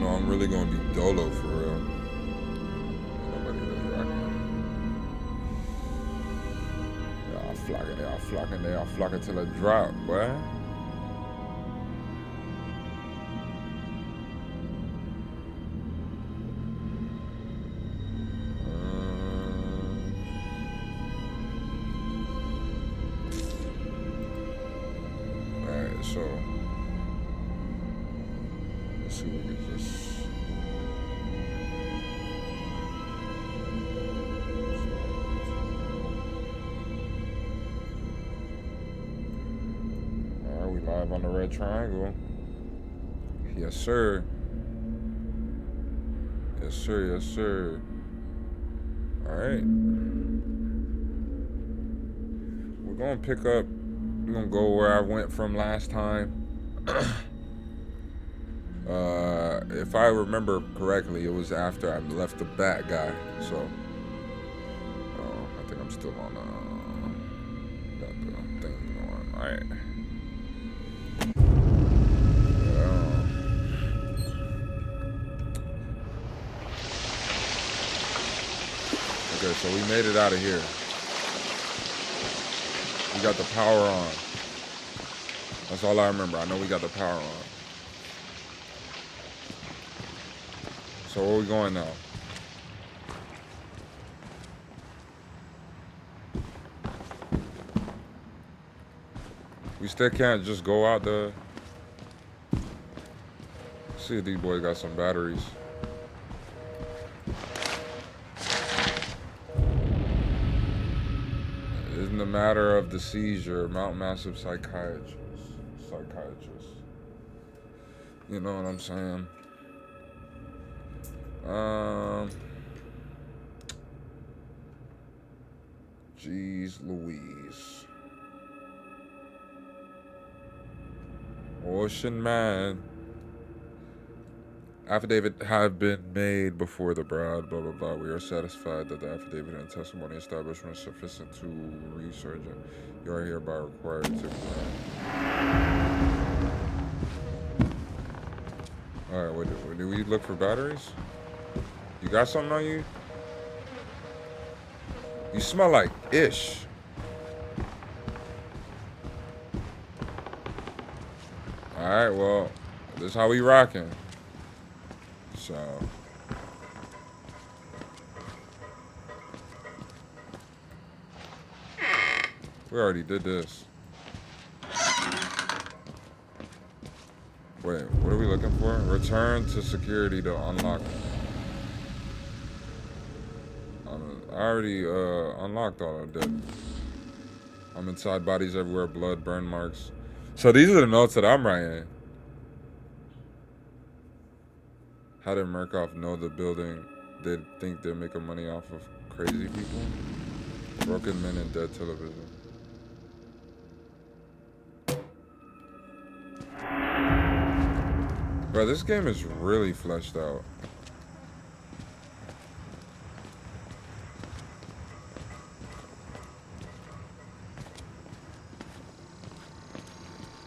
know I'm really gonna be dolo for real. Nobody really rocking. Y'all flocking till it drop, boy. Alright, so let's see what we can just. Alright, we live on the red triangle. Yes, sir. Yes, sir. Yes, sir. Alright. We're gonna pick up. I'm gonna go where I went from last time. If I remember correctly, it was after I left the bat guy. So, I think I'm still on. Got the thing going. All right. Okay, so we made it out of here. We got the power on. That's all I remember. I know we got the power on. So where are we going now? We still can't just go out the... See if these boys got some batteries. It isn't a matter of the seizure. Mount Massive psychiatrist. You know what I'm saying? Jeez Louise. Ocean man. Affidavit have been made before the bride, blah, blah, blah. We are satisfied that the affidavit and testimony establishment is sufficient to research it. You are hereby required to... Alright, what do we look for batteries? You got something on you? You smell like ish. Alright, well, this is how we rocking. So... We already did this. Wait, what are we looking for? Return to security to unlock. I already unlocked all of that. I'm inside, bodies everywhere, blood, burn marks. So these are the notes that I'm writing. How did Murkoff know the building? They think they're making money off of crazy people? Broken men and dead television. Bro, this game is really fleshed out.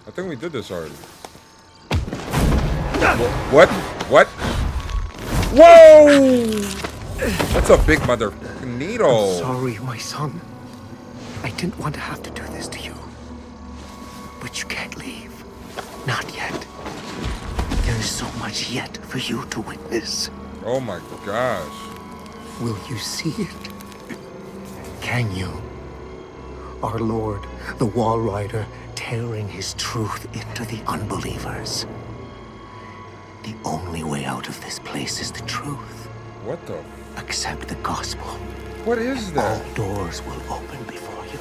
I think we did this already. What? What? Whoa! That's a big motherfucking needle. I'm sorry, my son. I didn't want to have to do this to you. But you can't leave. Not yet. There is so much yet for you to witness. Oh my gosh. Will you see it? Can you? Our Lord, the Wall Rider, tearing his truth into the unbelievers. The only way out of this place is the truth. What the? Accept the gospel. What is that? All doors will open before you.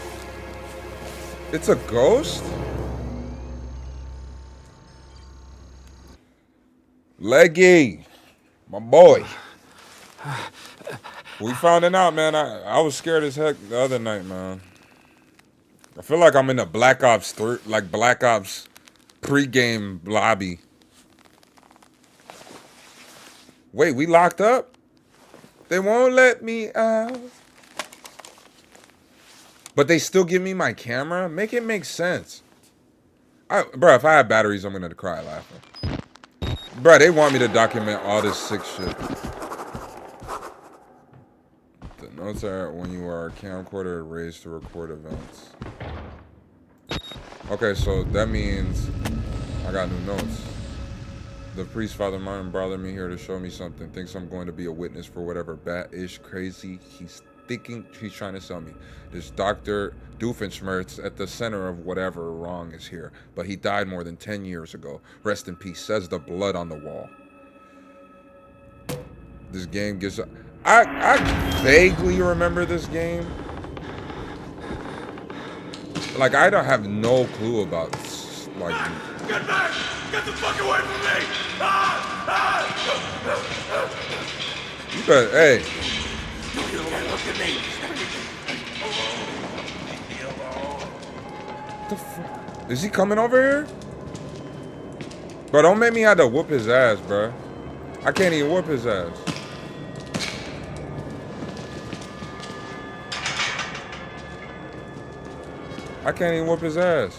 It's a ghost? Leggy, my boy. We found it out, man. I was scared as heck the other night, man. I feel like I'm in a Black Ops pre-game lobby. Wait, we locked up? They won't let me out. But they still give me my camera? Make it make sense. Bro, if I had batteries, I'm gonna cry laughing. Bruh, they want me to document all this sick shit. The notes are when you are a camcorder raised to record events. Okay, so that means I got new notes. The priest, Father Martin, bothered me here to show me something. Thinks I'm going to be a witness for whatever bat-ish crazy he's trying to sell me. This Dr. Doofenshmirtz at the center of whatever wrong is here. But he died more than 10 years ago. Rest in peace, says the blood on the wall. This game gives... I vaguely remember this game. Like, I don't have no clue about, like... Get back! Get the fuck away from me! You better, hey. You can't look at me! Leave me alone. What the fuck? Is he coming over here? Bro, don't make me have to whoop his ass, bro. I can't even whoop his ass. I can't even whoop his ass.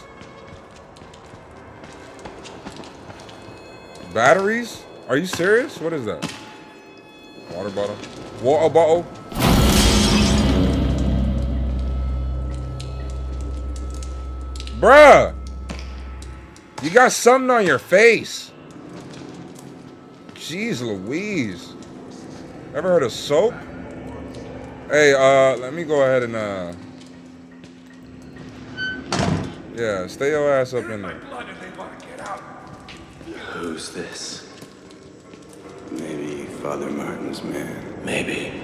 Batteries? Are you serious? What is that? Water bottle. Water bottle. Bruh! You got something on your face. Jeez Louise. Ever heard of soap? Hey, let me go ahead and, yeah, stay your ass up in there. Who's this? Maybe Father Martin's man. Maybe.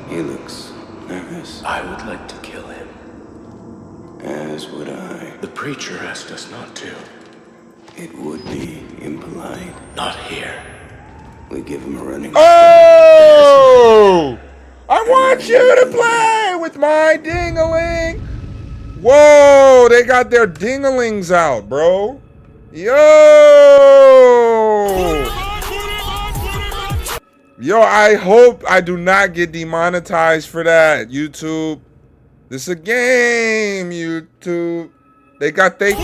He looks nervous. I would like to kill him. As would I. The preacher asked us not to. It would be impolite. Not here. We give him a running start. Oh! I want you to play with my ding-a-ling. Whoa, they got their ding-a-lings out, bro. Yo! Yo, I hope I do not get demonetized for that, YouTube. This is a game, YouTube. They got they...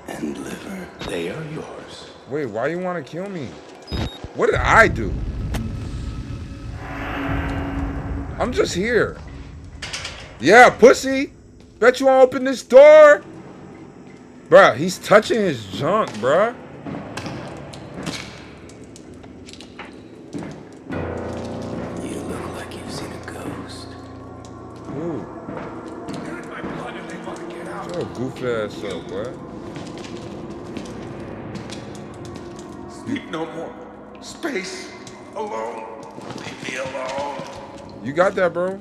And liver. They are yours. Wait, why you want to kill me? What did I do? I'm just here. Yeah, pussy. Bet you won't open this door. Bruh, he's touching his junk, bruh. You look like you've seen a ghost. Ooh. They're in my blood and they want to get out. Shut your goof ass up, what? Speak no more. Space. Alone. Leave me alone. You got that, bro?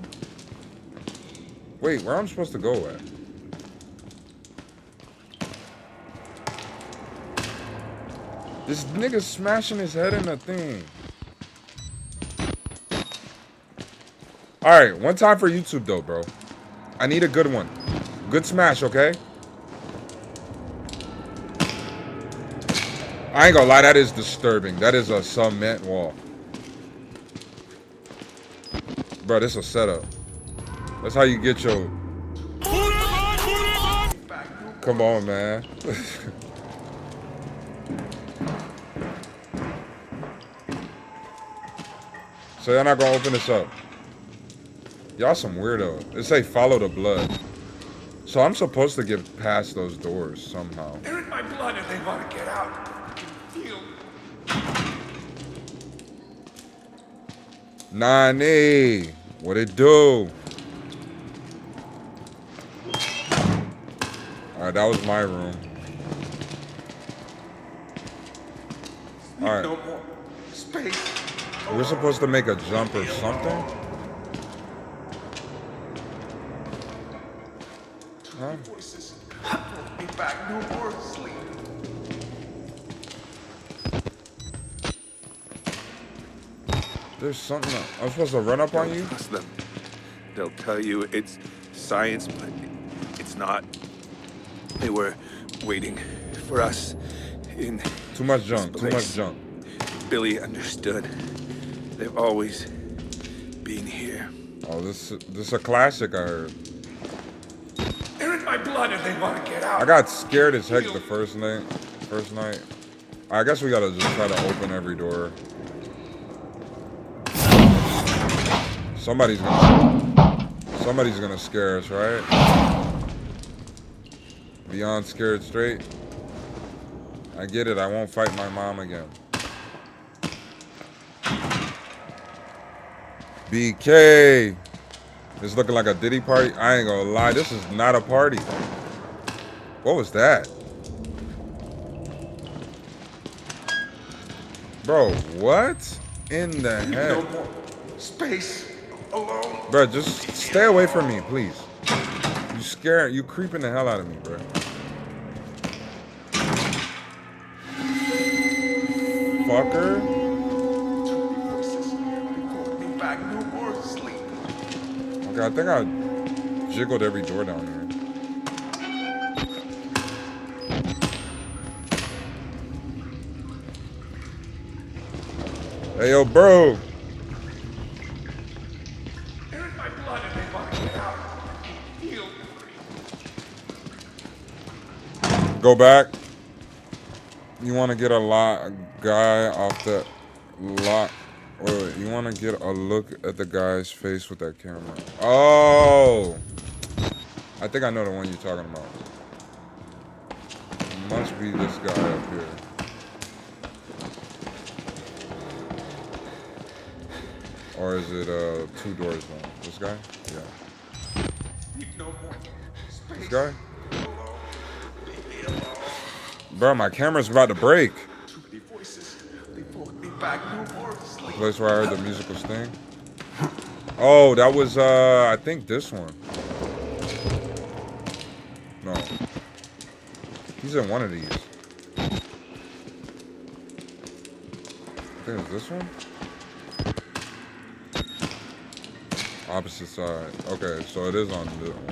Wait, where I'm supposed to go at? This nigga smashing his head in the thing. Alright, one time for YouTube though, bro. I need a good one. Good smash, okay? I ain't gonna lie, that is disturbing. That is a cement wall. Bro, this is a setup. That's how you get your... Come on, man. So y'all not gonna open this up. Y'all some weirdo. It say follow the blood. So I'm supposed to get past those doors somehow. They're in my blood and they want to get out. I can feel. Nani, what it do? Alright, that was my room. Alright. No more space. We're supposed to make a jump or something? Huh? Voices. Hold me back. No more sleep. There's something. I'm supposed to run up on you? Trust them. They'll tell you it's science, but it's not. They were waiting for us in Too much junk. this Too much place. junk. Billy understood. They've always been here. Oh, this is a classic I heard. They're in my blood and they want to get out. I got scared as heck the first night. I guess we gotta just try to open every door. Somebody's gonna scare us, right? Beyond scared straight. I get it. I won't fight my mom again. BK. This looking like a Diddy party. I ain't gonna lie. This is not a party. What was that? Bro, what in the heck? No more space alone. Bro, just stay away from me, please. You creeping the hell out of me, bro. Fucker. Back, no more sleep. Okay, I think I jiggled every door down here. Hey, yo, bro. They're in my blood and they want to get out. Feel free. Go back. You want to get a guy off the lot. Wait, you want to get a look at the guy's face with that camera. Oh. I think I know the one you're talking about. Must be this guy up here. Or is it 2 doors long? This guy? Yeah. No more space. This guy? Bro, my camera's about to break. Too many voices. They pulled me back. No more sleep. Place where I heard the musical sting. Oh, that was I think this one. No. He's in one of these. I think it's this one. Opposite side. Okay, so it is on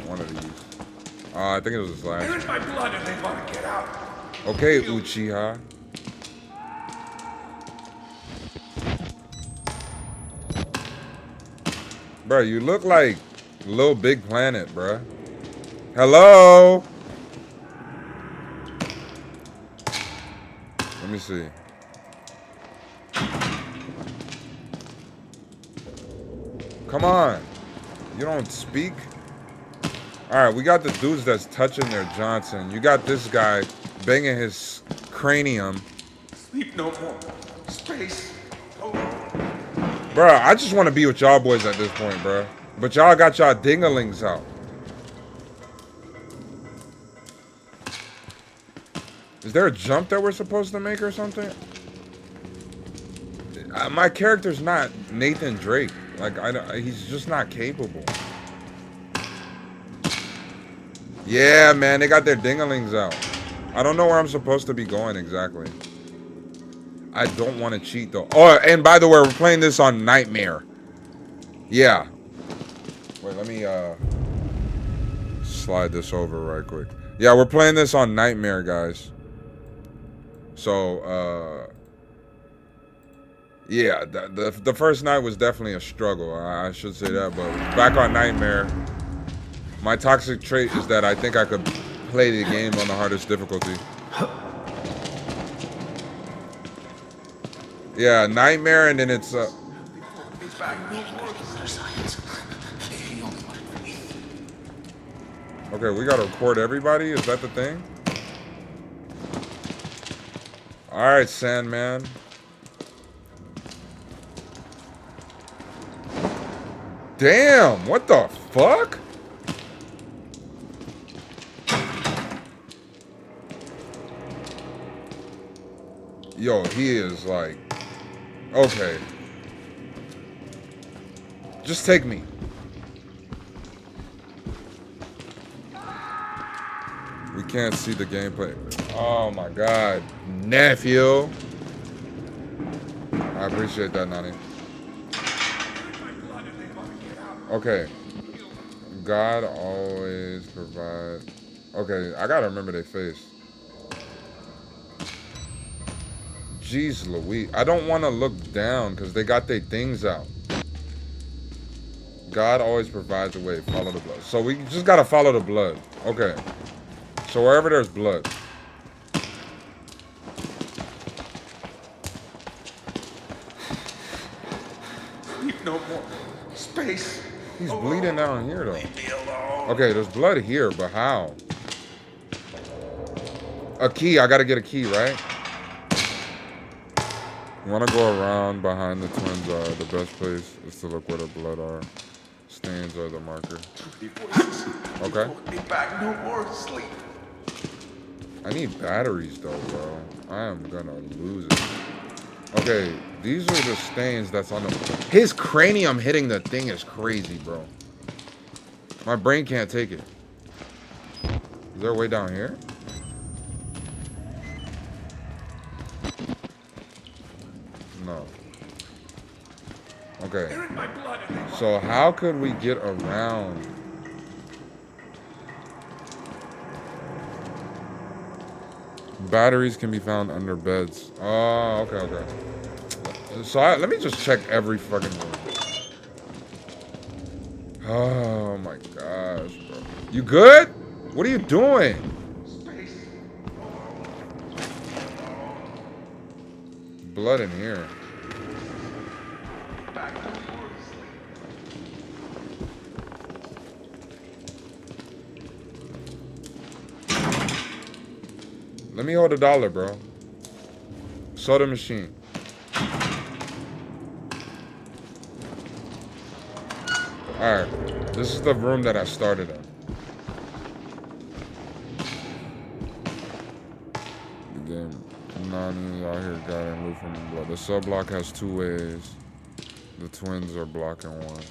one of these. I think it was this last They're one. in my blood and they want to get out. Okay, Uchiha. Bro, you look like Little Big Planet, bro. Hello? Let me see. Come on. You don't speak? Alright, we got the dudes that's touching their Johnson. You got this guy banging his cranium. Sleep no more. Space alone. Bruh, I just want to be with y'all boys at this point, bruh. But y'all got y'all dingalings out. Is there a jump that we're supposed to make or something? My character's not Nathan Drake. Like, he's just not capable. Yeah, man, they got their dingalings out. I don't know where I'm supposed to be going exactly. I don't want to cheat, though. Oh, and by the way, we're playing this on Nightmare. Yeah. Wait, let me slide this over right quick. Yeah, we're playing this on Nightmare, guys. So, yeah, the first night was definitely a struggle. I should say that, but back on Nightmare, my toxic trait is that I think I could play the game on the hardest difficulty. Yeah, Nightmare, and then it's okay, we gotta record everybody? Is that the thing? Alright, Sandman. Damn, what the fuck? Yo, he is like, okay. Just take me. We can't see the gameplay. Oh my god. Nephew. I appreciate that, Nani. Okay. God always provides. Okay, I gotta remember their face. Jeez Louise. I don't want to look down because they got their things out. God always provides a way. Follow the blood. So we just gotta follow the blood. Okay. so wherever there's blood. Leave no more space. He's bleeding down here, though. Leave me alone. Okay, there's blood here, but how? A key. I gotta get a key, right? You wanna go around behind the twins. The best place is to look where the blood are. Stains are the marker. Okay. Be back. No more sleep. I need batteries, though, bro. I am gonna lose it. Okay, these are the stains that's on the... His cranium hitting the thing is crazy, bro. My brain can't take it. Is there a way down here? No. Okay. So how could we get around? Batteries can be found under beds. Oh, okay, okay. So let me just check every fucking room. Oh my gosh, bro. You good? What are you doing? Blood in here. Let me hold $1, bro. Soda machine. Alright. This is the room that I started in. Again, Nani out here guiding loot from the blood. The sub block has 2 ways. The twins are blocking one.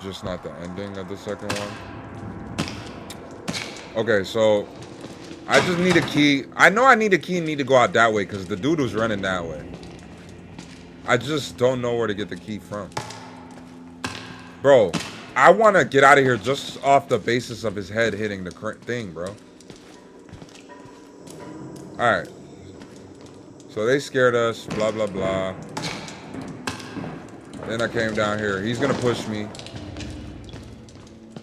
Just not the ending of the second one. Okay, so I just need a key. I know I need a key and need to go out that way because the dude was running that way. I just don't know where to get the key from. Bro, I want to get out of here just off the basis of his head hitting the thing, bro. Alright. So they scared us, blah, blah, blah. Then I came down here. He's going to push me.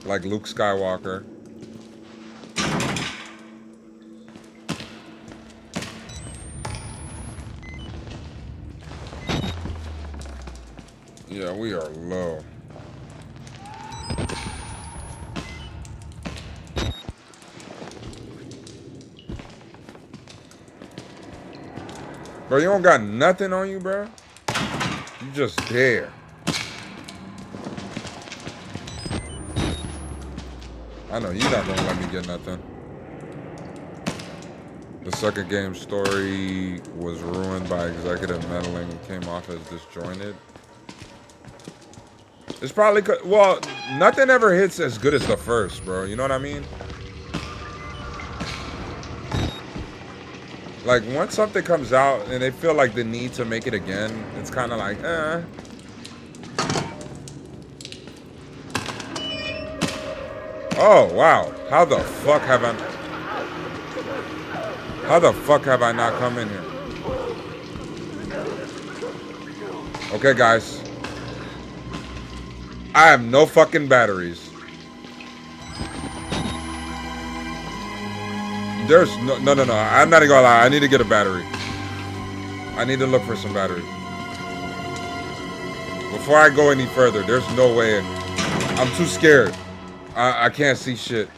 Like Luke Skywalker. Yeah, we are low. Bro, you don't got nothing on you, bro? You just there. I know you're not gonna let me get nothing. The second game story was ruined by executive meddling and came off as disjointed. It's probably, well, nothing ever hits as good as the first, bro. You know what I mean? Like, once something comes out and they feel like the need to make it again, it's kind of like, eh. Oh, wow. How the fuck have I not come in here? Okay, guys. I have no fucking batteries. There's no. I'm not even gonna lie. I need to get a battery. I need to look for some batteries. Before I go any further, there's no way. I'm too scared. I can't see shit.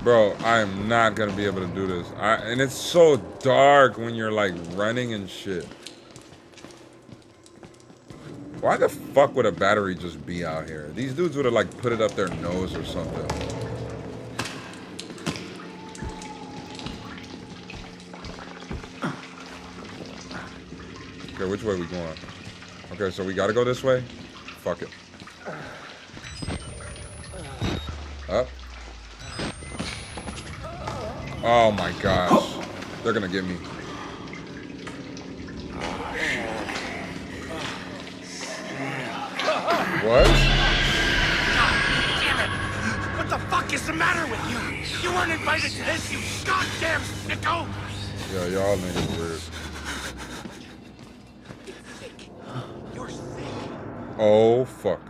Bro, I am not gonna be able to do this. And it's so dark when you're like running and shit. Why the fuck would a battery just be out here? These dudes would have like put it up their nose or something. Okay, which way we going? Okay, so we gotta go this way? Fuck it. Up. Oh my gosh. They're gonna get me. What? Damn it! What the fuck is the matter with you? You weren't invited to this, you goddamn sicko! Yeah, y'all niggas weird. Oh, fuck.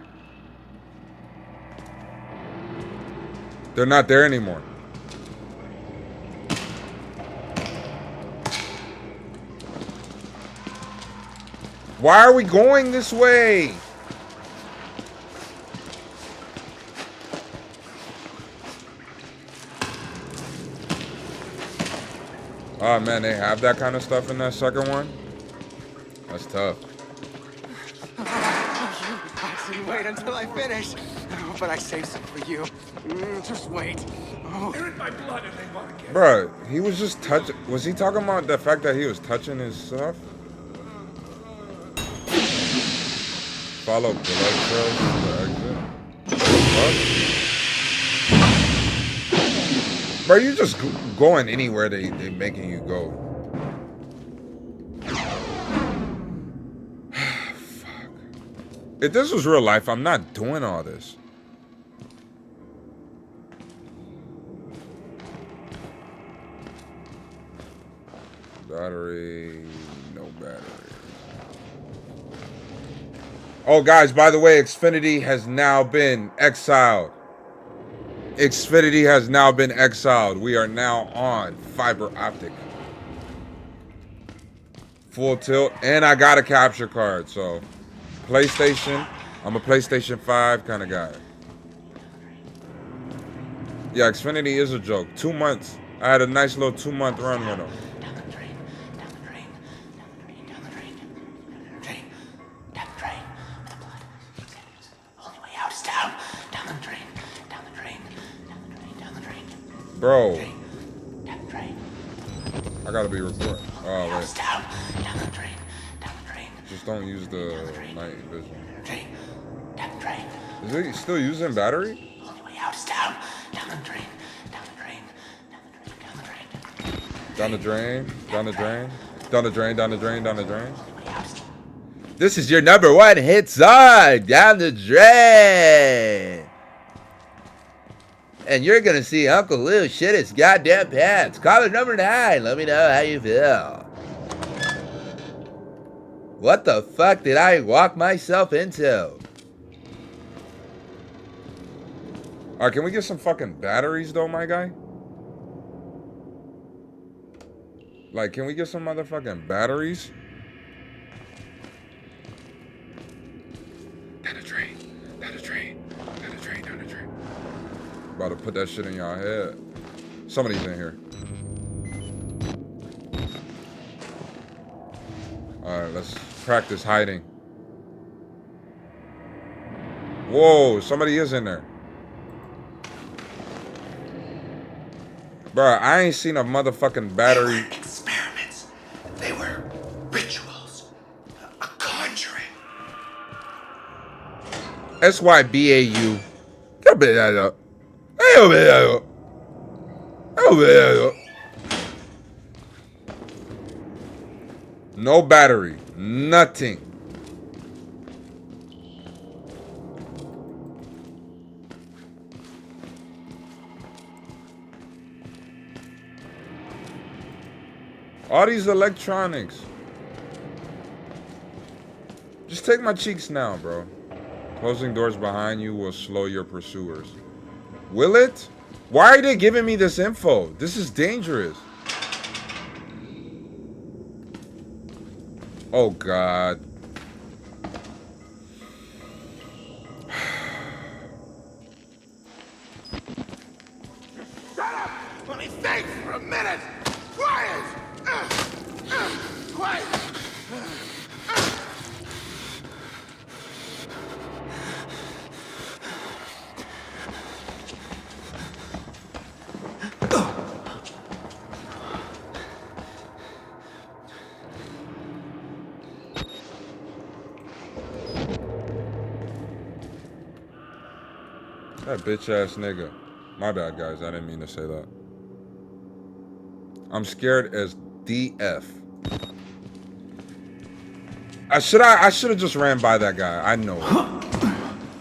They're not there anymore. Why are we going this way? Oh man, they have that kind of stuff in that second one? That's tough. Wait until I finish. Oh, but I saved some for you. Just wait. Oh. They're in my blood and they want to get. Bruh, he was just touching. Was he talking about the fact that he was touching his stuff? Follow blood trails to the exit. What? Bro, you just going anywhere they making you go. Fuck. If this was real life, I'm not doing all this. Battery, no battery. Oh, guys, by the way, Xfinity has now been exiled. Xfinity has now been exiled. We are now on fiber optic. Full tilt. And I got a capture card, so PlayStation. I'm a PlayStation 5 kind of guy. Yeah, Xfinity is a joke. 2 months. I had a nice little 2-month run with them. Bro, I gotta be recording. Oh wait. Just don't use the night vision. Is it still using battery? Down the drain, down the drain, down the drain, down the drain, down the drain. This is your #1 hit song, Down the Drain. And you're gonna see Uncle Lou shit his goddamn pants. Caller number 9, let me know how you feel. What the fuck did I walk myself into? Alright, can we get some fucking batteries though, my guy? Like, can we get some motherfucking batteries? Down the drain, down the drain, down the drain, down the drain. About to put that shit in y'all head. Somebody's in here. Alright, let's practice hiding. Whoa, somebody is in there. Bruh, I ain't seen a motherfucking battery. They weren't experiments. They were rituals. A conjuring. SYBAU. Open that up. Hey, open that up. Open that up. No battery. Nothing. All these electronics. Just take my cheeks now, bro. Closing doors behind you will slow your pursuers. Will it? Why are they giving me this info? This is dangerous. Oh, God. Shut up! Let me think for a minute! Quiet! Quiet! That bitch ass nigga. My bad, guys. I didn't mean to say that. I'm scared as DF. I should have just ran by that guy. I know it.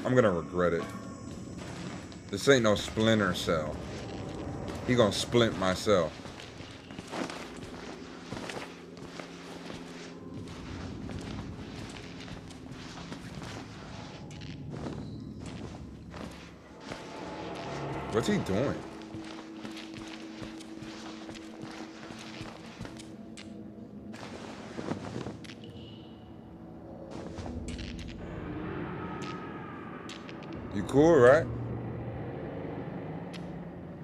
I'm gonna regret it. This ain't no Splinter Cell. He gonna splint my cell. What's he doing? You cool, right?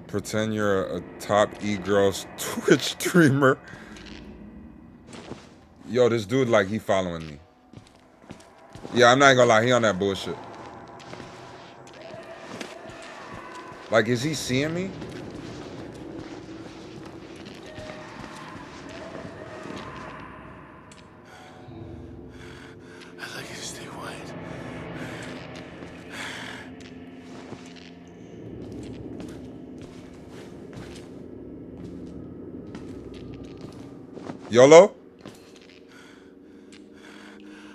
Pretend you're a top e-girls Twitch streamer. Yo, this dude, like, he following me. Yeah, I'm not gonna lie, he on that bullshit. Like, is he seeing me? I'd like you to stay white. YOLO?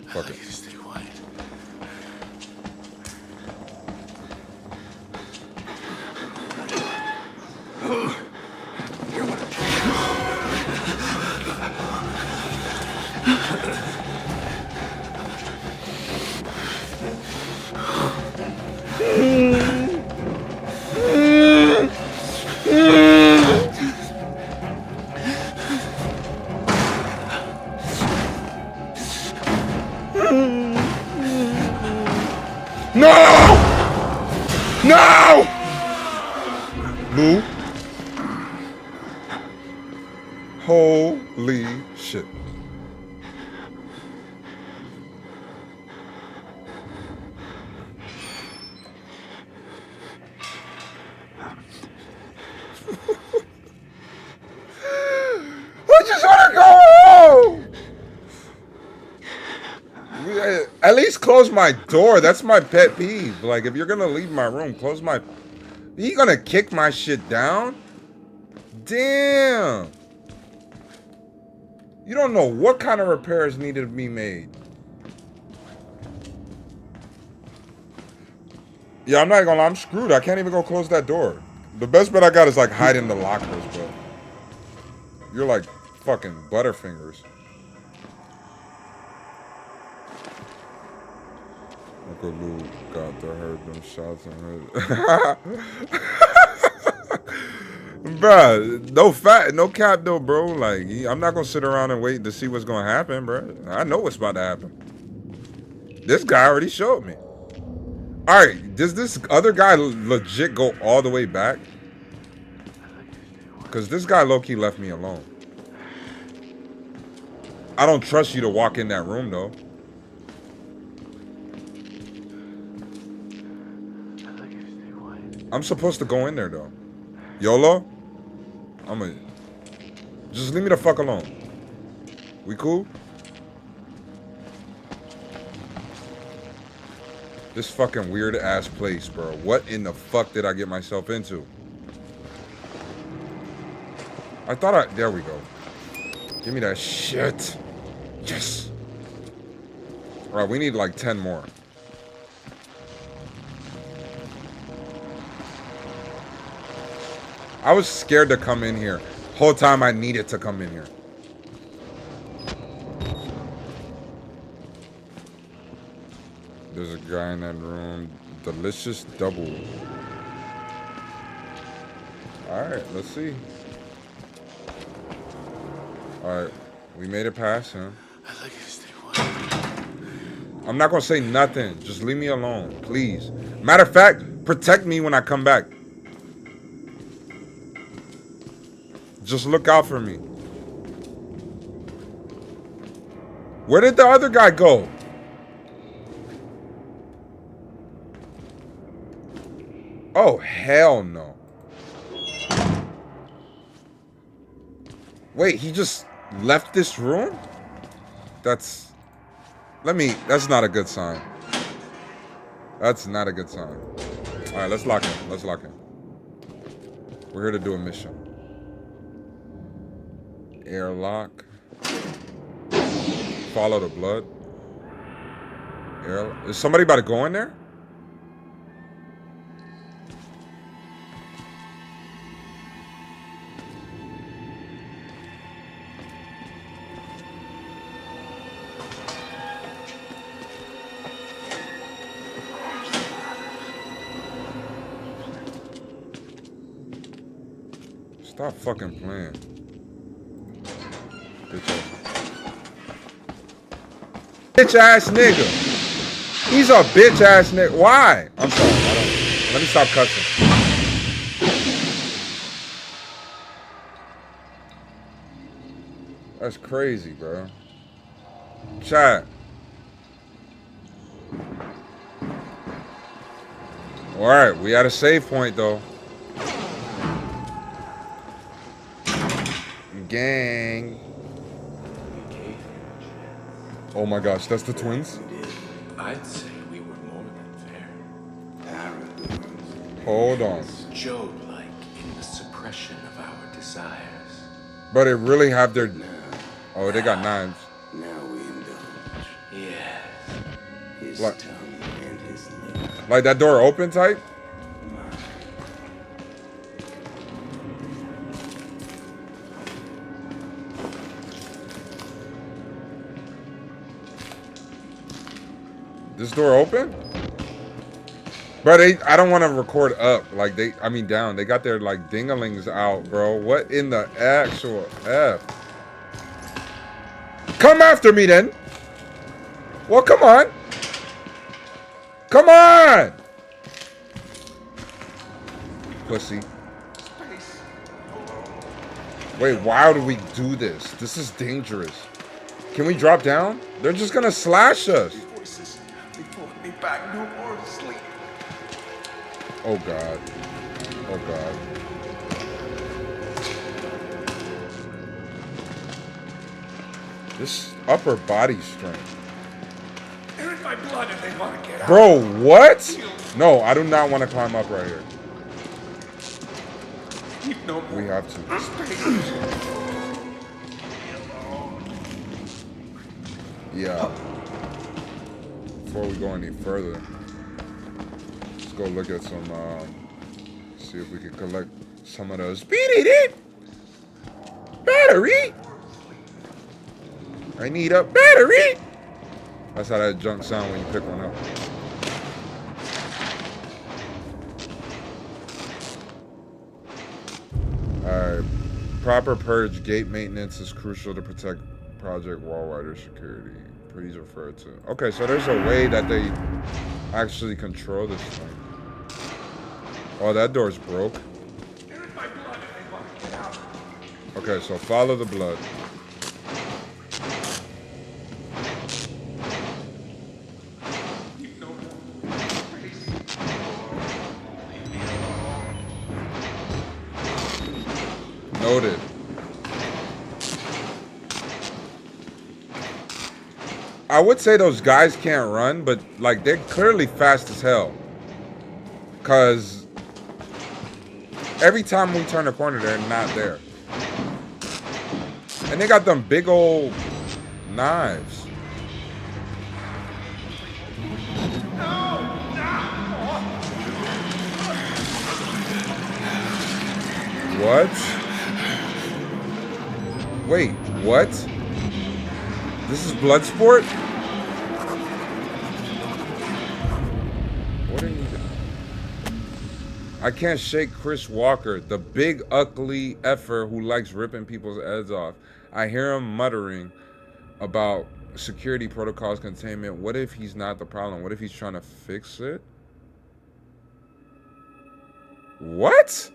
I'd Fuck like it. you to stay white. No! No! Lou. Holy shit. I just want to go home. At least close my door. That's my pet peeve. Like, if you're gonna leave my room, close my... You gonna kick my shit down? Damn. You don't know what kind of repairs needed to be made. Yeah, I'm not gonna lie, I'm screwed. I can't even go close that door. The best bet I got is like hide in the lockers, bro. You're like fucking Butterfingers. Uncle Lou got to heard them shots and heard. Bruh, no cap though, bro. Like, I'm not gonna sit around and wait to see what's gonna happen, bro. I know what's about to happen. This guy already showed me. All right, does this other guy legit go all the way back? Because this guy low-key left me alone. I don't trust you to walk in that room, though. I'm supposed to go in there, though. YOLO? Just leave me the fuck alone. We cool? This fucking weird-ass place, bro. What in the fuck did I get myself into? I thought there we go. Give me that shit. Yes. All right, we need like 10 more. I was scared to come in here. Whole time I needed to come in here. There's a guy in that room. Delicious double. Alright, let's see. Alright, we made it past him. I'd like you to stay white. I'm not gonna say nothing. Just leave me alone, please. Matter of fact, protect me when I come back. Just look out for me. Where did the other guy go? Oh, hell no. Wait, he just left this room? That's not a good sign. That's not a good sign. All right, let's lock in. Let's lock in. We're here to do a mission. Airlock. Follow the blood. Is somebody about to go in there? Stop fucking playing. Bitch ass nigga. He's a bitch ass nigga. Why? I'm sorry. Let me stop cussing. That's crazy, bro. Chat. Alright, we at a save point though. Gang. Oh my gosh, that's the twins? I'd say we were more than fair. Hold on. Job-like in the suppression of our desires. But they really have their... Oh, they got knives. Now we indulge. Yes. His Like, tongue and his lip. like that door open type? This door open? Bro, I don't want to record up. Like, down. They got their, like, dingalings out, bro. What in the actual F? Come after me, then. Well, come on. Come on. Pussy. Wait, why do we do this? This is dangerous. Can we drop down? They're just going to slash us. Back, no more sleep. Oh God. Oh God. This upper body strength. They're in my blood and they want to get out. Bro, what? No, I do not want to climb up right here. Keep no more. We have to. Space. Yeah. Before we go any further, let's go look at some, see if we can collect some of those. Battery! I need a battery! That's how that junk sound when you pick one up. Alright. Proper purge gate maintenance is crucial to protect Project Wall Rider security. Please refer to. Okay, so there's a way that they actually control this thing. Oh, that door's broke. Okay, so follow the blood. Noted. I would say those guys can't run, but like they're clearly fast as hell. Cause every time we turn a corner, they're not there. And they got them big old knives. What? Wait, what? This is Bloodsport? What are you doing? I can't shake Chris Walker, the big ugly effer who likes ripping people's heads off. I hear him muttering about security protocols, containment. What if he's not the problem? What if he's trying to fix it? What?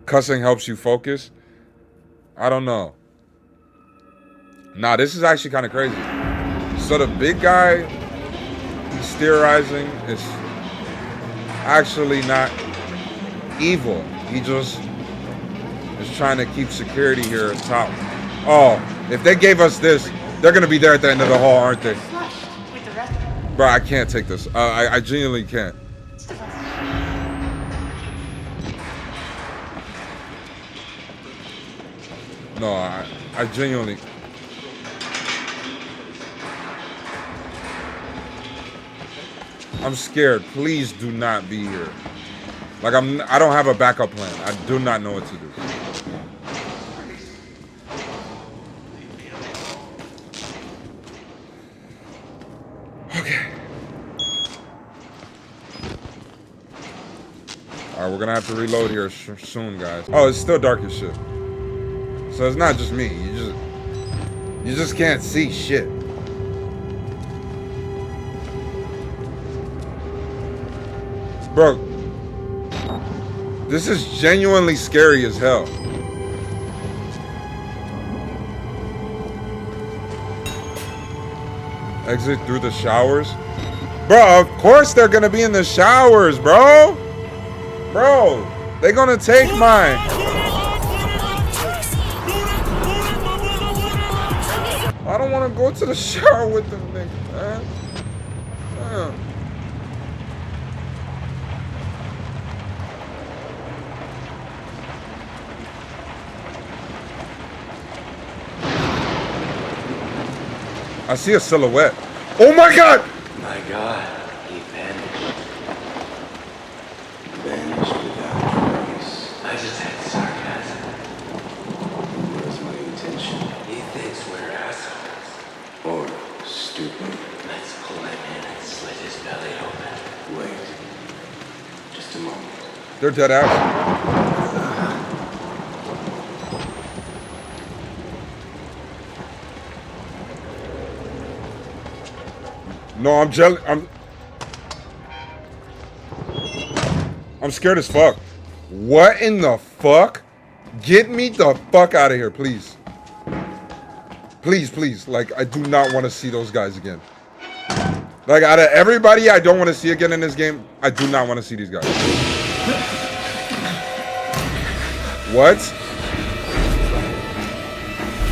Cussing helps you focus? I don't know. Nah, this is actually kind of crazy. So the big guy he's theorizing is actually not evil. He just is trying to keep security here top. Oh, if they gave us this, they're gonna be there at the end of the hall, aren't they? Bro, I can't take this. I genuinely can't. No, I genuinely. I'm scared. Please do not be here. Like I don't have a backup plan. I do not know what to do. Okay. Alright, we're gonna have to reload here soon, guys. Oh, it's still dark as shit. So it's not just me. You just can't see shit. Bro, this is genuinely scary as hell. Exit through the showers. Bro, of course they're gonna be in the showers, bro. Bro, they're gonna take mine. I don't want to go to the shower with them niggas, man. I see a silhouette. Oh my god! My God, he vanished. Vanished without trace. I just had sarcasm. Where's my intention? He thinks we're assholes. Or stupid. Let's pull him in and slit his belly open. Wait. Just a moment. They're dead ass. No, I'm jealous. I'm scared as fuck. What in the fuck? Get me the fuck out of here, please. Please, please. Like, I do not want to see those guys again. Like, out of everybody I don't want to see again in this game, I do not want to see these guys. What?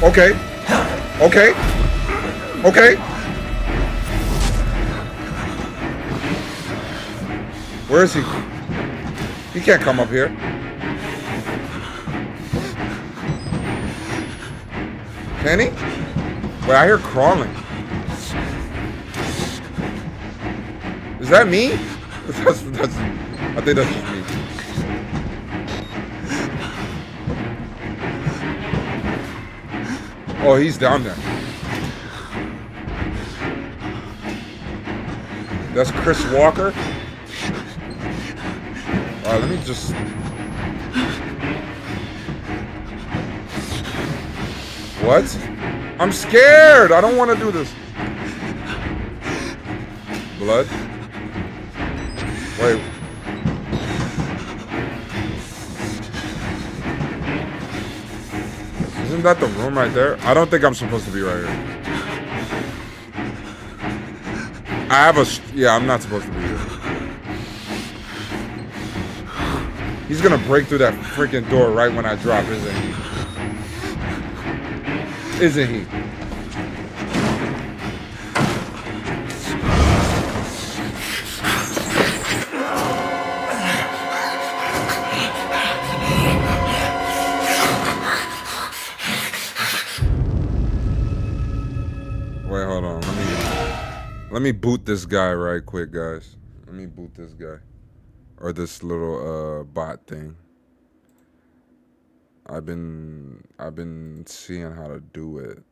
Okay. Okay. Okay. Where is he? He can't come up here. Can he? Wait, I hear crawling. Is that me? I think that's just me. Oh, he's down there. That's Chris Walker. Alright, let me just... What? I'm scared! I don't want to do this. Blood? Wait. Isn't that the room right there? I don't think I'm supposed to be right here. I have a... Yeah, I'm not supposed to be here. He's gonna break through that freaking door right when I drop, isn't he? Isn't he? Wait, hold on. Let me boot this guy right quick, guys. Let me boot this guy. Or this little bot thing. I've been seeing how to do it.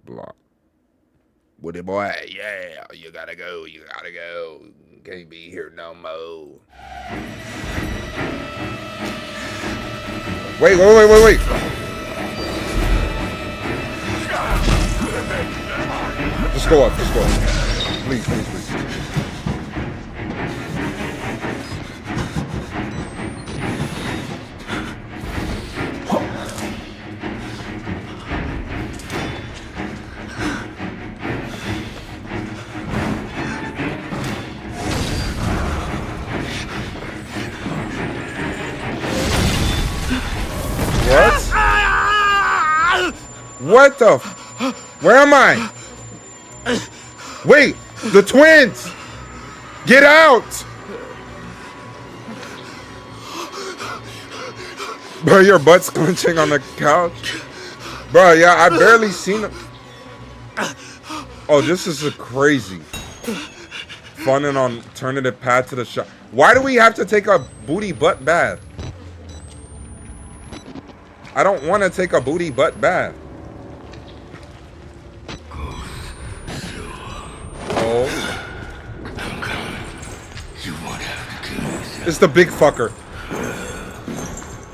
Block. Woody boy, yeah, you gotta go, you gotta go. Can't be here no more. Wait. Just go up. Please. What the? Where am I? Wait, the twins! Get out! Bro, your butt's clenching on the couch. Bro, yeah, I barely seen them. Oh, this is a crazy. Fun and alternative path to the shop. Why do we have to take a booty butt bath? I don't want to take a booty butt bath. Oh. It's the big fucker.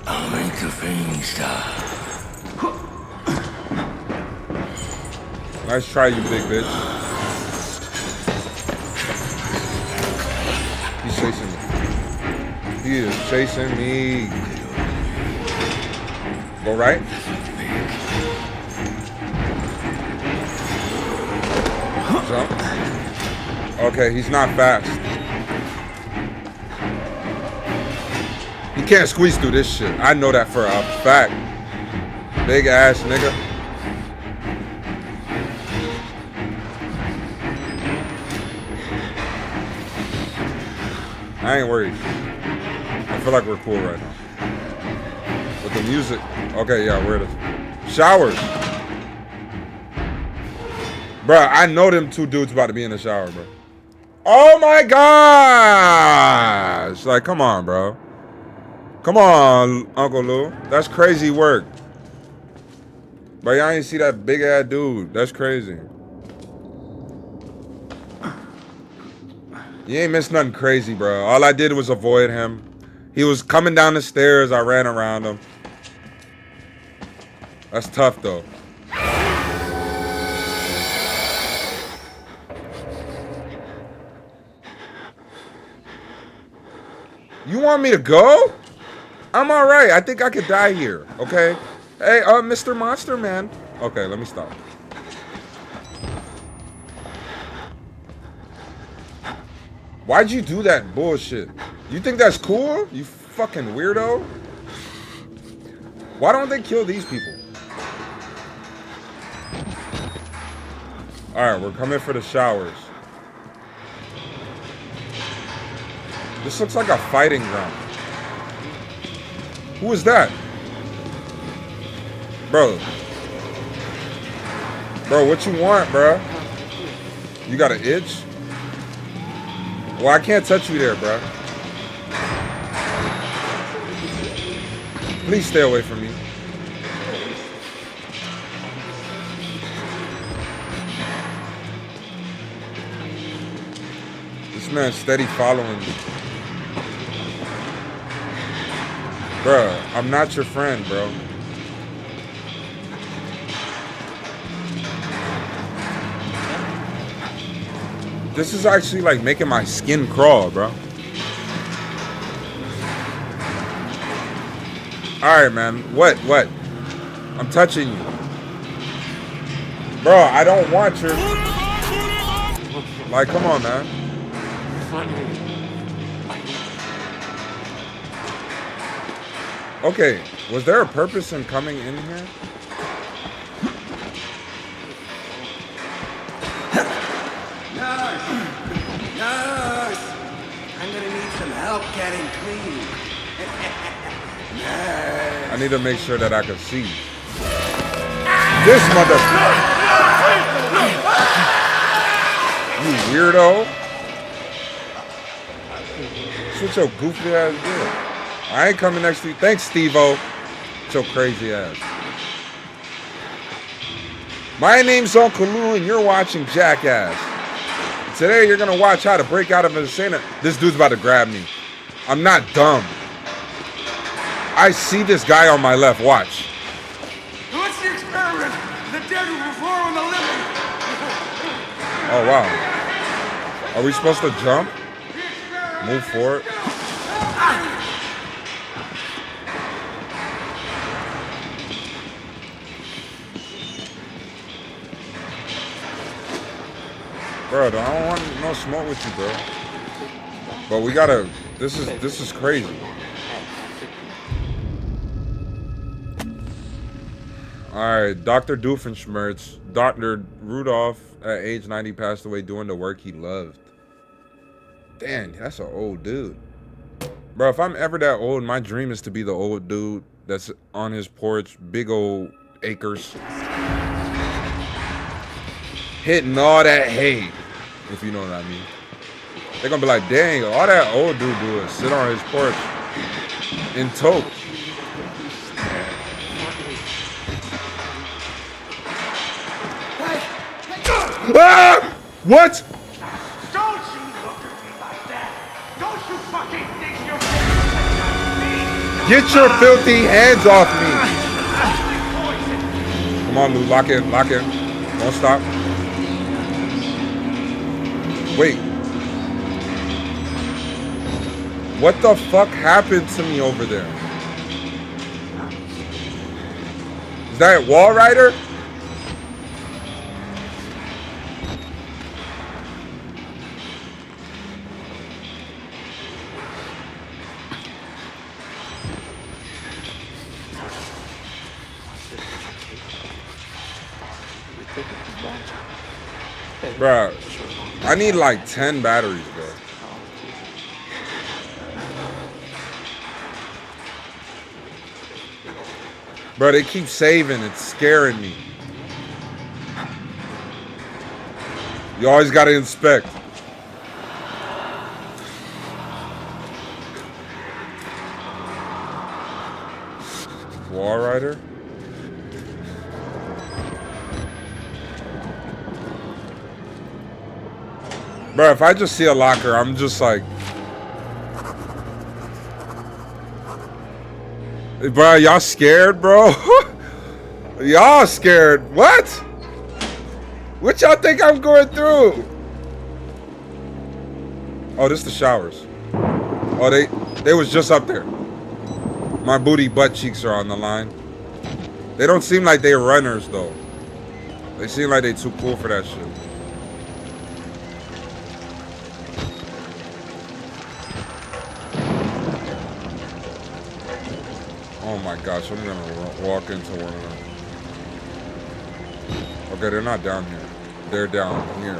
I'll make the fiend stop. Nice try, you big bitch. He's chasing me. He is chasing me. Go right. Jump. Okay, he's not fast. He can't squeeze through this shit. I know that for a fact. Big ass nigga. I ain't worried. I feel like we're cool right now. With the music. Okay, yeah, we're at the showers. Bruh, I know them two dudes about to be in the shower, bro. Oh my gosh! Like, come on, bro. Come on, Uncle Lou. That's crazy work. But y'all ain't see that big ass dude. That's crazy. You ain't missed nothing crazy, bro. All I did was avoid him. He was coming down the stairs. I ran around him. That's tough, though. You want me to go? I'm all right. I think I could die here, okay? Hey, Mr. Monster Man. Okay, let me stop. Why'd you do that bullshit? You think that's cool? You fucking weirdo? Why don't they kill these people? Alright, we're coming for the showers. This looks like a fighting ground. Who is that? Bro. Bro, what you want, bro? You got an itch? Well, I can't touch you there, bro. Please stay away from me. This man's steady following me. Bruh, I'm not your friend, bro. This is actually like making my skin crawl, bro. Alright, man. What? I'm touching you. Bro, I don't want your... Like, come on, man. Okay, was there a purpose in coming in here? Nurse! I'm gonna need some help getting clean. I need to make sure that I can see. This mother... You weirdo. That's what your goofy ass did. I ain't coming next to you. Thanks, Steve-O. It's your crazy ass. My name's Uncle Lou, and you're watching Jackass. Today, you're gonna watch how to break out of an insane... This dude's about to grab me. I'm not dumb. I see this guy on my left. Watch. What's the experiment? The dead will perform the living. Oh, wow. Are we supposed to jump? Move forward? Bro, I don't want no smoke with you, bro. But we gotta... This is crazy. Alright, Dr. Doofenshmirtz. Dr. Rudolph, at age 90, passed away doing the work he loved. Damn, that's an old dude. Bro, if I'm ever that old, my dream is to be the old dude that's on his porch, big old acres. Hitting all that hay, if you know what I mean. They're gonna be like, dang, all that old dude do is sit on his porch in tote. Ah! What? Don't you look at me like that. Don't you fucking Get your filthy hands off me. Come on, Lou. Lock in. Lock in. Don't stop. Wait. What the fuck happened to me over there? Is that Wall Rider? Bruh, I need like 10 batteries, bro. Bro, they keep saving. It's scaring me. You always gotta inspect. Wall Rider? Bro, if I just see a locker, I'm just like... Bro, y'all scared, bro? Y'all scared. What? What y'all think I'm going through? Oh, this is the showers. Oh, they was just up there. My booty butt cheeks are on the line. They don't seem like they're runners, though. They seem like they too cool for that shit. Oh my gosh, I'm gonna walk into one of them. Okay, they're not down here. They're down here.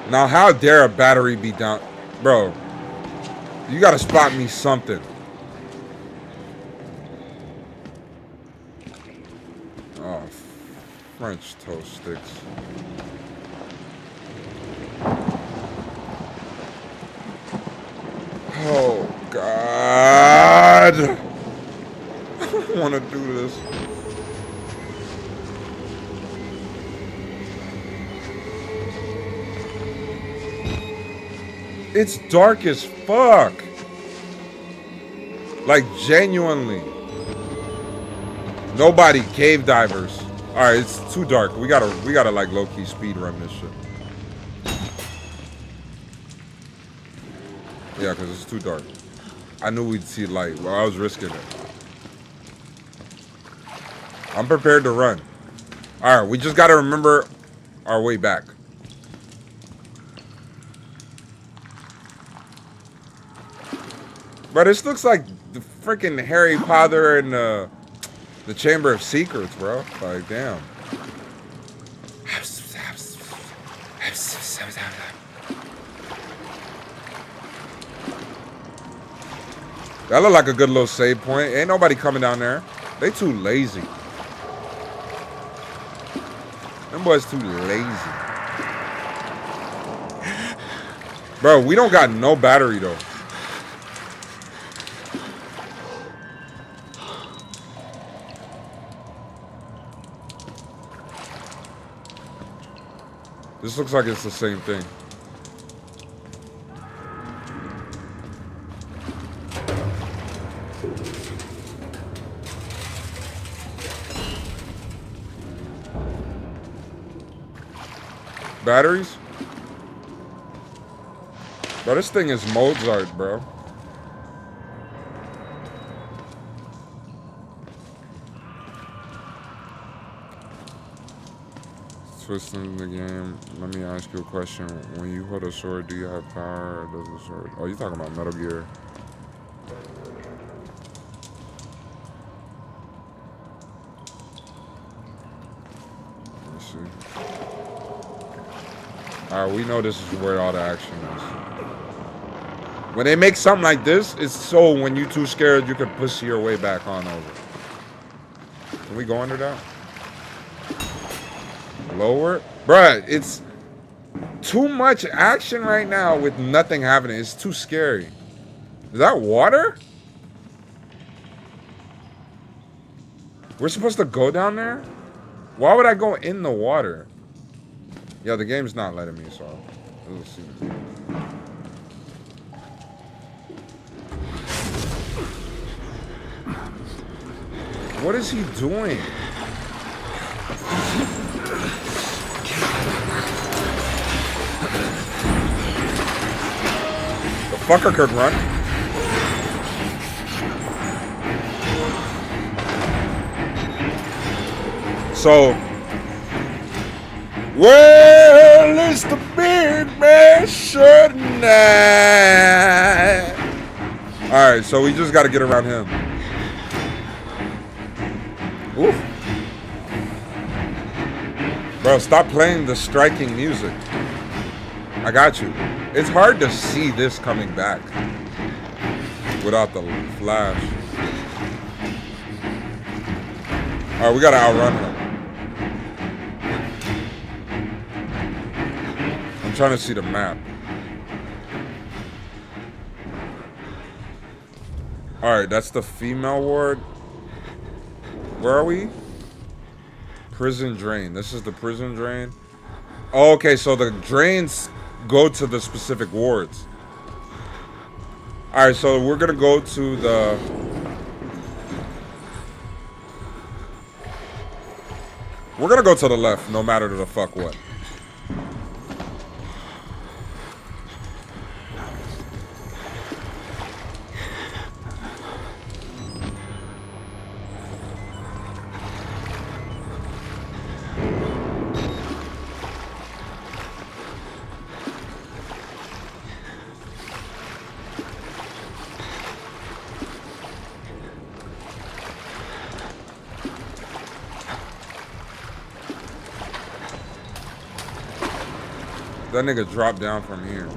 Now, how dare a battery be down? Bro, you gotta spot me something. Oh, French toast sticks. Oh, God. I don't want to do this. It's dark as fuck. Like, genuinely. Nobody, cave divers. Alright, it's too dark. We gotta like low-key speed run this shit. Yeah, because it's too dark. I knew we'd see light. Well, I was risking it. I'm prepared to run. Alright, we just gotta remember our way back. Bro, this looks like the freaking Harry Potter and the Chamber of Secrets, bro. Like, damn. That look like a good little save point. Ain't nobody coming down there. They too lazy. Them boys too lazy. Bro, we don't got no battery, though. This looks like it's the same thing. Batteries? Bro, this thing is Mozart, bro. Twisting the game. Let me ask you a question. When you hold a sword, do you have power or does the sword? Oh, you talking about Metal Gear. Let me see. Alright, we know this is where all the action is. When they make something like this, it's so when you're too scared, you can pussy your way back on over. Can we go under that? Lower? Bruh, it's too much action right now with nothing happening. It's too scary. Is that water? We're supposed to go down there? Why would I go in the water? Yeah, the game's not letting me, so let's see. What is he doing? The fucker could run. So, well, it's the big man shirt night. All right, so we just got to get around him. Oof. Bro, stop playing the striking music. I got you. It's hard to see this coming back without the flash. All right, we got to outrun him. I'm trying to see the map. All right, that's the female ward. Where are we? Prison drain. This is the prison drain. Oh, okay, so the drains go to the specific wards. All right, so we're gonna go to the. We're gonna go to the left, no matter the fuck what. That nigga dropped down from here.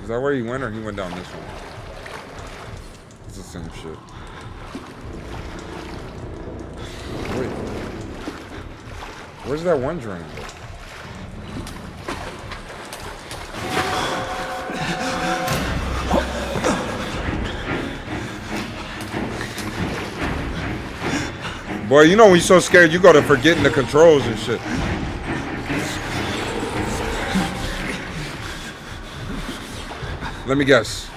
Is that where he went, or he went down this one? It's the same shit. Wait. Where's that one drain? Boy, you know when you're so scared, you go to forgetting the controls and shit. Let me guess.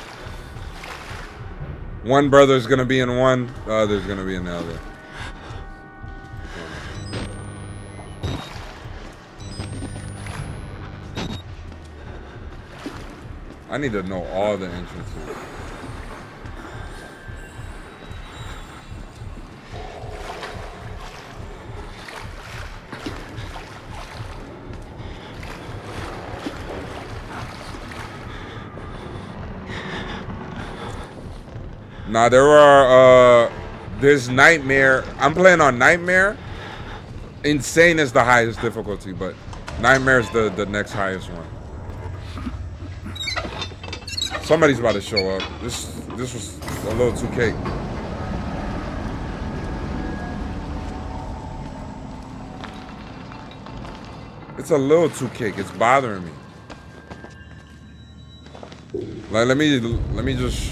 One brother's gonna be in one, the other's gonna be in the other. I need to know all the entrances. Nah, there are, there's Nightmare. I'm playing on Nightmare. Insane is the highest difficulty, but Nightmare is the next highest one. Somebody's about to show up. This was a little too cake. It's a little too cake. It's bothering me. Like, let me just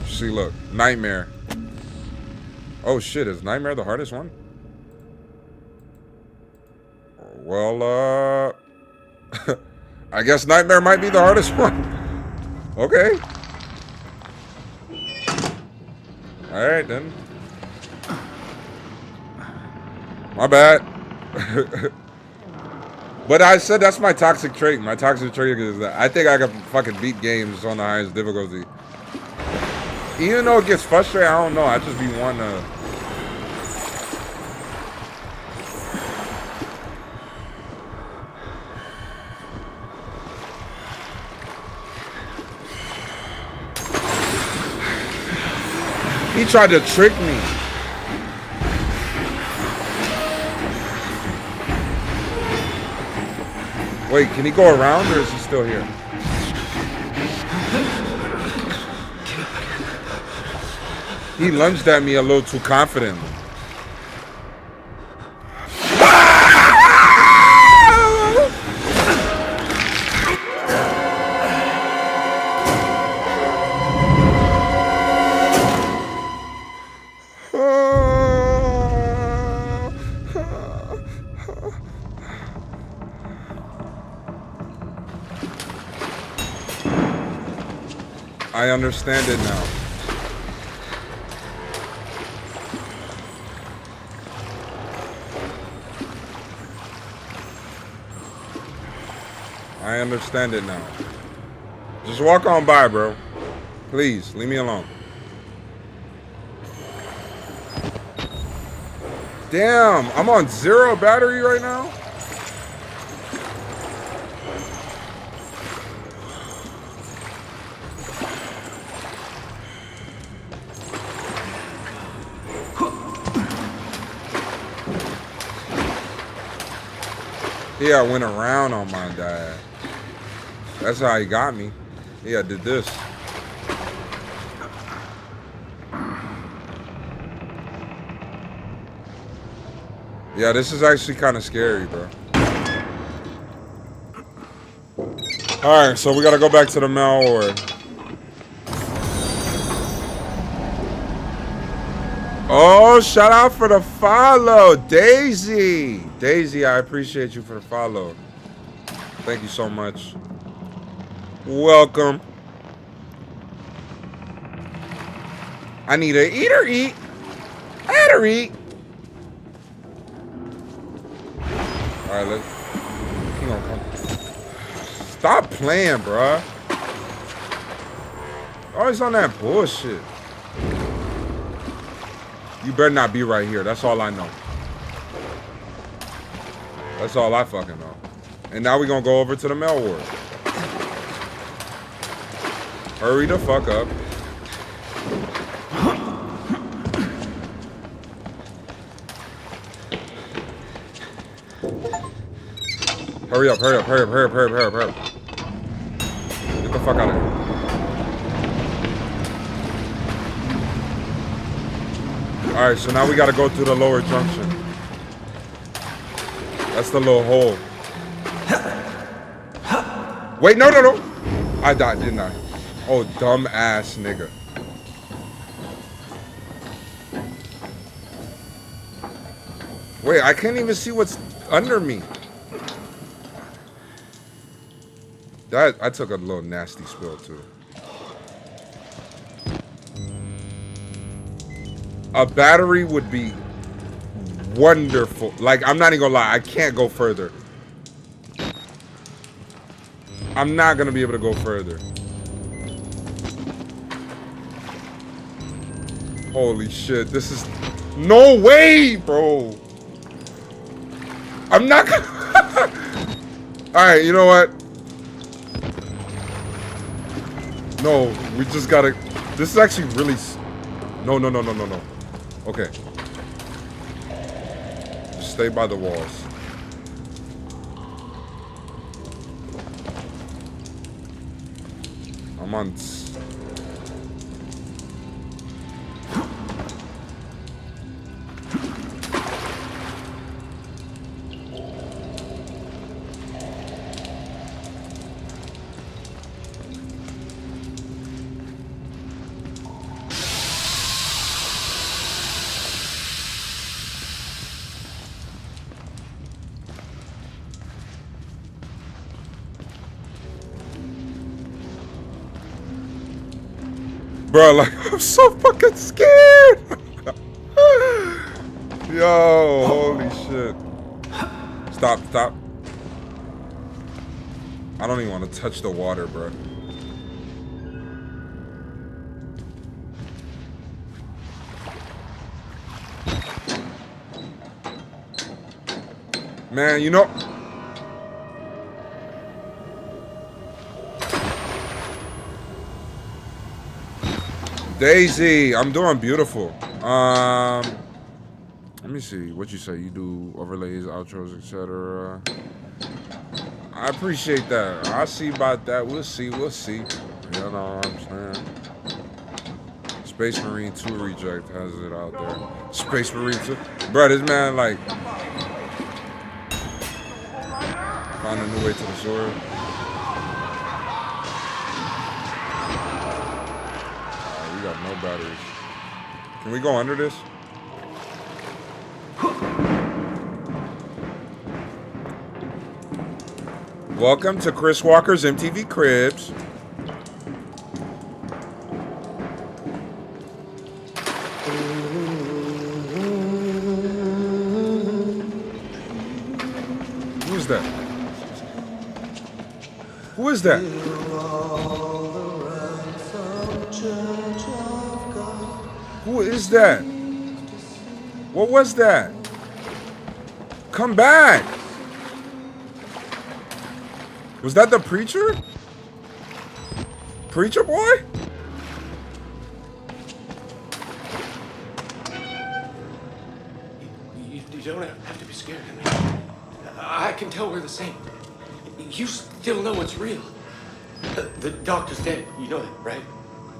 see. Look, Nightmare. Oh shit, is Nightmare the hardest one? Well, I guess Nightmare might be the hardest one. Okay. All right then. My bad. But I said that's my toxic trait. My toxic trait is that I think I can fucking beat games on the highest difficulty. Even though it gets frustrating, I don't know. I just be wanting to. He tried to trick me. Wait, can he go around or is he still here? He lunged at me a little too confidently. I understand it now. I understand it now. Just walk on by, bro. Please, leave me alone. Damn, I'm on 0 battery right now? Yeah, I went around on my dad. That's how he got me. Yeah, I did this. Yeah, this is actually kind of scary, bro. Alright, so we gotta go back to the mail order. Oh, shout out for the follow, Daisy. Daisy, I appreciate you for the follow. Thank you so much. Welcome. I need to eat or eat. Eat or eat. Alright, let's. He gonna come. Stop playing, bruh. Always on that bullshit. You better not be right here. That's all I know. That's all I fucking know. And now we're gonna go over to the mail ward. Hurry the fuck up. Hurry up, hurry up, hurry up, hurry up, hurry up, hurry up, hurry up. Get the fuck out of here. Alright, so now we gotta go through the lower junction. That's the little hole. Wait, no, no, no. I died, didn't I? Oh, dumb ass nigga. Wait, I can't even see what's under me. That I took a little nasty spill too. A battery would be wonderful. Like, I'm not even gonna lie, I can't go further. I'm not gonna be able to go further. Holy shit, this is no way, bro. I'm not gonna. Alright, you know what? No, we just gotta. This is actually really. No, no, no, no, no, no. Okay. Just stay by the walls. I'm on. Bro, like, I'm so fucking scared. Yo, holy shit. Stop, stop. I don't even want to touch the water, bro. Man, you know. Daisy, I'm doing beautiful. Let me see what you say. You do overlays, outros, etc. I appreciate that. I'll see about that. We'll see. We'll see. You know what I'm saying? Space Marine 2 Reject has it out there. Space Marine 2. Bro, this man, like, found a new way to the shore. We got no batteries. Can we go under this? Welcome to Chris Walker's MTV Cribs. is that? Who is that? Who is that? What was that? Come back! Was that the preacher? Preacher boy? You don't have to be scared of me. I can tell we're the same. You still know it's real. The doctor's dead. You know that, right?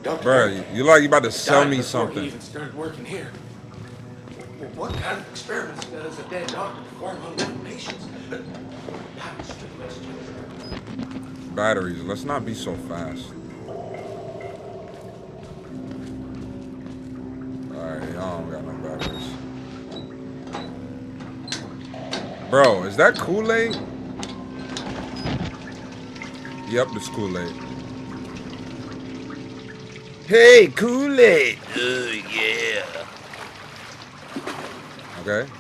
Doctor. Bruh, you like you about to sell died me before something. He even started working here. What kind of experiments does a dead doctor perform on living patients? Batteries. Let's not be so fast. Alright, y'all don't got no batteries. Bro, is that Kool-Aid? Yep, it's Kool-Aid. Hey, Kool-Aid! Oh, yeah. Okay.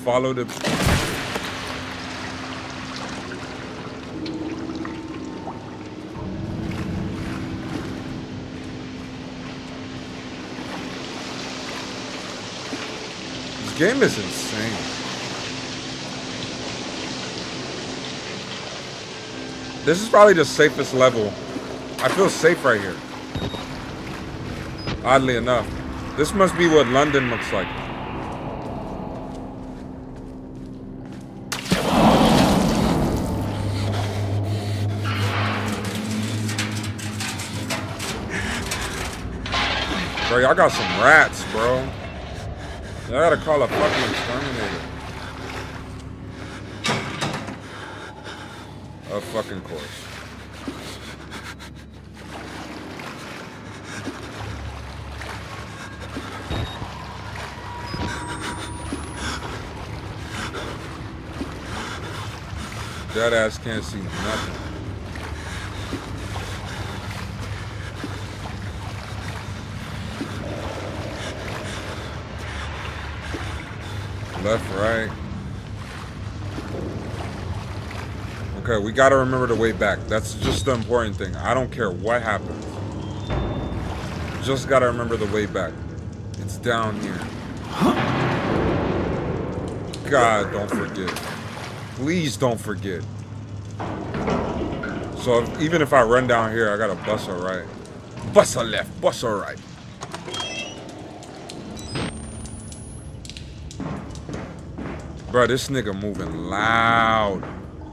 Follow the... This game is insane. This is probably the safest level. I feel safe right here. Oddly enough. This must be what London looks like. Bro, y'all got some rats, bro. Y'all gotta call a fucking exterminator. Of fucking course. That ass can't see nothing. Left, right. Okay, we gotta remember the way back. That's just the important thing. I don't care what happens. Just gotta remember the way back. It's down here. God, don't forget. Please don't forget. So even if I run down here, I gotta bust a right. Bust a left, bust a right. Bro, this nigga moving loud.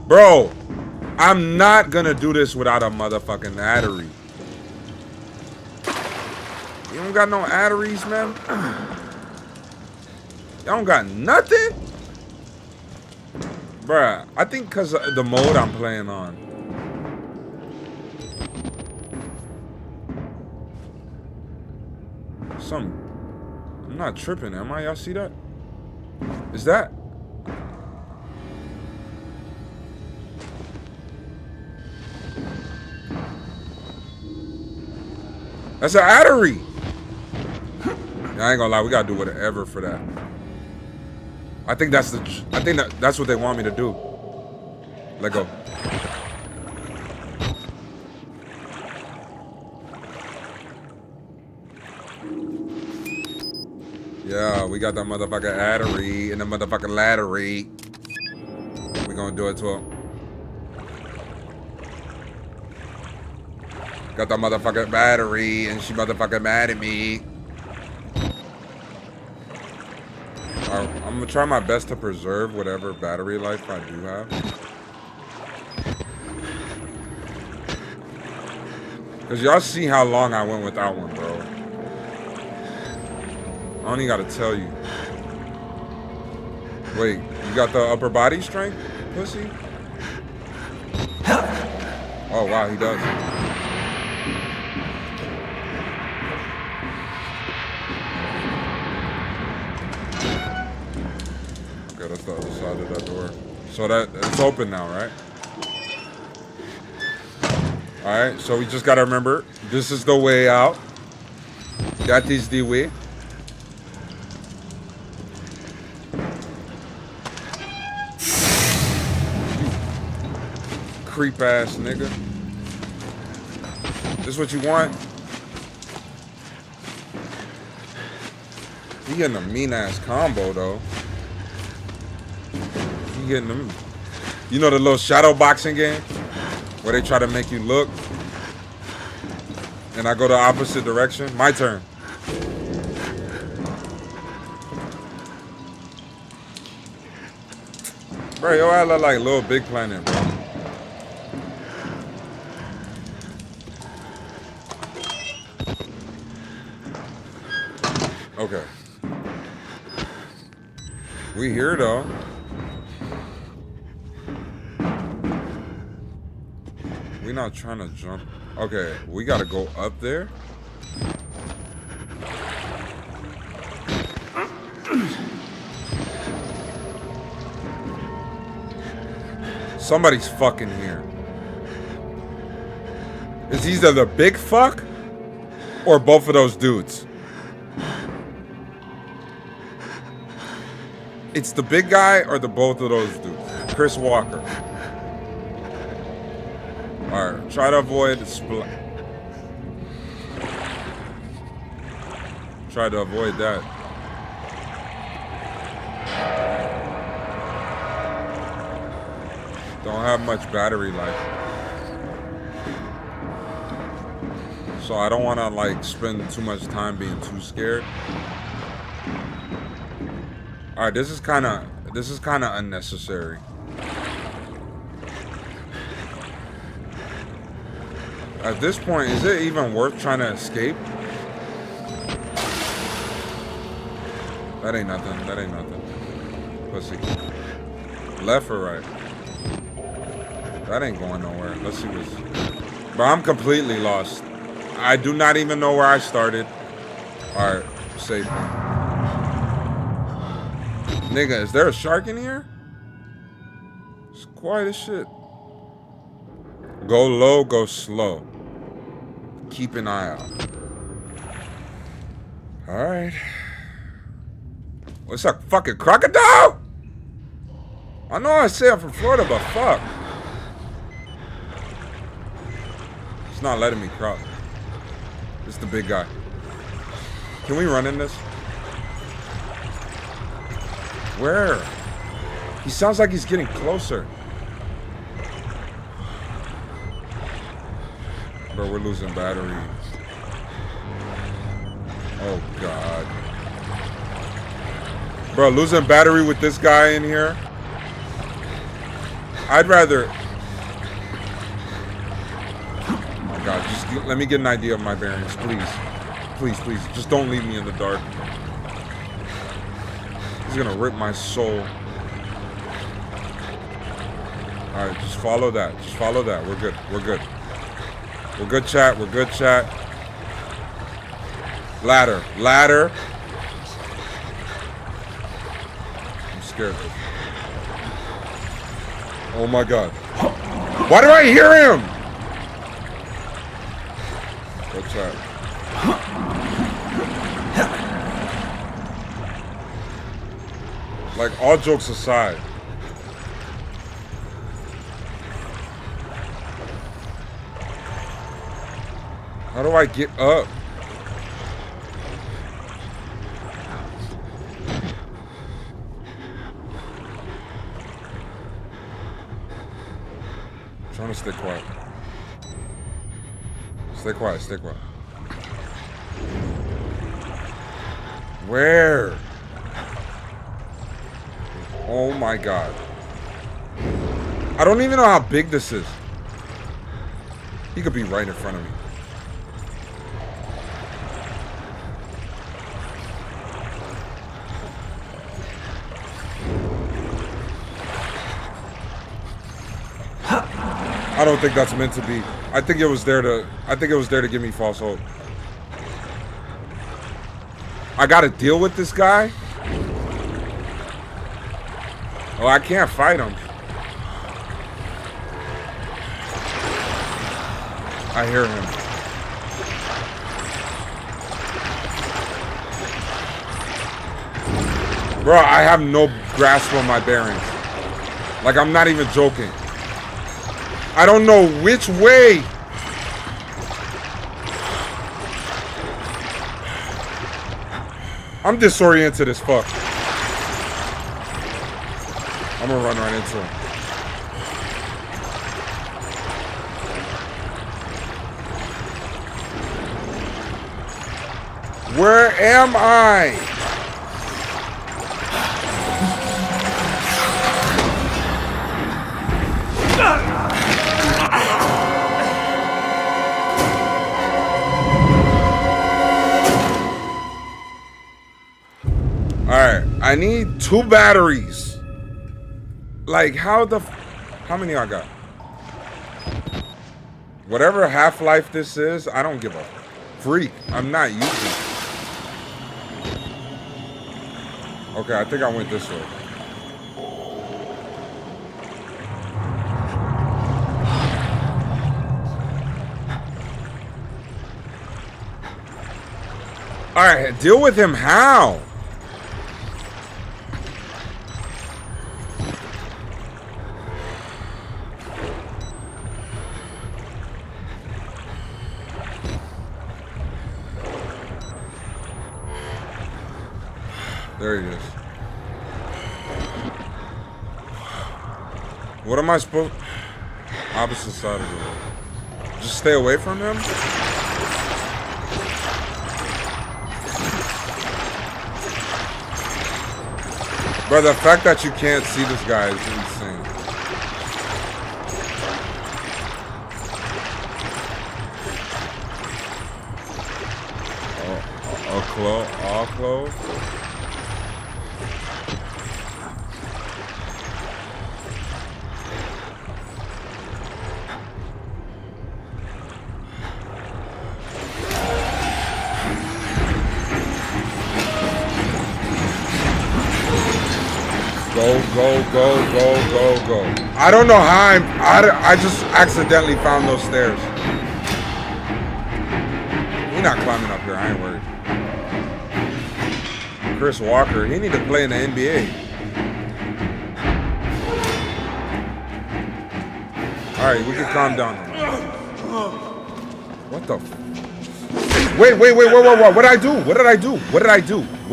Bro, I'm not gonna do this without a motherfucking battery. You don't got no batteries, man? Y'all don't got nothing? Bruh, I think because of the mode I'm playing on. I'm not tripping, am I? Y'all see that? Is that? That's an battery. I ain't gonna lie, we gotta do whatever for that. I think that's that's what they want me to do. Let go. Yeah, we got that motherfucking battery and the motherfucking laddery. We gonna do it to him. Got that motherfucking battery and she motherfucking mad at me. I'm gonna try my best to preserve whatever battery life I do have. Cause y'all see how long I went without one, bro. I don't even gotta tell you. Wait, you got the upper body strength, pussy? Oh wow, he does. Okay, that's the other side of that door. So that it's open now, right? Alright, so we just gotta remember, this is the way out. That is the way. creep ass nigga. This what you want? You getting a mean ass combo though. You getting them. You know the little shadow boxing game where they try to make you look, and I go the opposite direction. My turn. Bro, yo, I look like Little Big Planet, bro. Okay. We here though. We not trying to jump. Okay, we gotta go up there. Somebody's fucking here. It's either the big fuck or both of those dudes. It's the big guy or the both of those dudes. Chris Walker. Alright, try to avoid try to avoid that. Don't have much battery life. So I don't want to like spend too much time being too scared. All right, this is kind of unnecessary. At this point, is it even worth trying to escape? That ain't nothing. That ain't nothing. Pussy. Left or right? That ain't going nowhere. Let's see what's... But I'm completely lost. I do not even know where I started. Alright, safe one. Nigga, is there a shark in here? It's quiet as shit. Go low, go slow. Keep an eye out. Alright. What's a fucking crocodile? I know I say I'm from Florida, but fuck. It's not letting me cross. It's the big guy. Can we run in this? Where? He sounds like he's getting closer. Bro, we're losing battery. Oh, God. Bro, losing battery with this guy in here? I'd rather... Oh, God, just let me get an idea of my bearings, please. Please, please, just don't leave me in the dark. He's gonna rip my soul. Alright, just follow that. Just follow that. We're good. We're good. We're good, chat. We're good, chat. Ladder. Ladder. I'm scared. Oh my God. Why do I hear him? Go chat. Like, all jokes aside. How do I get up? I'm trying to stay quiet. Stay quiet, stay quiet. Where? Oh my God. I don't even know how big this is. He could be right in front of me. I don't think that's meant to be. I think it was there to give me false hope. I gotta deal with this guy? Oh, I can't fight him. I hear him. Bro, I have no grasp on my bearings. Like, I'm not even joking. I don't know which way. I'm disoriented as fuck. I'm gonna run right into him. Where am I? Alright, I need 2 batteries. Like, how many I got? Whatever half-life this is, I don't give a freak. I'm not using it. Okay, I think I went this way. Alright, deal with him how? There he is. What am I supposed... Opposite side of the road. Just stay away from him? Bro, the fact that you can't see this guy is insane. All close. Go. I don't know how I just accidentally found those stairs. He's not climbing up here, I ain't worried. Chris Walker, he need to play in the NBA. Alright, we can calm down. What the Wait. What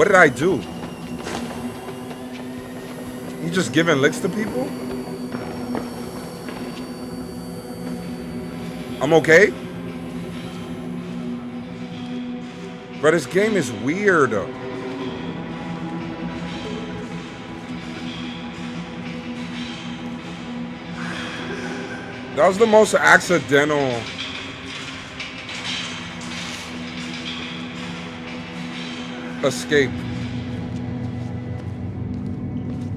did I do? You just giving licks to people? I'm okay? But this game is weird. That was the most accidental escape.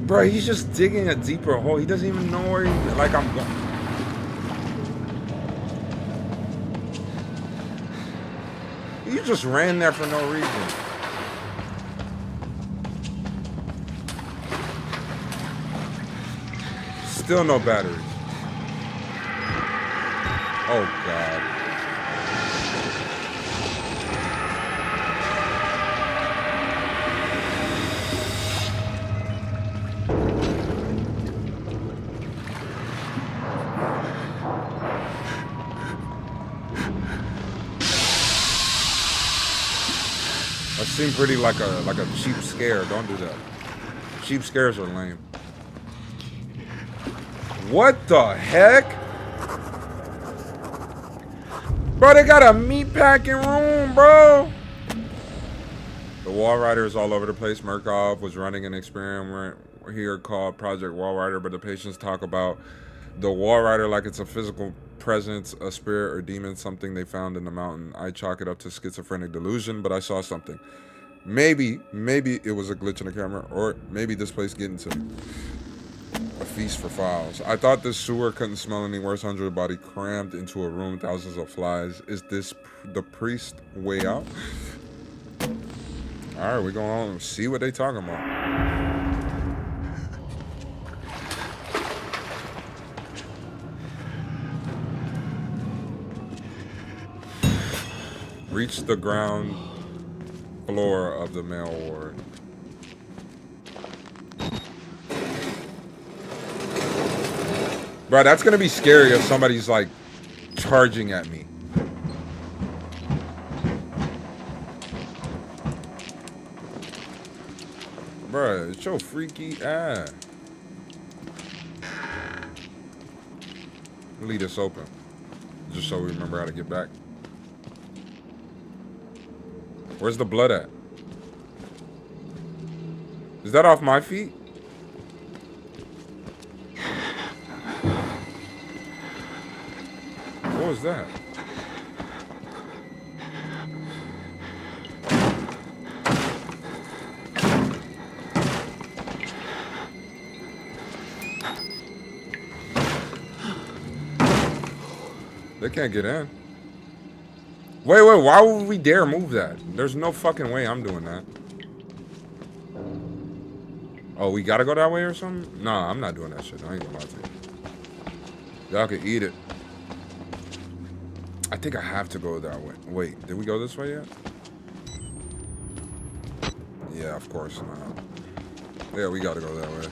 Bro, he's just digging a deeper hole. He doesn't even know where he's... Like, I'm going... You just ran there for no reason. Still no batteries. Oh, God. That seemed pretty like a cheap scare. Don't do that. Cheap scares are lame. What the heck? Bro, they got a meatpacking room, bro. The Wall Rider is all over the place. Murkoff was running an experiment here called Project Wall Rider, but the patients talk about the Wall Rider like it's a physical presence, a spirit or demon, something they found in the mountain. I chalk it up to schizophrenic delusion, but I saw something. Maybe it was a glitch in the camera, or maybe this place getting to me. A feast for files. I thought this sewer couldn't smell any worse. 100 body crammed into a room, thousands of flies. Is this the priest way out? All right, we're going to see what they talking about. Reach the ground floor of the male ward. Bro, that's gonna be scary if somebody's like charging at me. Bro, it's your freaky ass. Leave this open. Just so we remember how to get back. Where's the blood at? Is that off my feet? What was that? They can't get in. Wait, why would we dare move that? There's no fucking way I'm doing that. Oh, we gotta go that way or something? Nah, I'm not doing that shit. I ain't gonna lie to you. Y'all can eat it. I think I have to go that way. Wait, did we go this way yet? Yeah, of course not. Yeah, we gotta go that way.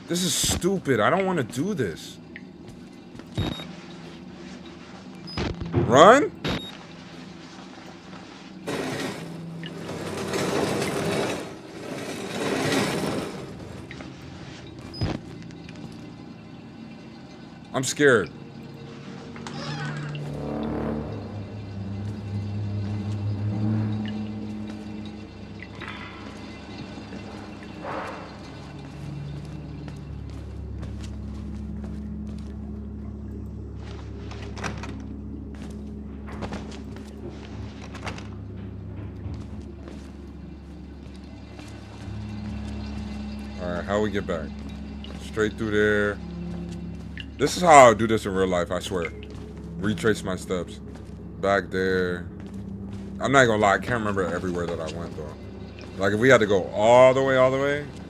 This is stupid. I don't want to do this. Run? I'm scared. Alright, how we get back? Straight through there. This is how I do this in real life, I swear. Retrace my steps. Back there. I'm not gonna lie, I can't remember everywhere that I went though. Like if we had to go all the way,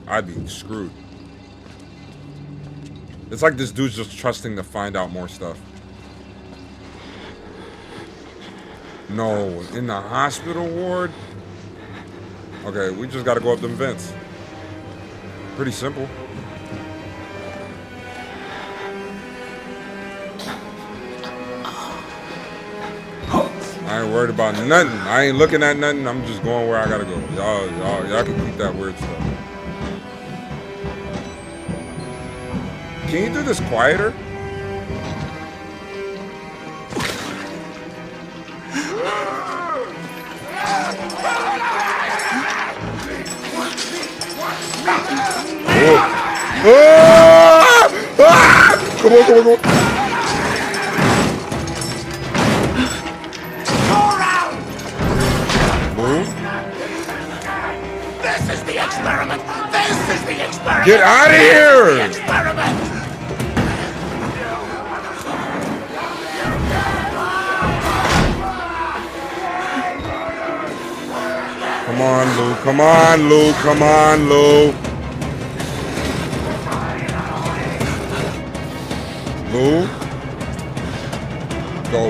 I'd be screwed. It's like this dude's just trusting to find out more stuff. No, in the hospital ward? Okay, we just gotta go up them vents. Pretty simple. I ain't worried about nothing. I ain't looking at nothing. I'm just going where I gotta go. Y'all can keep that weird stuff. Can you do this quieter? Come on. This is the experiment! This is the experiment! Get out of here! The experiment! Come on, Lou. Come on, Lou. Come on, Lou. Lou. Go.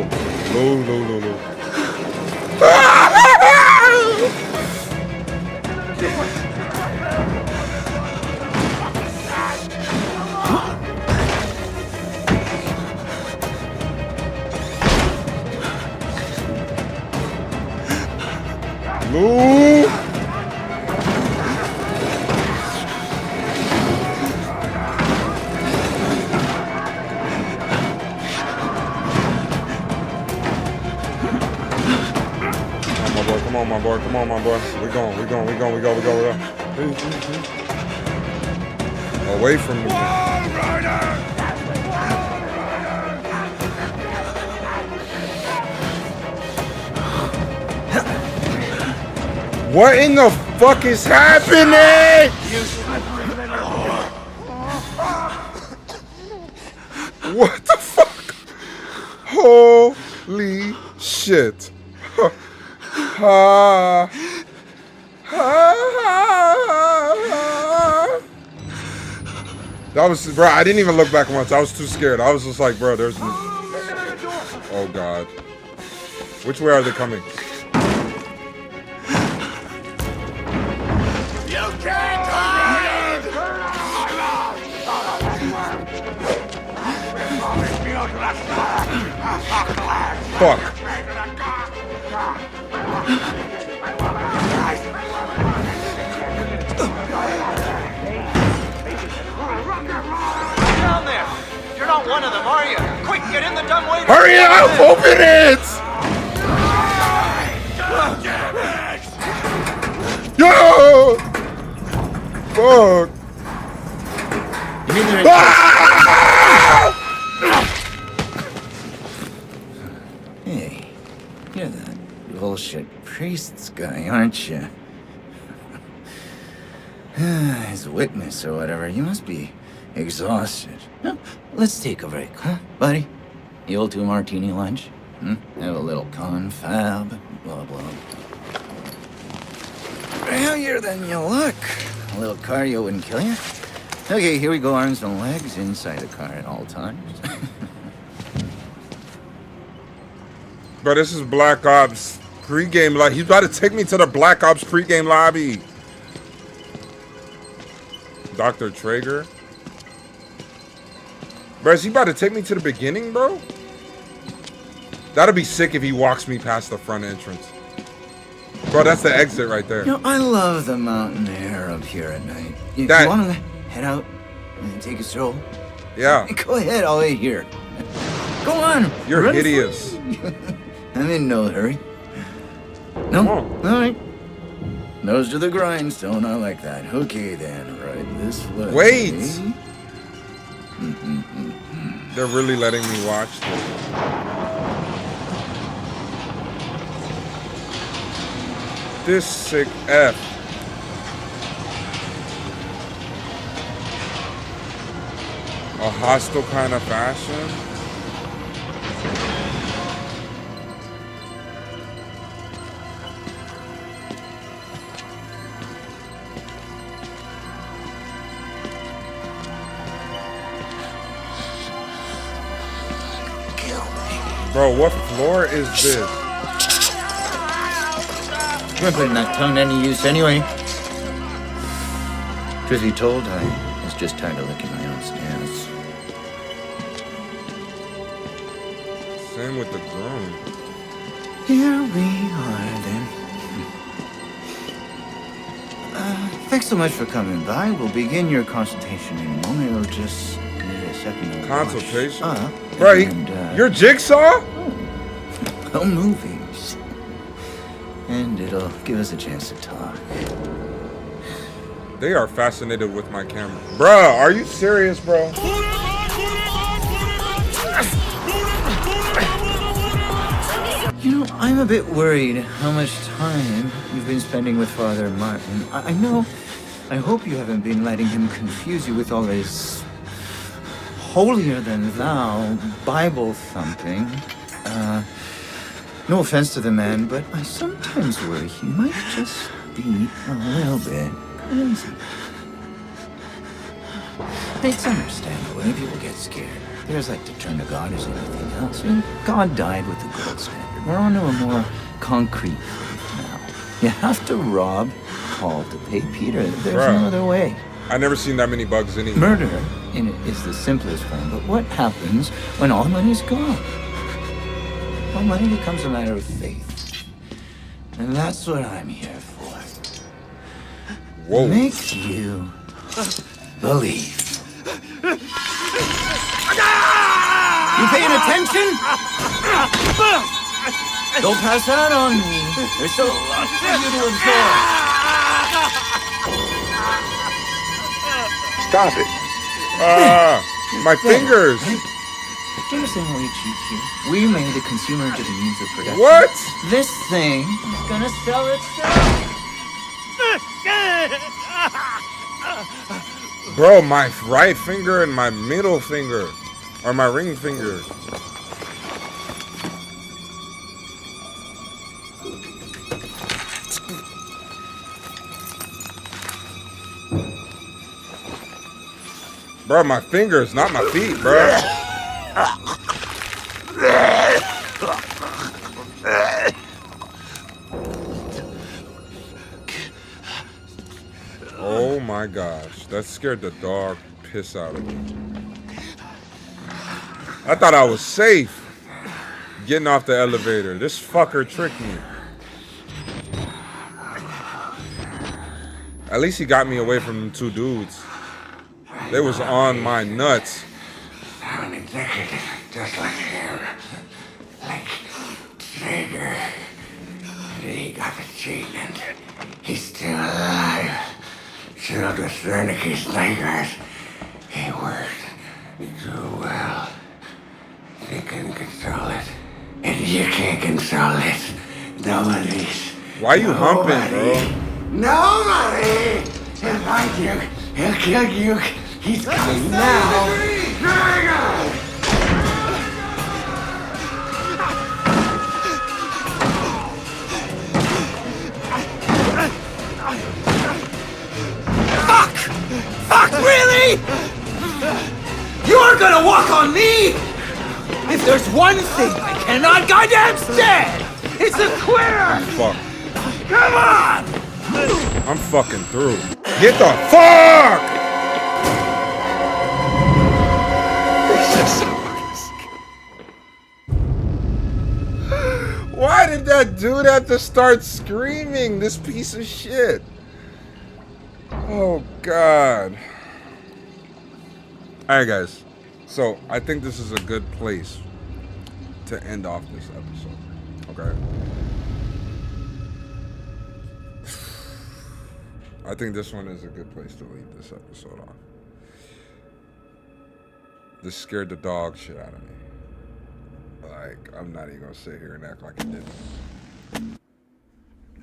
Lou. Lou. Come on, my boy. We go. Away from me. What in the fuck is happening? What the fuck? Holy shit. That was, bro, I didn't even look back once. I was too scared. I was just like, bro, there's no... Oh, God. Which way are they coming? You can't Fuck. Down there! You're not one of them, are you? Quick, get in the dumbwaiter! Hurry up! Open it! Yo! Fuck! You mean they're Ah! Hey, you're the bullshit priests guy, aren't you? As a witness or whatever, you must be exhausted. No, let's take a break, huh, buddy? The old 2-martini lunch? Have a little confab, blah, blah. Healthier than you look. A little cardio wouldn't kill you. Okay, here we go, arms and legs inside the car at all times. Bro, this is Black Ops pregame lobby. He's about to take me to the Black Ops pregame lobby. Dr. Traeger. Bro, is he about to take me to the beginning, bro? That'd be sick if he walks me past the front entrance. Bro, that's the exit right there. You know, I love the mountain air up here at night. You That- want to head out and take a stroll? Yeah. Go ahead, I'll wait here. Go on. You're run hideous. free. I'm in no hurry. No? Come All right. Nose to the grindstone, I like that. Okay then, right this way. Wait! They're really letting me watch this. This sick F. A hostile kind of fashion? Bro, what floor is this? I'm putting that tongue to any use anyway. Truth be told, I was just tired of licking my own stance. Same with the groom. Here we are then. Thanks so much for coming by. We'll begin your consultation in a moment. It'll just need a second to wash Consultation? up, Bro, and, you're Jigsaw? well, movies. And it'll give us a chance to talk. They are fascinated with my camera. Bruh, are you serious, bro? You know, I'm a bit worried how much time you've been spending with Father Martin. I know. I hope you haven't been letting him confuse you with all his holier-than-thou Bible thumping. No offense to the man, but I sometimes worry he might just be a little bit crazy. It's understandable when people get scared. They just like to turn to God as anything else. And God died with the gold standard. We're on to a more concrete faith now. You have to rob Paul to pay Peter. There's Bruh. no other way. I never seen that many bugs anyway. Murder is the simplest form, but what happens when all money's gone? Well, money becomes a matter of faith. And that's what I'm here for. Whoa. Make you believe. You paying attention? Don't pass out on me. There's so much for you to absorb. Stop it. My fingers. Do you understand how we cheat here? We made a consumer into the means of production. What? This thing is gonna sell itself. Bro, my right finger and my middle finger. Or my ring finger. Bro, my fingers, not my feet, bro. Oh my gosh, that scared the dog piss out of me. I thought I was safe. getting off the elevator. This fucker tricked me. At least he got me away from them two dudes. They was on my nuts. I'm an executive, just like him. Like Traeger. He got the treatment. He's still alive. Killed with Wernicke's nightmares. He worked too well. They couldn't control it. And you can't control it. Nobody's. Why you humping, bro? Nobody! He'll find you. He'll kill you. He's coming now. Dragon! Fuck! Fuck, really? You're gonna walk on me? If there's one thing I cannot goddamn stand, it's a quitter! Fuck. Come on! I'm fucking through. Get the fuck! Why did that dude have to start screaming? This piece of shit. Oh, God. Alright, guys. So, I think this is a good place to end off this episode. Okay? I think this one is a good place to leave this episode on. This scared the dog shit out of me. Like, I'm not even gonna sit here and act like it didn't.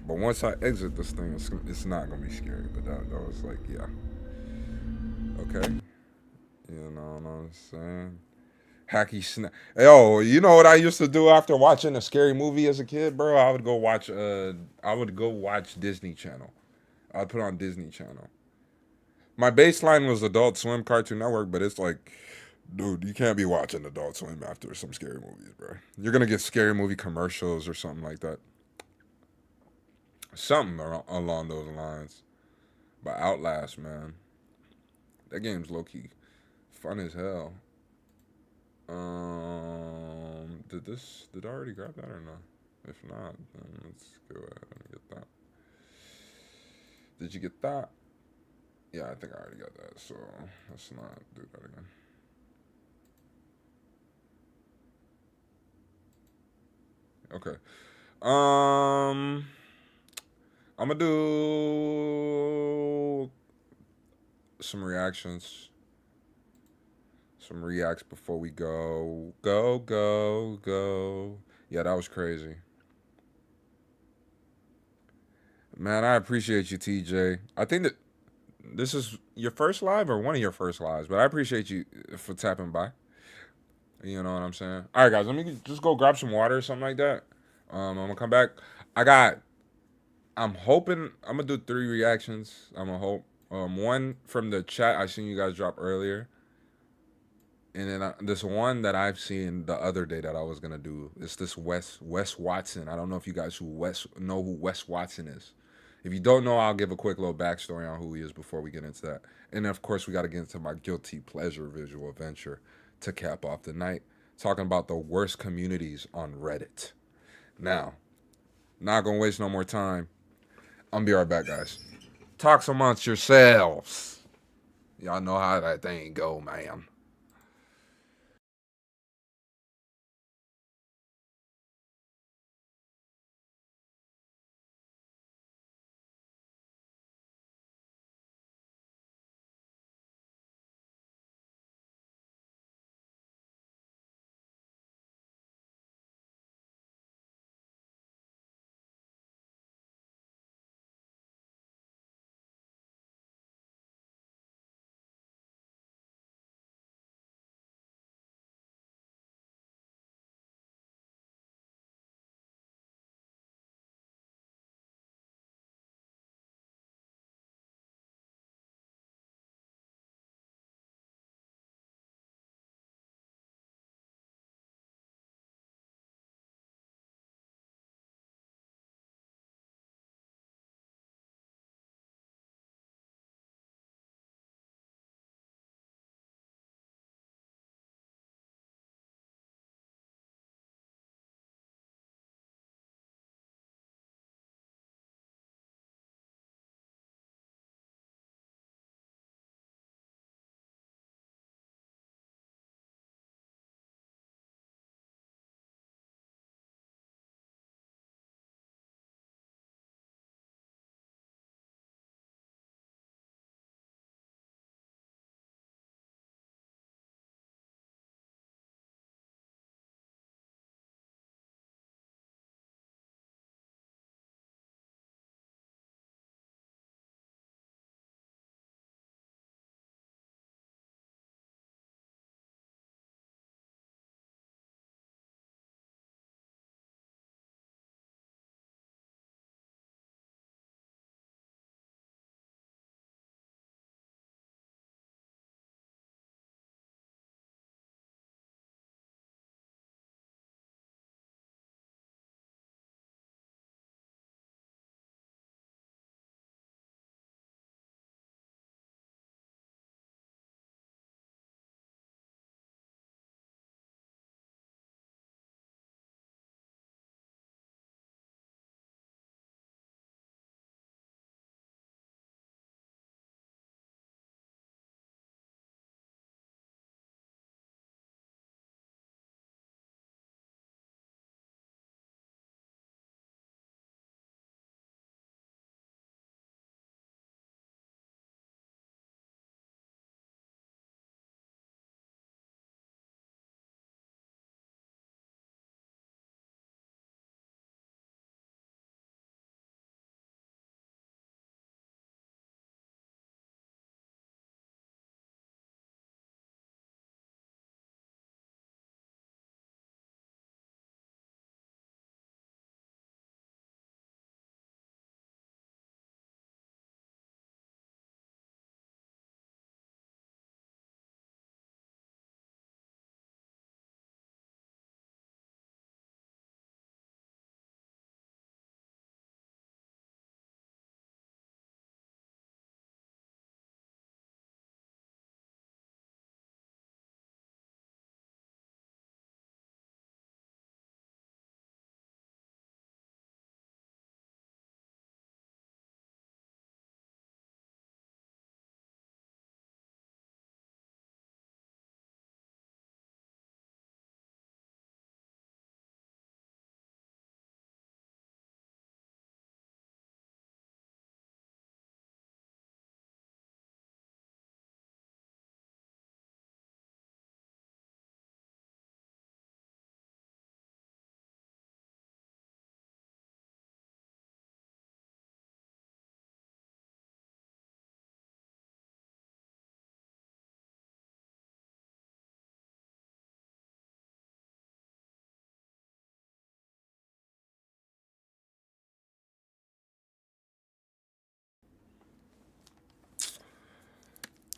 But once I exit this thing, it's not gonna be scary. But that was like, yeah. Okay. You know what I'm saying? Hacky snap. Yo, you know what I used to do after watching a scary movie as a kid, bro? I would go watch Disney Channel. I'd put on Disney Channel. My baseline was Adult Swim, Cartoon Network, but it's like, dude, you can't be watching Adult Swim after some scary movies, bro. You're gonna get scary movie commercials or something like that. Something along those lines. But Outlast, man. That game's low-key fun as hell. Did I already grab that or not? If not, then let's go ahead and get that. Did you get that? Yeah, I think I already got that, so let's not do that again. Okay. I'm gonna do some reactions. Some reacts before we go. Go. Yeah, that was crazy. Man, I appreciate you, TJ. I think that this is your first live or one of your first lives, but I appreciate you for tapping by. You know what I'm saying? All right, guys, let me just go grab some water or something like that. I'm gonna come back. I'm hoping I'm gonna do 3 reactions. I'm gonna hope. One from the chat I seen you guys drop earlier, and then this one that I've seen the other day that I was gonna do. It's this Wes Watson. I don't know if you guys know who Wes Watson is. If you don't know, I'll give a quick little backstory on who he is before we get into that. And of course, we got to get into my guilty pleasure visual adventure to cap off the night, talking about the worst communities on Reddit. Now, not gonna waste no more time. I'm gonna be right back, guys. Talk amongst yourselves. Y'all know how that thing go, man.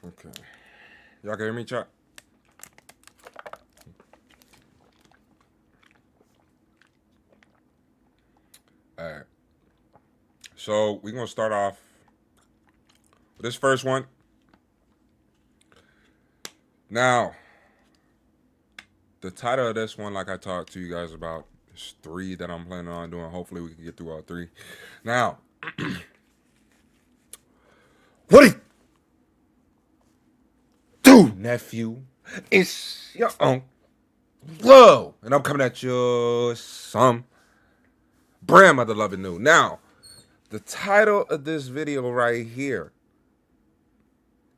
Okay. Y'all can hear me, chat? All right. So we're going to start off with this first one. Now, the title of this one, like I talked to you guys about, is 3 that I'm planning on doing. Hopefully we can get through all 3. Now, what do you do, nephew? It's your uncle. Whoa! And I'm coming at you some brand mother loving new. Now, the title of this video right here,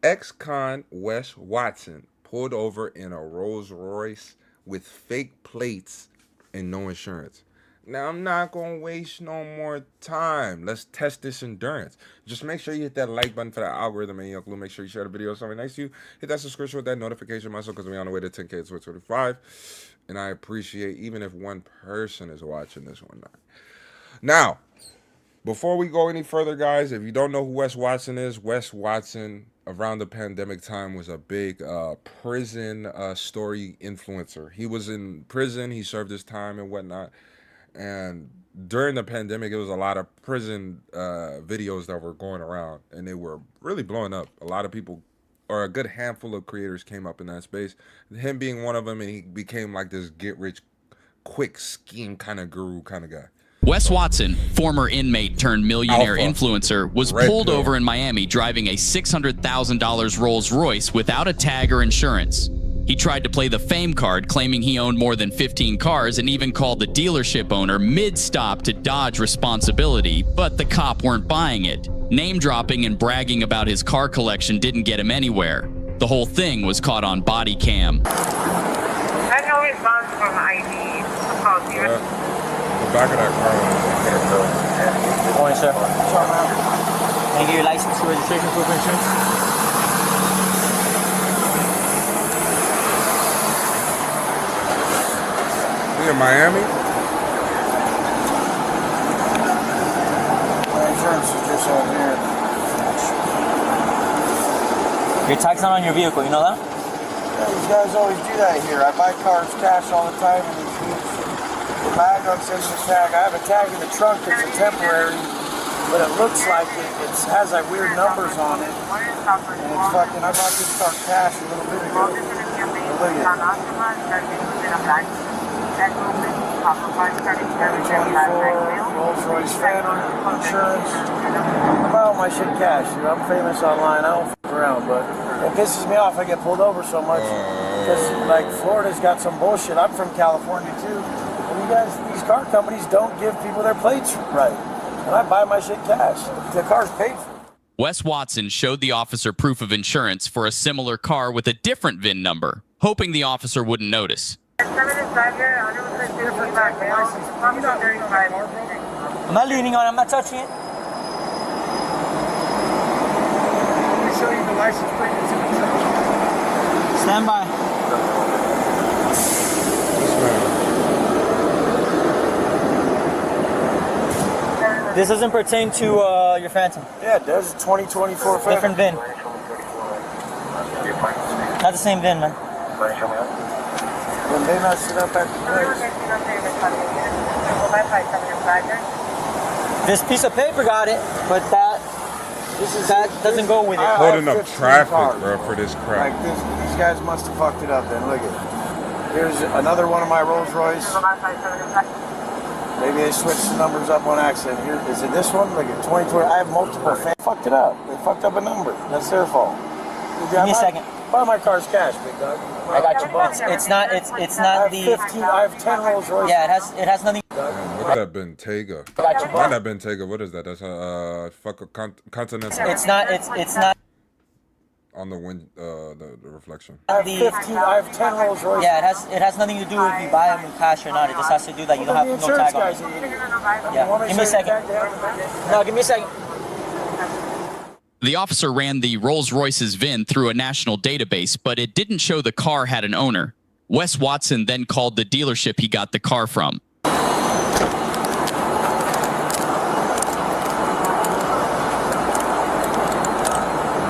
ex-con Wes Watson pulled over in a Rolls Royce with fake plates and no insurance. Now, I'm not going to waste no more time. Let's test this endurance. Just make sure you hit that like button for that algorithm, and LowtoneLu. Make sure you share the video with somebody next to you. Hit that subscription with that notification muscle because we're on the way to 10K to 2025. And I appreciate even if one person is watching this one night. Now, before we go any further, guys, if you don't know who Wes Watson is, Wes Watson, around the pandemic time, was a big prison story influencer. He was in prison. He served his time and whatnot. And during the pandemic, it was a lot of prison videos that were going around, and they were really blowing up. A lot of people, or a good handful of creators, came up in that space. Him being one of them, and he became like this get-rich-quick scheme kind of guru kind of guy. Wes Watson, former inmate turned millionaire influencer, was pulled over in Miami driving a $600,000 Rolls Royce without a tag or insurance. He tried to play the fame card, claiming he owned more than 15 cars, and even called the dealership owner mid-stop to dodge responsibility, but the cop weren't buying it. Name-dropping and bragging about his car collection didn't get him anywhere. The whole thing was caught on body cam. I had no response from ID. The back of that car. Good morning, sir. Can you get your license, your registration, proof of insurance? In Miami? My insurance is just over here. Your tag's not on your vehicle, you know that? Yeah, these guys always do that here. I buy cars cash all the time, and these dudes, the bag on sends the tag. I have a tag in the trunk that's a temporary, but it looks like it has like weird numbers on it. And it's fucking, I bought this car cash a little bit ago. Look at it. 2024 Rolls Royce Phantom insurance. I buy all my shit cash. You know, I'm famous online. I don't fuck around, but it pisses me off. I get pulled over so much because, like, Florida's got some bullshit. I'm from California too. And you guys, these car companies don't give people their plates right. And I buy my shit cash. The car's paid for. Wes Watson showed the officer proof of insurance for a similar car with a different VIN number, hoping the officer wouldn't notice. I'm not leaning on it. I'm not touching it. Let me show you the license plate. Stand by. This doesn't pertain to your Phantom. Yeah, it does. 2024 Phantom. Different VIN. Not the same VIN, man. When they messed it up at the place. This piece of paper got it, but that doesn't go with it. Holding up traffic, bro, for this crap. Like this, these guys must have fucked it up then. Look at it. Here's another one of my Rolls Royce. Maybe they switched the numbers up on accident. Here, is it this one? Look at 2020. I have multiple. Fucked it up. They fucked up a number. That's their fault. Give me a second. Buy my car's cash, big dog. I got you. It's not the. I have 10 Rolls Royces. Yeah, it has nothing. Look at that Bentayga. Not that Bentayga. What is that? That's a Continental. It's not. On the wind, the reflection. I have 10 Rolls Royces. Yeah, it has nothing to do with if you buy them in cash or not. It just has to do that you don't have no tag on it. Yeah. Give me a second. No, give me a second. The officer ran the Rolls-Royce's VIN through a national database, but it didn't show the car had an owner. Wes Watson then called the dealership he got the car from.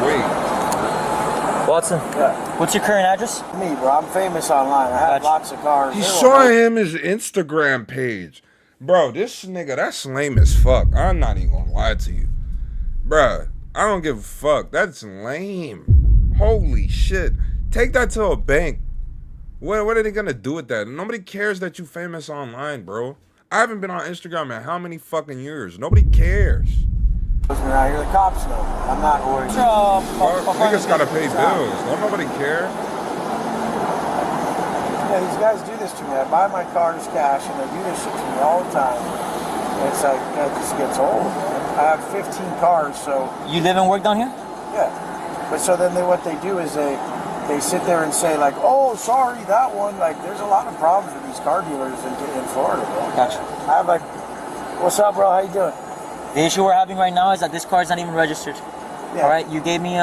Wait. Watson. Yeah. What's your current address? Me, bro. I'm famous online. I have lots of cars. He's showing him his Instagram page. Bro, this nigga, that's lame as fuck. I'm not even gonna lie to you. Bruh, I don't give a fuck. That's lame. Holy shit. Take that to a bank. What are they gonna do with that? Nobody cares that you famous online, bro. I haven't been on Instagram in how many fucking years? Nobody cares. Around here, the cops know. I'm not worried. Niggas gotta pay bills. Don't nobody care. Yeah, these guys do this to me. I buy my cars cash, and they do this shit to me all the time. And it's like, it just gets old, man. I have 15 cars, so... You live and work down here? Yeah. But so then what they do is they sit there and say, like, oh, sorry, that one. Like, there's a lot of problems with these car dealers in Florida, bro. Gotcha. I have, like, what's up, bro? How you doing? The issue we're having right now is that this car is not even registered. Yeah. All right, you gave me it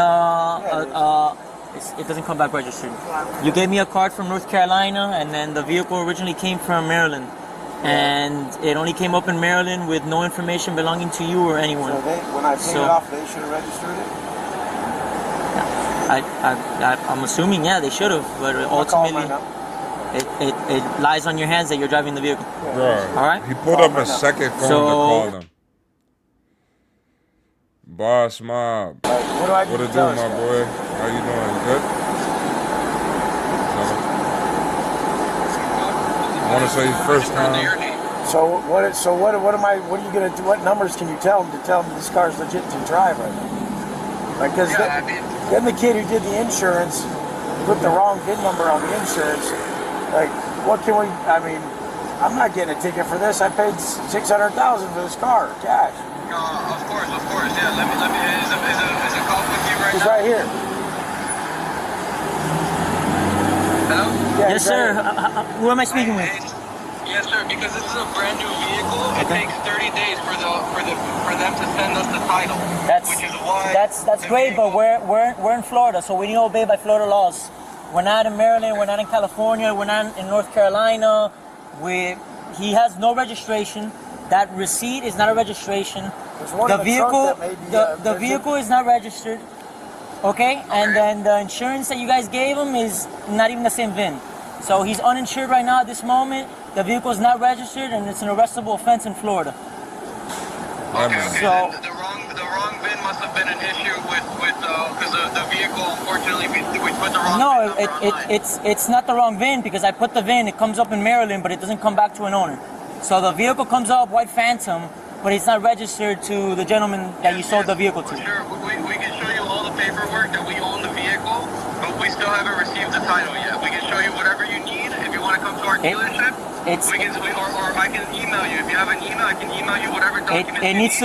doesn't come back registered. You gave me a card from North Carolina, and then the vehicle originally came from Maryland. And it only came up in Maryland with no information belonging to you or anyone. So when I paid it off, they should have registered it? I'm assuming, yeah, they should have, but ultimately, it lies on your hands that you're driving the vehicle. Bro, all right? He pulled up a second phone to call them. Boss Mob. What it do, my boy? How you doing? Good? I want to say first time. So what are you gonna do? What numbers can you tell them to tell them this car's legit to drive right now? Like, cause then the kid who did the insurance put the wrong VIN number on the insurance. Like, what can we? I mean, I'm not getting a ticket for this. I paid $600,000 for this car, cash. Of course, yeah. Let me. Is a call with you right He's now? right here. Hello? Yeah, yes, sir. Who am I speaking with? Yes, sir. Because this is a brand new vehicle, it takes 30 days for them to send us the title. Which is why. That's great, but we're in Florida, so we need to obey by Florida laws. We're not in Maryland. We're not in California. We're not in North Carolina. He has no registration. That receipt is not a registration. The vehicle is not registered. Okay? And then the insurance that you guys gave him is not even the same VIN. So he's uninsured right now at this moment. The vehicle is not registered, and it's an arrestable offense in Florida. Okay. So the wrong VIN must have been an issue because the vehicle, unfortunately, we put the wrong. No, it's not the wrong VIN, because I put the VIN. It comes up in Maryland, but it doesn't come back to an owner. So the vehicle comes up white Phantom, but it's not registered to the gentleman that you sold the vehicle to. Sure, we can show you all the paperwork that we own the vehicle, but we still haven't received the title yet. We can show you whatever you need. If you want to come to our dealership, or I can email you. If you have an email, I can email you whatever documents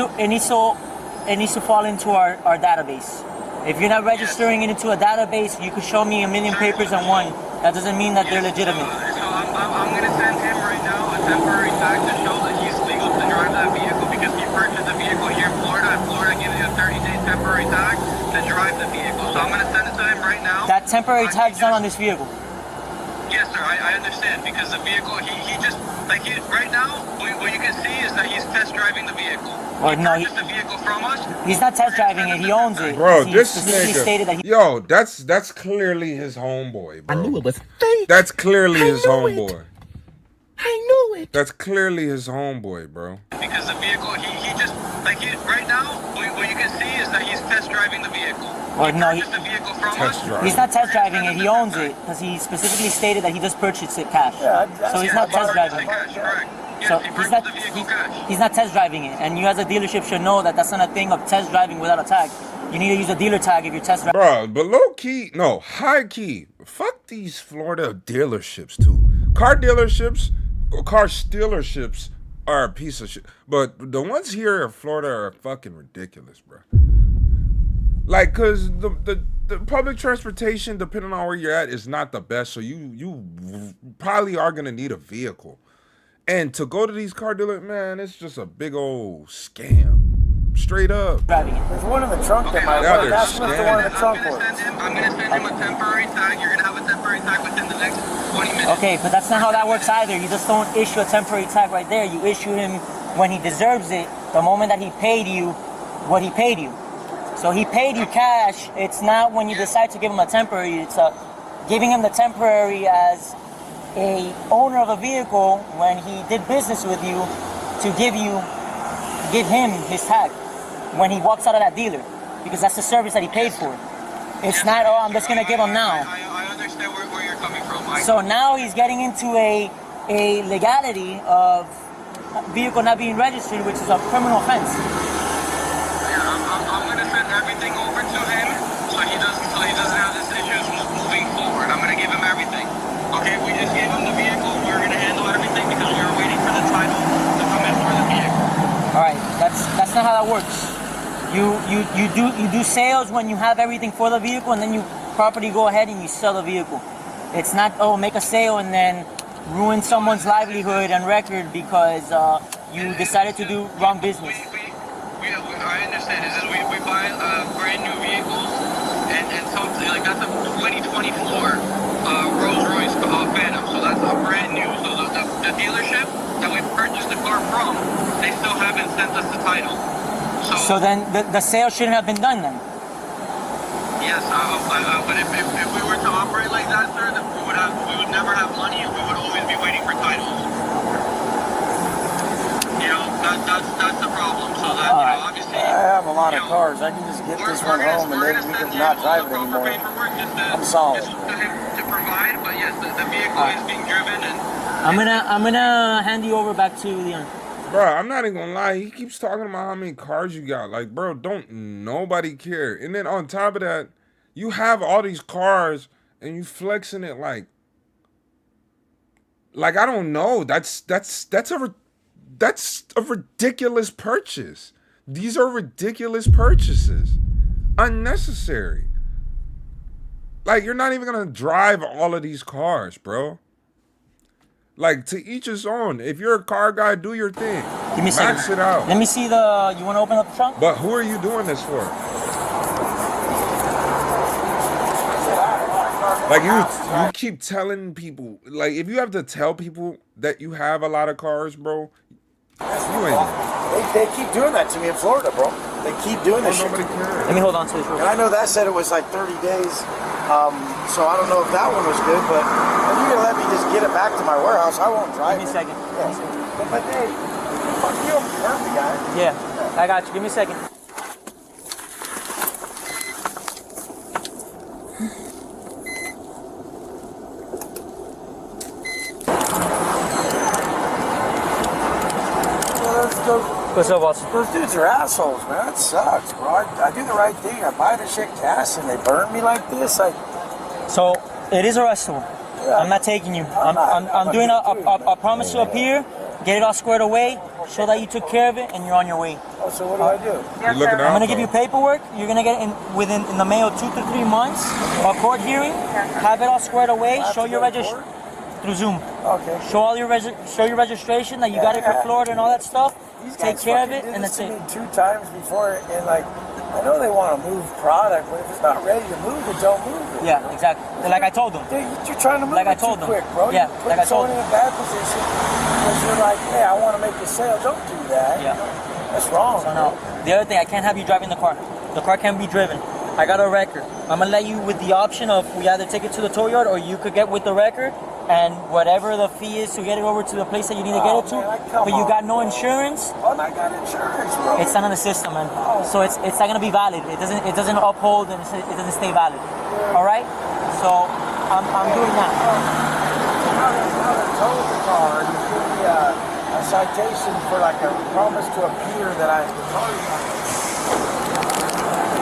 it needs to fall into our database. If you're not registering it into a database, you could show me a million papers in one. That doesn't mean that they're legitimate. So I'm going to send him right now a temporary tag to show that he's legal to drive that vehicle, because he purchased the vehicle here in Florida, and Florida gives you a 30-day temporary tag to drive the vehicle. So I'm going to send it to him right now. That temporary tag's not on this vehicle. Yes, sir, I understand, because the vehicle, he just, like, right now, what you can see is that he's test driving the vehicle. Well, no, the vehicle from us. He's not test driving it, he owns it. Bro, He this specifically nigga, stated that he... yo, that's clearly his homeboy, bro. I knew it was fake. That's clearly his homeboy. I knew it. That's clearly his homeboy, bro. Because the vehicle, he just, like, right now, what you can see is that he's test driving the vehicle. Well, no, The vehicle from Test us. drive. he's not test driving it, he owns it, because he specifically stated that he just purchased it cash. So he's not test driving it. So he's not test driving it, and you as a dealership should know that that's not a thing of test driving without a tag. You need to use a dealer tag if you're test driving. Bro, but low key, no, high key. Fuck these Florida dealerships too. Car dealerships, or car stealerships are a piece of shit. But the ones here in Florida are fucking ridiculous, bro. Like, cause the public transportation, depending on where you're at, is not the best. So you probably are gonna need a vehicle. And to go to these car dealers, man, it's just a big old scam. Straight up. There's one in the trunk that might work. That's what the one in the trunk works. I'm going to send him a temporary tag. You're going to have a temporary tag within the next 20 minutes. Okay, but that's not how that works either. You just don't issue a temporary tag right there. You issue him when he deserves it, the moment that he paid you what he paid you. So he paid you cash. It's not when you decide to give him a temporary. It's giving him the temporary as a owner of a vehicle when he did business with you to give him his tag when he walks out of that dealer, because that's the service that he paid for. It's not, oh, I'm just gonna give him now. I understand where you're coming from. So now he's getting into a legality of vehicle not being registered, which is a criminal offense. Yeah, I'm gonna send everything over to him so he doesn't have this issues moving forward. I'm gonna give him everything. Okay, we just gave him the vehicle. We're gonna handle everything because we were waiting for the title to come in for the vehicle. All right, that's not how that works. You do sales when you have everything for the vehicle, and then you properly go ahead and you sell the vehicle. It's not, oh, make a sale and then ruin someone's livelihood and record because you decided to do wrong business. I understand. It's just we buy brand new vehicles, and so like that's a 2024 Rolls Royce Phantom. So that's a brand new. So the dealership that we purchased the car from, they still haven't sent us the title. So then the sale shouldn't have been done then. Yes, but if we were to operate like that, sir, then we would never have money, and we would always be waiting for titles. You know, that's the problem. So that, you know, obviously, I have a lot of cars. I can just get this one home and then we can not drive it anymore. I'm solid. To provide, but yes, the vehicle is being driven, and I'm gonna hand you over back to Leon. Bro, I'm not even gonna lie. He keeps talking about how many cars you got. Like, bro, don't nobody care. And then on top of that, you have all these cars and you flexing it like I don't know. That's a ridiculous purchase. These are ridiculous purchases. Unnecessary. Like, you're not even gonna drive all of these cars, bro. Like, to each his own. If you're a car guy, do your thing. Give me a second. Max it out. Let me see the. You want to open up the trunk? But who are you doing this for? Like, you keep telling people. Like, if you have to tell people that you have a lot of cars, bro, you ain't. They keep doing that to me in Florida, bro. They keep doing this shit. Nobody cares. Let me hold on to this real quick. And I know that said it was like 30 days. So I don't know if that one was good, but if you're gonna let me just get it back to my warehouse, I won't drive Give me a second. Yeah. But hey, fuck you, I'm perfect, guy. Yeah, I got you. Give me a second. What's up, Watson? Those dudes are assholes, man. That sucks, bro. I do the right thing. I buy the shit cash and they burn me like this. So it is arrestable. Yeah. I'm not taking you. I'm doing a promise you up here. Get it all squared away. Show that you took care of it, and you're on your way. Oh, so what do I do? You're looking I'm out, gonna give you paperwork. You're gonna get in within the mail 2 to 3 months. A court hearing. Have it all squared away. Show your registration through Zoom. Okay. Show all your show your registration that you got it for Florida and all that stuff. Take care of it, and that's it. Did this to me 2 times before, and like, I know they want to move product, but if it's not ready to move it, don't move it. Yeah, exactly. Like I told them. Dude, you're trying to move Like I it told too them. quick, bro. Yeah, You're like I told putting someone in a bad position because you're like, hey, I want to make a sale. Don't do that. Yeah. That's wrong. So no. The other thing, I can't have you driving the car. The car can't be driven. I got a record. I'm gonna let you with the option of we either take it to the tow yard or you could get with the record and whatever the fee is to get it over to the place that you need to get it to. Man, But you got no insurance. Oh, I got insurance, bro. It's not in the system, man. So it's not gonna be valid. It doesn't uphold and it doesn't stay valid. All right. So I'm doing that. Now they tow the car and you give me a citation for like a promise to appear that I.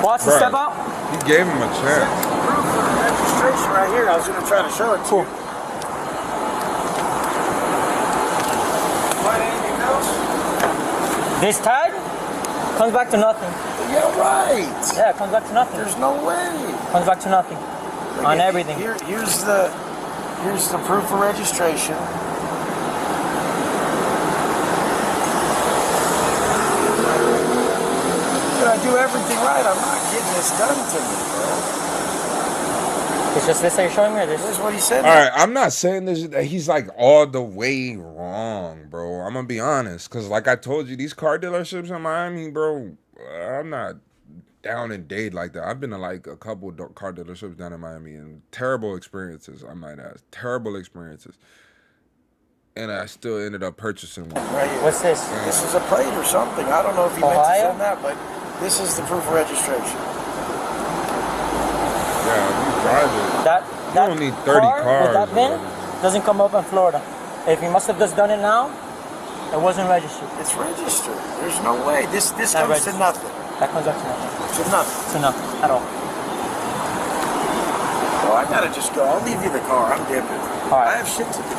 Watson, step out. You gave him a chance. Proof of the registration right here. I was gonna try to show it to you. Find anything else? This tag comes back to nothing. Yeah, right. Yeah, it comes back to nothing. There's no way. Comes back to nothing. On everything. Here's the proof of registration. I do everything right. I'm not getting this done to me, bro. It's just this that you're showing me, or this? This is what he said. All right, I'm not saying this. He's like all the way wrong, bro. I'm gonna be honest, cause like I told you, these car dealerships in Miami, bro. I'm not down in Dade like that. I've been to like a couple car dealerships down in Miami, and terrible experiences. I might add, terrible experiences. And I still ended up purchasing one. Right. What's this? This is a plate or something. I don't know if you meant to send that, but this is the proof of registration. Yeah, you drive it. That you don't need 30 cars. With that VIN doesn't come up in Florida. If you must have just done it now, it wasn't registered. It's registered. There's no way. This comes registered. to nothing. That comes up to nothing. To nothing. To nothing at all. Well, I gotta just go. I'll leave you the car. I'm dipping. All right. I have shit to do.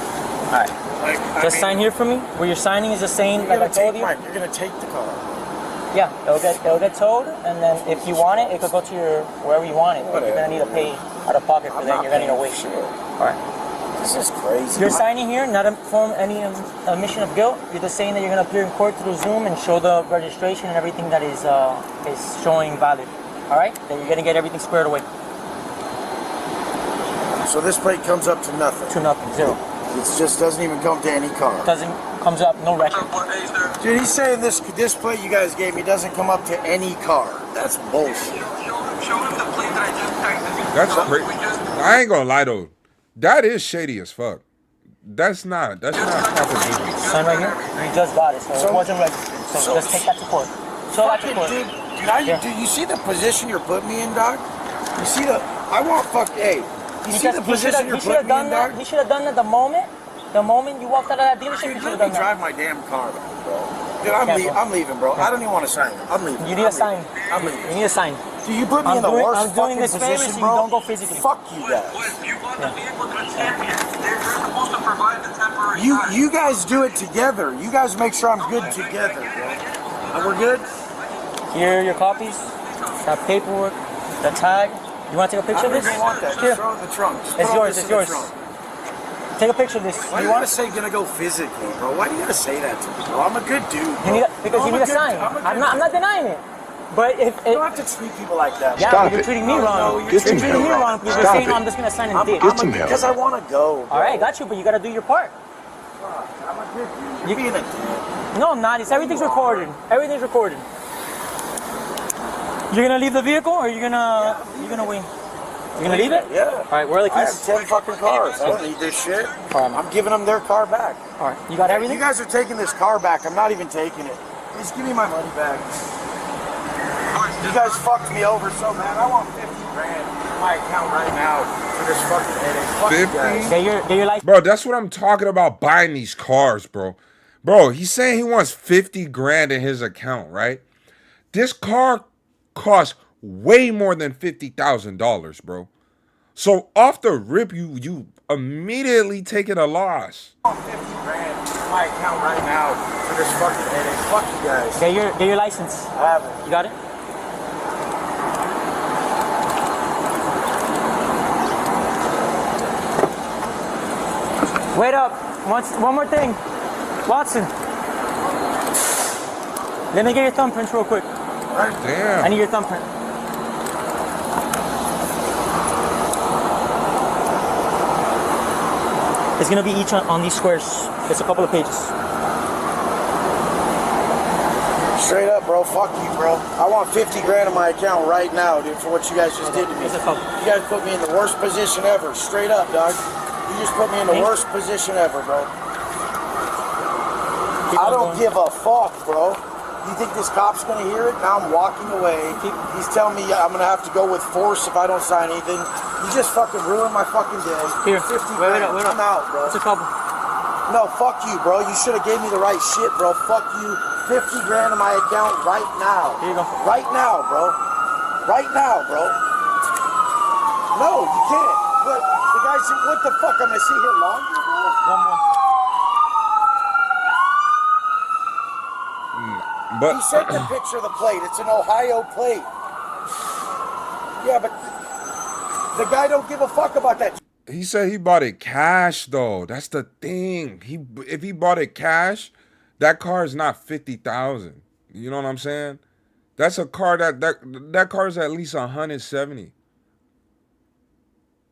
All right. Like, Just sign here for me. Where you're signing is the same like I told you. You're gonna take the car. Yeah, it'll get towed, and then if you want it, it could go to your wherever you want it. But you're gonna need to pay out of pocket for that. You're gonna need to wait. Sure. All right. This is crazy. You're signing here, not a form any admission of guilt. You're just saying that you're gonna appear in court through Zoom and show the registration and everything that is showing valid. All right. Then you're gonna get everything squared away. So this plate comes up to nothing. To nothing, zero. It just doesn't even come to any car. Comes up, no record. Dude, he's saying this plate you guys gave me doesn't come up to any car. That's bullshit. Show him the plate that I just texted you. That's crazy. I ain't gonna lie though. That is shady as fuck. That's not proper business. Sign right here. You just got it, so it wasn't registered. So just take that to court. Show that to court. Dude, do you see the position you're putting me in, dog? You see hey. You see the position you're putting me in, dog? He should have done that the moment you walked out of that dealership. Dude, let me drive my damn car, bro. Dude, I'm leaving, bro. I don't even want to sign it. I'm leaving. You need a sign. I'm leaving. You need a sign. Dude, you put me in the worst I'm doing fucking this favor position, so you bro. don't go physically. Fuck you guys. You bought the vehicle to the champion. They're supposed to provide the temporary time. You guys do it together. You guys make sure I'm good together, bro. And we're good? Here are your copies. That paperwork. The tag. You want to take a picture of this? I don't want that. Here. Just throw it in the trunk. Just It's put all yours. this It's in the yours. trunk. Take a picture of this. Why do you want to say gonna go physically, bro? Why do you gotta say that to me, bro? I'm a good dude. Because you need a sign. I'm not denying it. But if you don't have to treat people like that. Yeah, but you're treating me wrong. You're treating me wrong because you're saying, I'm just gonna sign and dip. Because I want to go. Bro. All right, got you, but you gotta do your part. I'm a good dude. You're being a dick. No, I'm not. Everything's recorded. Everything's recorded. You're gonna leave the vehicle, or you're gonna wait? You're gonna leave it? Yeah. All right, where are the I keys? have 10 fucking cars. I don't need this shit. I'm giving them their car back. All right, you got everything? You guys are taking this car back. I'm not even taking it. Just give me my money back. You guys fucked me over so bad. I want 50 grand in my account right now for this fucking headache. Fuck 50? you guys. Get your license. Bro, that's what I'm talking about buying these cars, bro. Bro, he's saying he wants 50 grand in his account, right? This car costs way more than $50,000, bro. So off the rip, you immediately taking a loss. I want 50 grand in my account right now for this fucking headache. Fuck you guys. Get your license. I have it. You got it? Wait up. One more thing. Watson. Let me get your thumbprint real quick. Damn. I need your thumbprint. It's gonna be each on these squares. It's a couple of pages. Straight up, bro. Fuck you, bro. I want 50 grand in my account right now, dude, for what you guys just did to me. You guys put me in the worst position ever. Straight up, dog. You just put me in the worst position ever, bro. I don't give a fuck, bro. You think this cop's gonna hear it? Now I'm walking away. He's telling me I'm gonna have to go with force if I don't sign anything. You just fucking ruined my fucking day. Here, 50 wait grand. up. I'm out, bro. It's a couple. No, fuck you, bro. You should have gave me the right shit, bro. Fuck you. 50 grand in my account right now. Here you go. Right now, bro. Right now, bro. No, you can't. But the guy said, what the fuck? I'm gonna sit here longer, bro? One more. But He sent the picture of the plate. It's an Ohio plate. Yeah, but the guy don't give a fuck about that. he said he bought it cash though. That's the thing. If he bought it cash, that car is not 50,000. You know what I'm saying? That's a car that car is at least 170.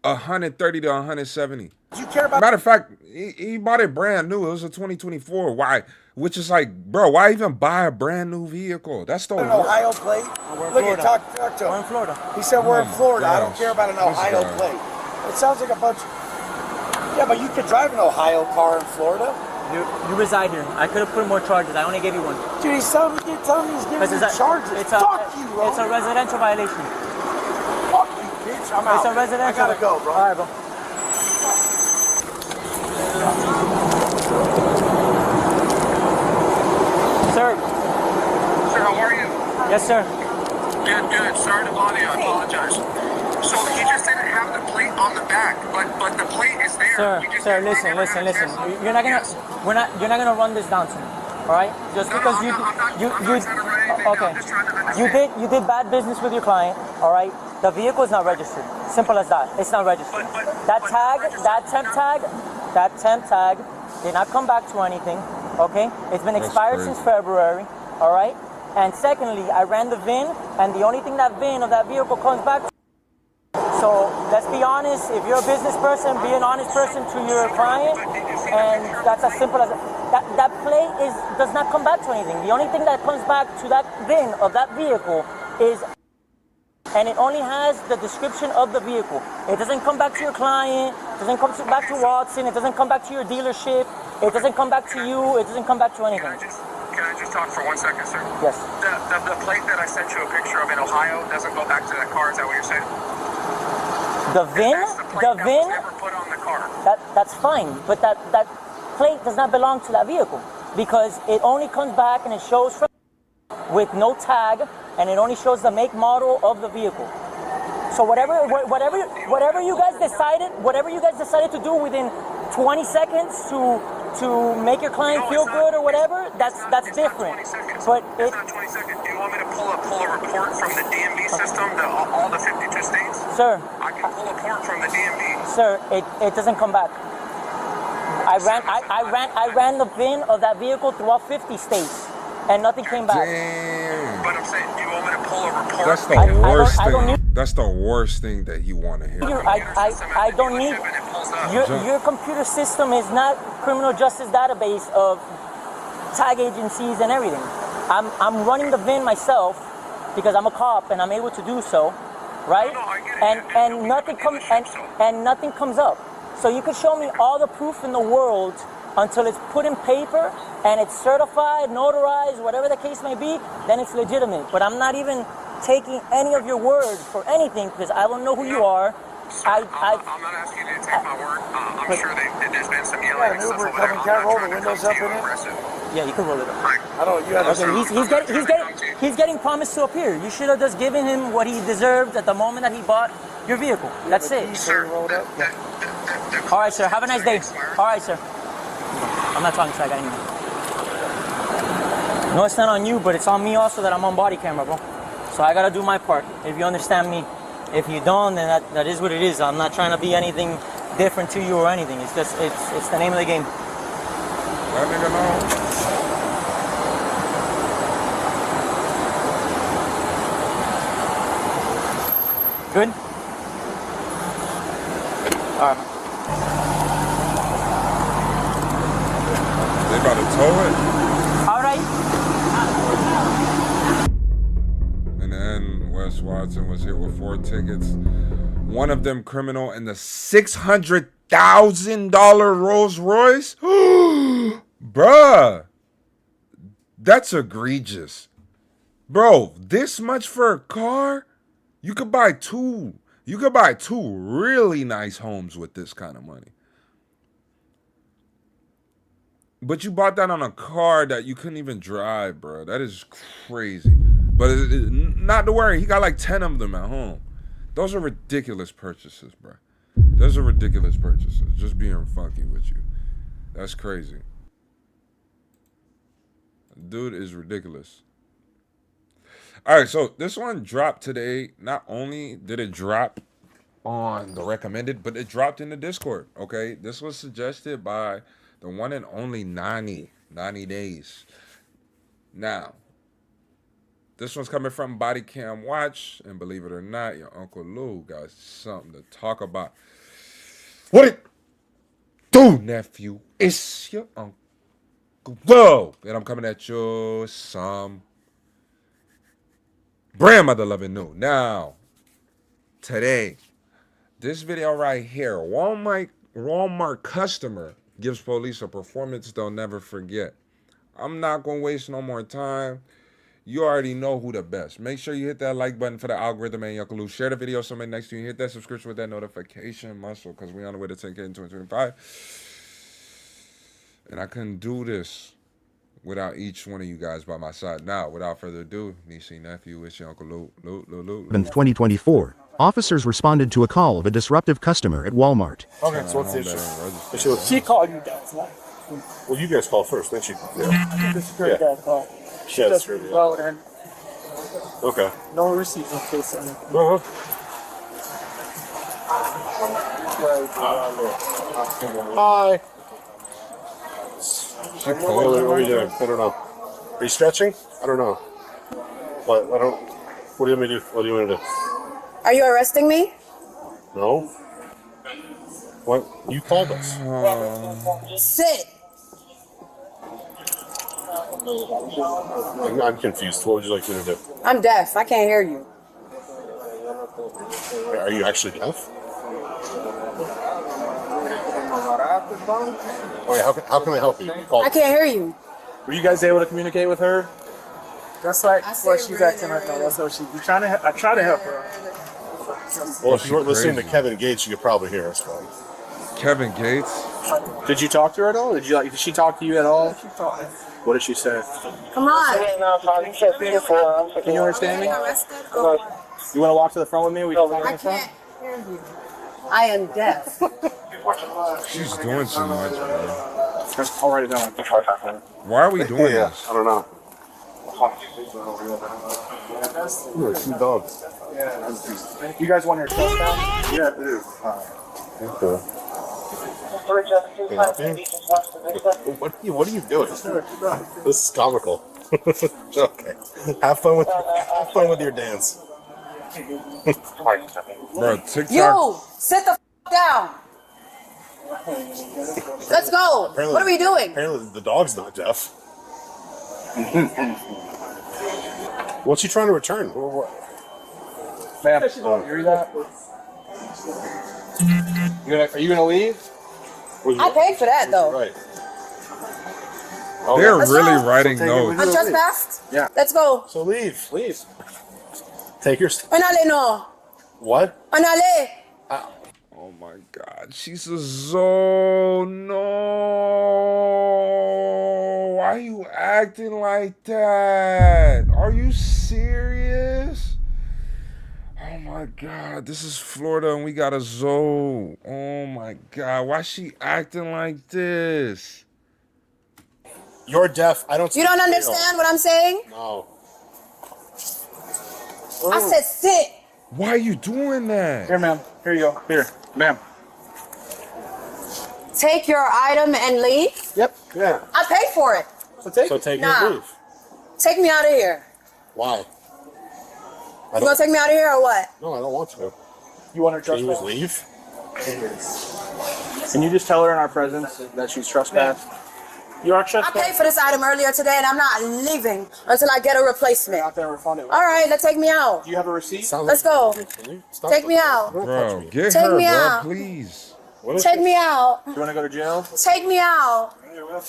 130 to 170. You care about Matter of fact, he bought it brand new. It was a 2024. Why Which is like, bro, why even buy a brand new vehicle? That's the An Ohio plate. Look at talk to him. We're in Florida. He said we're in Florida. I don't gosh. care about an This Ohio guy. plate. It sounds like a bunch. Yeah, but you could drive an Ohio car in Florida. You reside here. I could have put more charges. I only gave you one. Dude, he's telling me he's giving you charges. Fuck you, bro. It's a residential violation. Fuck you, bitch. I'm out. It's a residential. I gotta go, bro. All right, bro. Sir. Sir, how are you? Yes, sir. Good. Sorry to bother you. I apologize. So he just didn't have the plate on the back, but the plate is there. Sir, listen. You're not gonna run this down to me. All right? Just because you did bad business with your client. All right? The vehicle is not registered. Simple as that. It's not registered. That temp tag did not come back to anything. Okay? It's been expired since February. All right? And secondly, I ran the VIN, and the only thing that VIN of that vehicle comes back to. So let's be honest. If you're a business person, be an honest person to your client, and that's as simple as that plate does not come back to anything. The only thing that comes back to that VIN of that vehicle is, and it only has the description of the vehicle. It doesn't come back to your client. It doesn't come back to Watson. It doesn't come back to your dealership. It doesn't come back to you. It doesn't come back to anything. Can I just talk for 1 second, sir? Yes. The plate that I sent you a picture of in Ohio doesn't go back to that car. Is that what you're saying? The VIN, That was never put on the car. that's fine, but that plate does not belong to that vehicle because it only comes back and it shows from with no tag, and it only shows the make model of the vehicle. So whatever you guys decided to do within 20 seconds to make your client feel good or whatever, that's different. But it's not 20 seconds. Do you want me to pull a report from the DMV system, all the 52 states? Sir. I can pull a report from the DMV. Sir, it doesn't come back. I ran the VIN of that vehicle throughout 50 states, and nothing came back. Damn. But I'm saying, do you want me to pull a report? That's the worst thing. That's the worst thing that you want to hear. I don't need. Your computer system is not criminal justice database of tag agencies and everything. I'm running the VIN myself because I'm a cop and I'm able to do so, right? And nothing comes up. So you can show me all the proof in the world until it's put in paper and it's certified, notarized, whatever the case may be, then it's legitimate. But I'm not even taking any of your word for anything because I don't know who you are. I'm not asking you to take my word. I'm sure there's been some yelling and stuff over there. I'm not roll the trying to windows come up to you in it. aggressive. Yeah, you can roll it up. I don't. You have Okay, he's getting promised to appear. You should have just given him what he deserved at the moment that he bought your vehicle. That's it. Sir, All right, sir. Have a nice day. All right, sir. I'm not talking to that guy anymore. No, it's not on you, but it's on me also that I'm on body camera, bro. So I gotta do my part. If you understand me. If you don't, then that is what it is. I'm not trying to be anything different to you or anything. It's just it's the name of the game. That nigga know. Good? All right. They about to tow it. All right. And then Wes Watson was here with 4 tickets. One of them criminal and the $600,000 Rolls Royce. Bruh. That's egregious. Bro, this much for a car? You could buy two. You could buy 2 really nice homes with this kind of money. But you bought that on a car that you couldn't even drive, bro. That is crazy. But not to worry, he got like 10 of them at home. Those are ridiculous purchases, bro. Those are ridiculous purchases. Just being funky with you. That's crazy. Dude is ridiculous. All right, so this one dropped today. Not only did it drop on the recommended, but it dropped in the Discord, okay? This was suggested by the one and only 90 days. Now, this one's coming from Body Cam Watch, and believe it or not, your Uncle Lou got something to talk about. What it do, nephew? It's your Uncle Whoa! And I'm coming at you some grandmother loving new. Now, today, this video right here, Walmart customer gives police a performance they'll never forget. I'm not gonna waste no more time. You already know who the best. Make sure you hit that like button for the algorithm and LowtoneLu. Share the video with somebody next to you. Hit that subscription with that notification muscle because we're on the way to 10K in 2025. And I couldn't do this without each one of you guys by my side. Now, without further ado, niece, nephew, it's your Uncle Lou. In 2024, officers responded to a call of a disruptive customer at Walmart. Okay, so what's the issue? She called you guys. Well, you guys called first, then she. Yeah. The security guy called. She just called and. Okay. No receipts in case anything. Hi. What are you doing? I don't know. Are you stretching? I don't know. What? I don't. What do you want me to do? What do you want to do? Are you arresting me? No. What? You called us. Sit. I'm confused. What would you like me to do? I'm deaf. I can't hear you. Are you actually deaf? Wait, how can I help you? I can't hear you. Were you guys able to communicate with her? That's like what she's acting like. That's what she's trying to. I try to help her. Well, if you weren't listening to Kevin Gates, you could probably hear us. Kevin Gates? Did you talk to her at all? Did she talk to you at all? What did she say? Come on. Can you understand me? You want to walk to the front with me? We can walk in the front. Hear you. I am deaf. She's doing too much, man. I'll write it down. Why are we doing this? I don't know. Ooh, 2 dogs. You guys want your stuff down? Yeah, I do. Okay. What are you doing? This is comical. Okay. Have fun with your dance. Bro, TikTok. You sit the down. Let's go. Apparently, what are we doing? Apparently the dog's not deaf. What's he trying to return? Ma'am, you read that? Are you gonna leave? I paid for that though. Right. They're Let's really go. writing notes. I'm trespassed? Yeah. Let's go. So leave. Leave. Take your stuff. Anale no. What? Anale. Oh my God, she's a no. Why are you acting like that? Are you serious? Oh my God, this is Florida and we got a zoo. Oh my God, why she acting like this? You're deaf. I don't. You don't understand what I'm saying? No. I said sit. Why are you doing that? Here, ma'am. Here you go. Here, ma'am. Take your item and leave? Yep. Yeah. I paid for it. So take it Nah. and leave. Take me out of here. Why? You gonna take me out of here or what? No, I don't want to. You want her Can you trespass? leave? Can you just tell her in our presence that she's trespassed? You are I trespassed. paid for this item earlier today and I'm not leaving until I get a replacement. Out there, refund it. All right, let's take me out. Do you have a receipt? Let's go. Take me out. Bro, get Take her, me bro, out. please. Take me out. You want to go to jail? Take me out.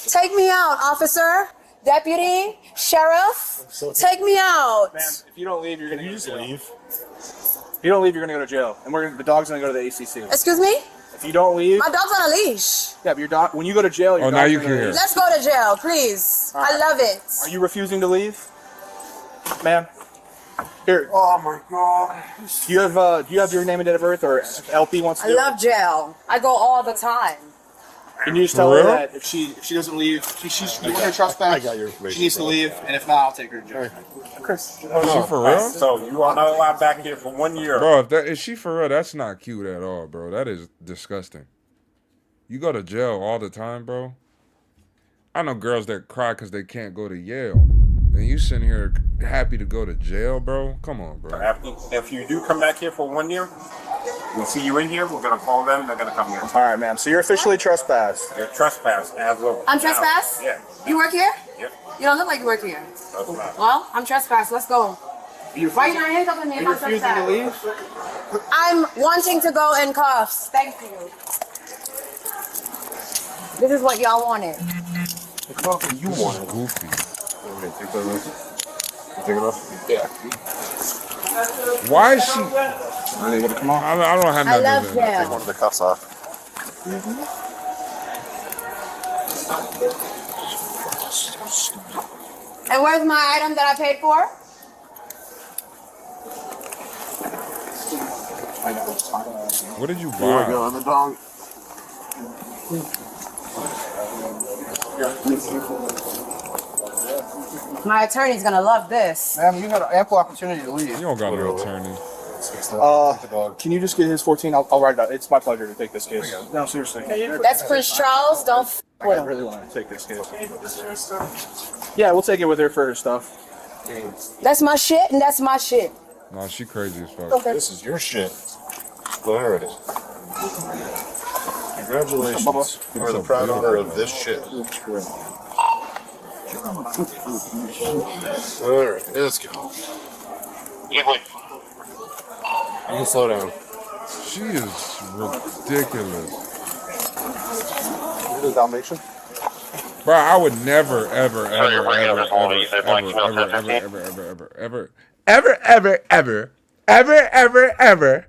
Take me out, officer, deputy, sheriff. Take me out. Man, if you don't leave, you're gonna just leave. If you don't leave, you're gonna go to jail, and the dog's gonna go to the ACC. Excuse me? If you don't leave, My dog's on a leash. yeah, but your dog. When you go to jail, your Oh, now dog's you gonna can hear. leave. Let's go to jail, please. I love it. Are you refusing to leave, ma'am? Here. Oh my God. Do you have your name and date of birth, or LP wants to? I love jail. I go all the time. Can you just tell her that if she doesn't leave, you want her trespass? I got your information. She needs to leave, and if not, I'll take her to jail. Chris. Oh, she for real? So you are not allowed back here for 1 year. Bro, if she for real, that's not cute at all, bro. That is disgusting. You go to jail all the time, bro. I know girls that cry because they can't go to Yale. And you sitting here happy to go to jail, bro? Come on, bro. If you do come back here for 1 year, we'll see you in here. We're gonna call them. They're gonna come here. All right, ma'am. So you're officially trespassed. You're trespassed as well. I'm trespassed? Yeah. You work here? Yep. You don't look like you work here. That's right. Well, I'm trespassed. Let's go. Why are you not handcuffing me if I'm refusing to leave? I'm wanting to go in cuffs. Thank you. This is what y'all wanted. The coffee you wanted. Goofy. Take it off? Yeah. Why is she? Are they gonna come off? I don't have I nothing love to do. him. Take one of the cuffs off. And where's my item that I paid for? What did you buy? Here we go on the dog. My attorney's gonna love this. Ma'am, you had ample opportunity to leave. You don't got no attorney. Can you just get his 14? I'll write it out. It's my pleasure to take this case. No, seriously. That's Prince Charles. Don't f with I him. really want to take this case. Yeah, we'll take it with her for her stuff. That's my shit, and that's my shit. Nah, she crazy as fuck. Okay. This is your shit. There it is. Congratulations. You are the proud owner of this shit. Alright, let's go. You can slow down. She is ridiculous. Is it Dalmatian? Bro, I would never, ever, ever, ever, ever, ever, ever, ever, ever, ever,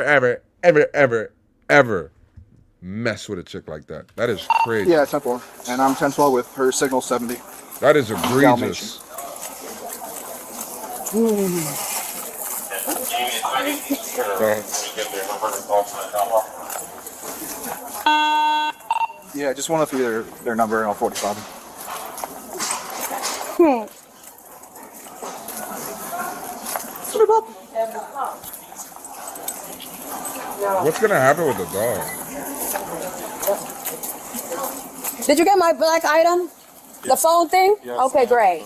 ever, ever, ever, ever mess with a chick like that. That is crazy. Yeah, 10-4. And I'm 10-12 with her signal 70. That is egregious. Yeah, just one of their number and I'll 45. What's gonna happen with the dog? Did you get my black item? The phone thing? Yes. Okay, great.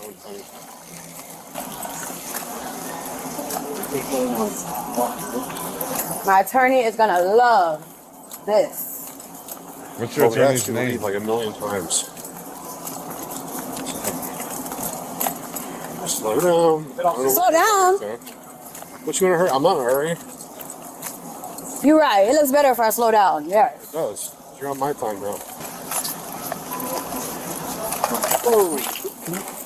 My attorney is gonna love this. What's your Well, we attorney's asked you to name? leave like a million times. Slow down. Slow down. What you in a hurry? I'm not in a hurry. You're right. It looks better if I slow down. Yeah. It does. You're on my time now.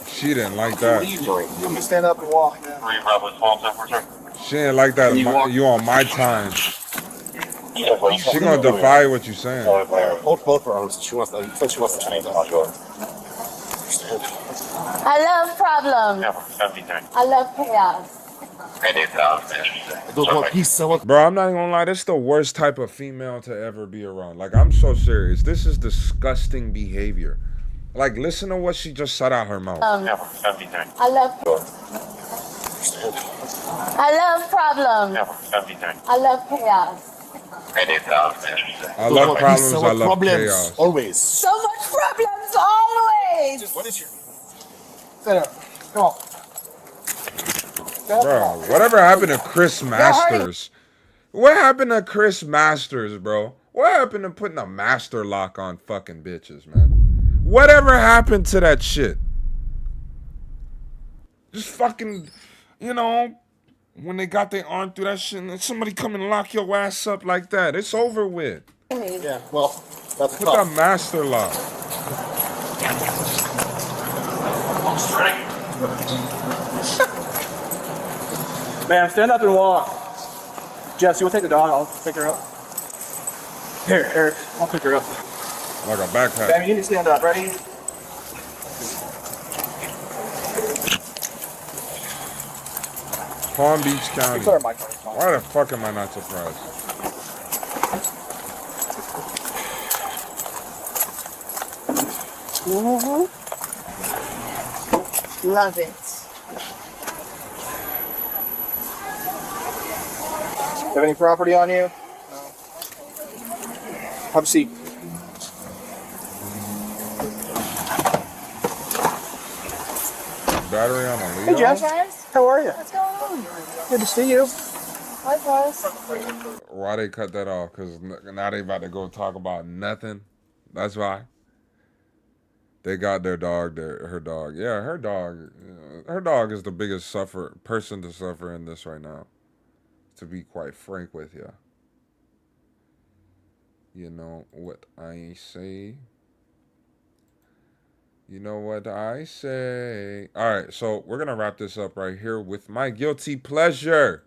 She didn't like that. You can stand up and walk. She didn't like that. You on my time. She gonna defy what you saying. Hold both arms. She wants to change that. I love problems. I love chaos. Bro, I'm not even gonna lie, this is the worst type of female to ever be around. Like, I'm so serious. This is disgusting behavior. Like, listen to what she just said out her mouth. I love problems. I love chaos. I love problems, I love chaos. Always. So much problems always. What is your... Sit up. Come on. Bro, whatever happened to Chris Masters? What happened to Chris Masters, bro? What happened to putting a master lock on fucking bitches, man? Whatever happened to that shit? Just fucking, you know, when they got their arm through that shit and somebody come and lock your ass up like that, it's over with. Yeah, well, that's Put that master lock. Man, stand up and walk. Jess, you want to take the dog? I'll pick her up. Here, Eric, I'll pick her up. Like a backpack. Sam, you need to stand up. Ready? Palm Beach County. Clear my car. Why the fuck am I not surprised? Love it. Have any property on you? No. Have a seat. battery on a Leo? Hey, Jess. How are you? What's going on? Good to see you. Likewise. Why they cut that off? Because now they about to go talk about nothing. That's why. They got their dog, her dog. Yeah, her dog. Her dog is the biggest person to suffer in this right now. To be quite frank with you. You know what I say? You know what I say? All right, so we're going to wrap this up right here with my guilty pleasure.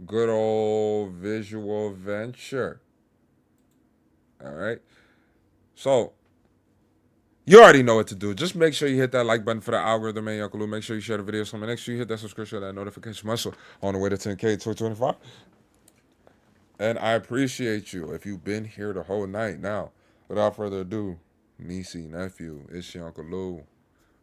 Good old visual venture. All right. So, you already know what to do. Just make sure you hit that like button for the algorithm, man. Uncle Lou. Make sure you share the video. So make sure you hit that subscription, that notification muscle on the way to 10K 2025. And I appreciate you if you've been here the whole night. Now, without further ado, niecey, nephew, it's your Uncle Lou.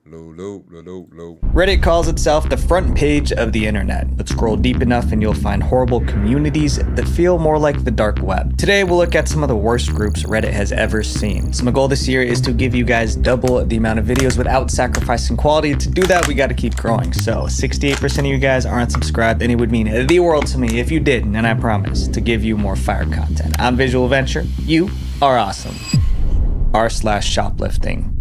Reddit calls itself the front page of the internet, but scroll deep enough and you'll find horrible communities that feel more like the dark web. Today we'll look at some of the worst groups Reddit has ever seen. So my goal this year is to give you guys double the amount of videos without sacrificing quality. To do that, we got to keep growing. So 68% of you guys aren't subscribed, and it would mean the world to me if you did, and I promise to give you more fire content. I'm Visual Venture. You are awesome. r/shoplifting.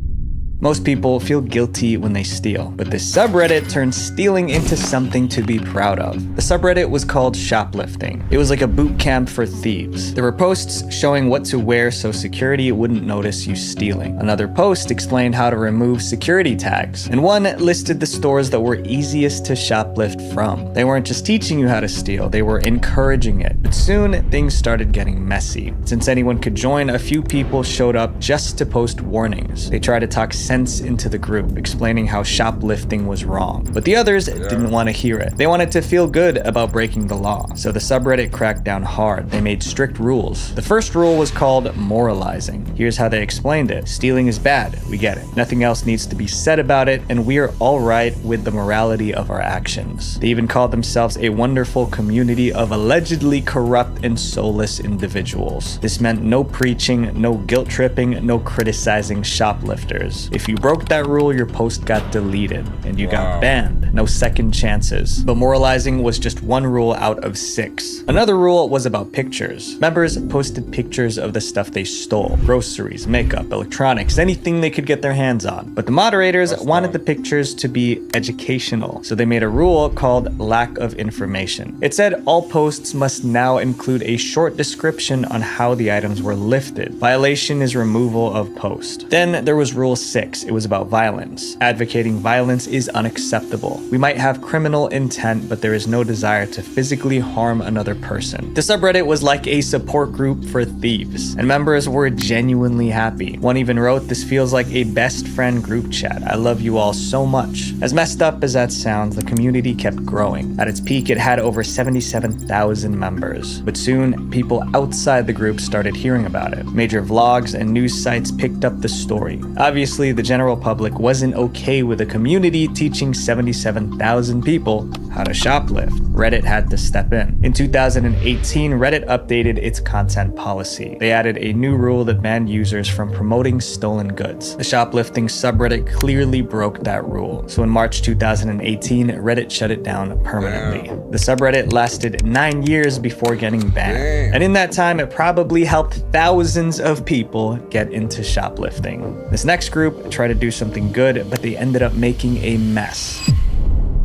Most people feel guilty when they steal, but this subreddit turned stealing into something to be proud of. The subreddit was called Shoplifting. It was like a boot camp for thieves. There were posts showing what to wear so security wouldn't notice you stealing. Another post explained how to remove security tags, and one listed the stores that were easiest to shoplift from. They weren't just teaching you how to steal, they were encouraging it. But soon, things started getting messy. Since anyone could join, a few people showed up just to post warnings. They tried to talk sense into the group, explaining how shoplifting was wrong. But the others didn't want to hear it. They wanted to feel good about breaking the law. So the subreddit cracked down hard. They made strict rules. The first rule was called moralizing. Here's how they explained it. Stealing is bad. We get it. Nothing else needs to be said about it, and we are all right with the morality of our actions. They even called themselves a wonderful community of allegedly corrupt and soulless individuals. This meant no preaching, no guilt tripping, no criticizing shoplifters. If you broke that rule, your post got deleted and you got banned. No second chances. But moralizing was just one rule out of 6. Another rule was about pictures. Members posted pictures of the stuff they stole. Groceries, makeup, electronics, anything they could get their hands on. But the moderators wanted the pictures to be educational. So they made a rule called lack of information. It said all posts must now include a short description on how the items were lifted. Violation is removal of post. Then there was rule 6. It was about violence. Advocating violence is unacceptable. We might have criminal intent, but there is no desire to physically harm another person. The subreddit was like a support group for thieves, and members were genuinely happy. One even wrote, "This feels like a best friend group chat. I love you all so much." As messed up as that sounds, the community kept growing. At its peak, it had over 77,000 members. But soon, people outside the group started hearing about it. Major vlogs and news sites picked up the story. Obviously, the general public wasn't okay with a community teaching 77,000 people how to shoplift. Reddit had to step in. In 2018, Reddit updated its content policy. They added a new rule that banned users from promoting stolen goods. The shoplifting subreddit clearly broke that rule. So in March 2018, Reddit shut it down permanently. The subreddit lasted 9 years before getting banned. And in that time, it probably helped thousands of people get into shoplifting. This next group tried to do something good, but they ended up making a mess.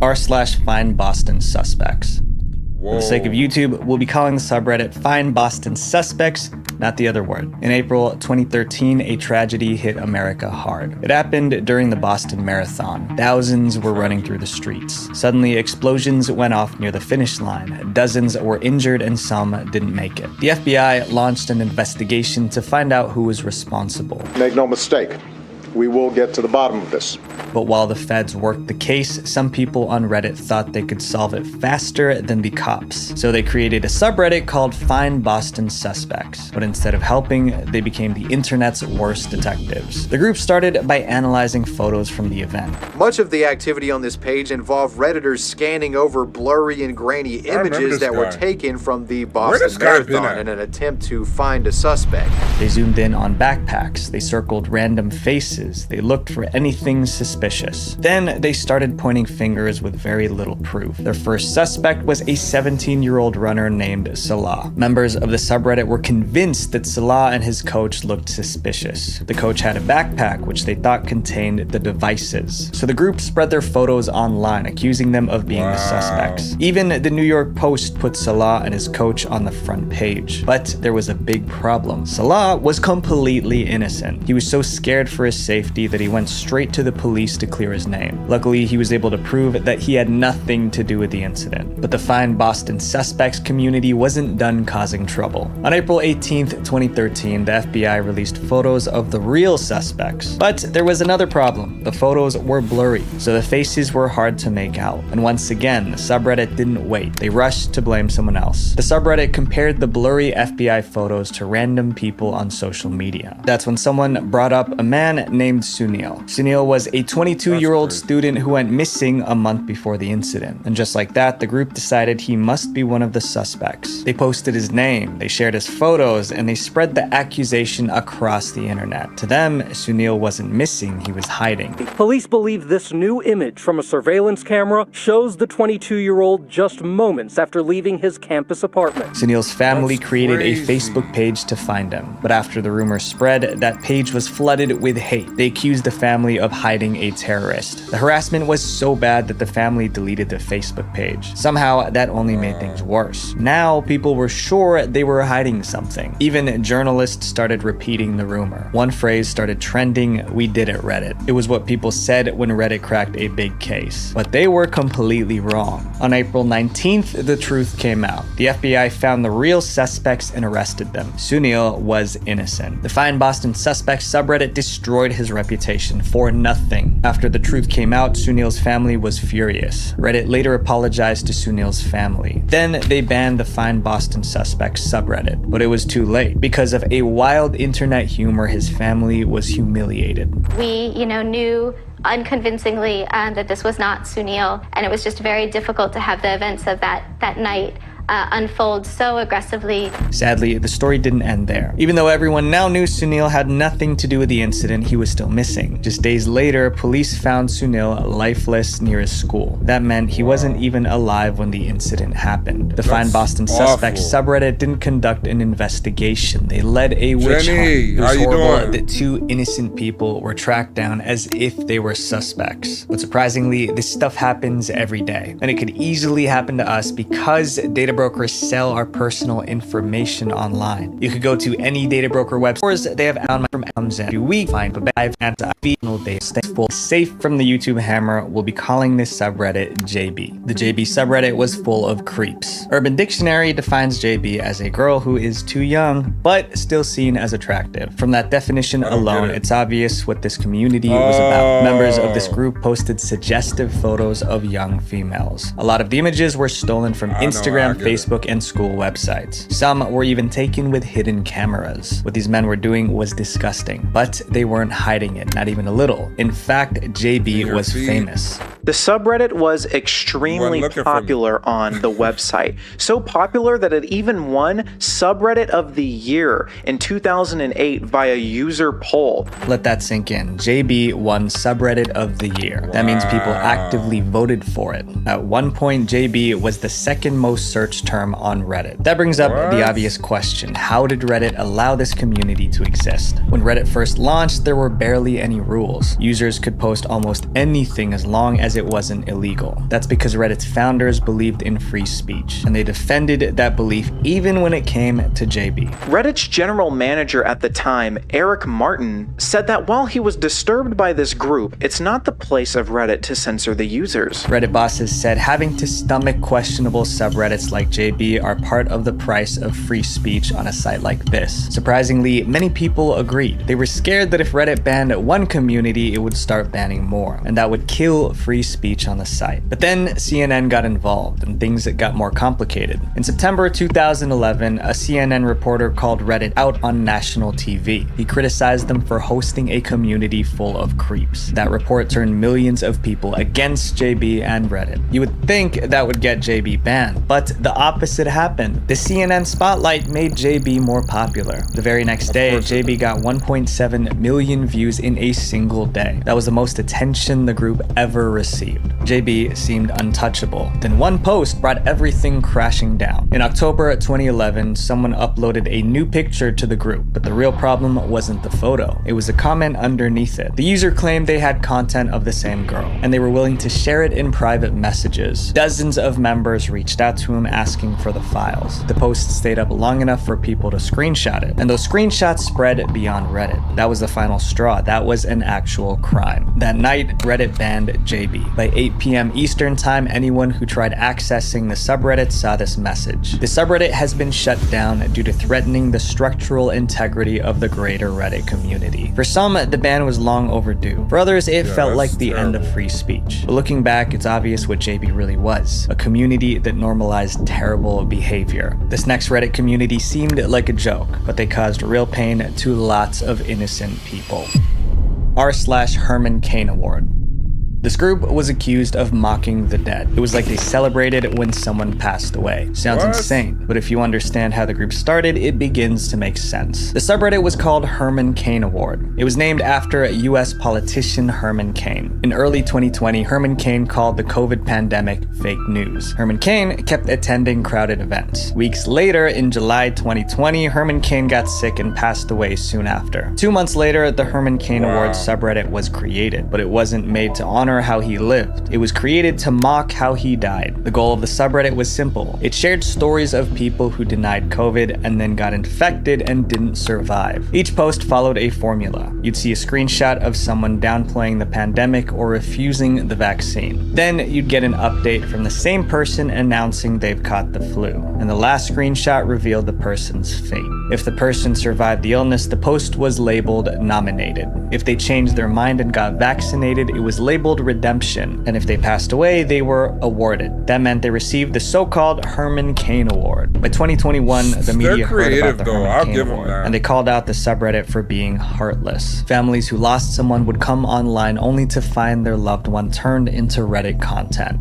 r/find Boston suspects. For the sake of YouTube, we'll be calling the subreddit Find Boston Suspects, not the other word. In April 2013, a tragedy hit America hard. It happened during the Boston Marathon. Thousands were running through the streets. Suddenly, explosions went off near the finish line. Dozens were injured and some didn't make it. The FBI launched an investigation to find out who was responsible. Make no mistake, we will get to the bottom of this. But while the feds worked the case, some people on Reddit thought they could solve it faster than the cops. So they created a subreddit called Find Boston Suspects. But instead of helping, they became the internet's worst detectives. The group started by analyzing photos from the event. Much of the activity on this page involved Redditors scanning over blurry and grainy images that were taken from the Boston Marathon in an attempt to find a suspect. They zoomed in on backpacks, they circled random faces, faces. They looked for anything suspicious. Then they started pointing fingers with very little proof. Their first suspect was a 17-year-old runner named Salah. Members of the subreddit were convinced that Salah and his coach looked suspicious. The coach had a backpack which they thought contained the devices. So the group spread their photos online, accusing them of being the suspects. Even the New York Post put Salah and his coach on the front page. But there was a big problem. Salah was completely innocent. He was so scared for his safety that he went straight to the police to clear his name. Luckily, he was able to prove that he had nothing to do with the incident. But the Find Boston Suspects community wasn't done causing trouble. On April 18th, 2013, the FBI released photos of the real suspects. But there was another problem. The photos were blurry, so the faces were hard to make out. And once again, the subreddit didn't wait. They rushed to blame someone else. The subreddit compared the blurry FBI photos to random people on social media. That's when someone brought up a man named Sunil. Sunil was a 22-year-old student who went missing a month before the incident. And just like that, the group decided he must be one of the suspects. They posted his name, they shared his photos, and they spread the accusation across the internet. To them, Sunil wasn't missing, he was hiding. Police believe this new image from a surveillance camera shows the 22-year-old just moments after leaving his campus apartment. Sunil's family created a Facebook page to find him, but after the rumor spread, that page was flooded with hate. They accused the family of hiding a terrorist. The harassment was so bad that the family deleted the Facebook page. Somehow, that only made things worse. Now, people were sure they were hiding something. Even journalists started repeating the rumor. One phrase started trending, "We did it, Reddit." It was what people said when Reddit cracked a big case. But they were completely wrong. On April 19th, the truth came out. The FBI found the real suspects and arrested them. Sunil was innocent. The Find Boston Suspects subreddit destroyed his reputation for nothing. After the truth came out, Sunil's family was furious. Reddit later apologized to Sunil's family. Then they banned the Find Boston Suspects subreddit. But it was too late. Because of a wild internet humor, his family was humiliated. We, knew unconvincingly that this was not Sunil, and it was just very difficult to have the events of that night unfold so aggressively. Sadly, the story didn't end there. Even though everyone now knew Sunil had nothing to do with the incident, he was still missing. Just days later, police found Sunil lifeless near his school. That meant he wasn't even alive when the incident happened. The Find Boston Suspects subreddit didn't conduct an investigation. They led a witch hunt. It was horrible that two innocent people were tracked down as if they were suspects. But surprisingly, this stuff happens every day. And it could easily happen to us because data brokers sell our personal information online. You could go to any data broker website. They have from Amazon. We find safe from the YouTube hammer. We'll be calling this subreddit JB. The JB subreddit was full of creeps. Urban Dictionary defines JB as a girl who is too young, but still seen as attractive. From that definition alone, it's obvious what this community was about. Members of this group posted suggestive photos of young females. A lot of the images were stolen from Instagram, Facebook, and school websites. Some were even taken with hidden cameras. What these men were doing was disgusting, but they weren't hiding it, not even a little. In fact, JB was famous. The subreddit was extremely popular on the website. So popular that it even won Subreddit of the Year in 2008 via user poll. Let that sink in. JB won Subreddit of the Year. That means people actively voted for it. At one point, JB was the second most searched term on Reddit. That brings up the obvious question. How did Reddit allow this community to exist? When Reddit first launched, there were barely any rules. Users could post almost anything as long as it wasn't illegal. That's because Reddit's founders believed in free speech, and they defended that belief even when it came to JB. Reddit's general manager at the time, Eric Martin, said that while he was disturbed by this group, it's not the place of Reddit to censor the users. Reddit bosses said having to stomach questionable subreddits like JB are part of the price of free speech on a site like this. Surprisingly, many people agreed. They were scared that if Reddit banned one community, it would start banning more, and that would kill free speech on the site. But then CNN got involved, and things got more complicated. In September 2011, a CNN reporter called Reddit out on national TV. He criticized them for hosting a community full of creeps. That report turned millions of people against JB and Reddit. You would think that would get JB banned, but the the opposite happened. The CNN spotlight made JB more popular. The very next day, JB got 1.7 million views in a single day. That was the most attention the group ever received. JB seemed untouchable. Then one post brought everything crashing down. In October 2011, someone uploaded a new picture to the group, but the real problem wasn't the photo. It was a comment underneath it. The user claimed they had content of the same girl, and they were willing to share it in private messages. Dozens of members reached out to him asking for the files. The post stayed up long enough for people to screenshot it, and those screenshots spread beyond Reddit. That was the final straw. That was an actual crime. That night, Reddit banned JB. By 8 p.m. Eastern time, anyone who tried accessing the subreddit saw this message. The subreddit has been shut down due to threatening the structural integrity of the greater Reddit community. For some, the ban was long overdue. For others, it felt like the end of free speech. But looking back, it's obvious what JB really was. A community that normalized terrible behavior. This next Reddit community seemed like a joke, but they caused real pain to lots of innocent people. r/Herman Cain Award. This group was accused of mocking the dead. It was like they celebrated when someone passed away. Sounds insane, but if you understand how the group started, it begins to make sense. The subreddit was called Herman Cain Award. It was named after US politician Herman Cain. In early 2020, Herman Cain called the COVID pandemic fake news. Herman Cain kept attending crowded events. Weeks later, in July 2020, Herman Cain got sick and passed away soon after. 2 months later, the Herman Cain Award subreddit was created, but it wasn't made to honor how he lived. It was created to mock how he died. The goal of the subreddit was simple. It shared stories of people who denied COVID and then got infected and didn't survive. Each post followed a formula. You'd see a screenshot of someone downplaying the pandemic or refusing the vaccine. Then you'd get an update from the same person announcing they've caught the flu. And the last screenshot revealed the person's fate. If the person survived the illness, the post was labeled nominated. If they changed their mind and got vaccinated, it was labeled redemption. And if they passed away, they were awarded. That meant they received the so-called Herman Cain Award. By 2021, the media heard about the Herman Cain Award, and they called out the subreddit for being heartless. Families who lost someone would come online only to find their loved one turned into Reddit content.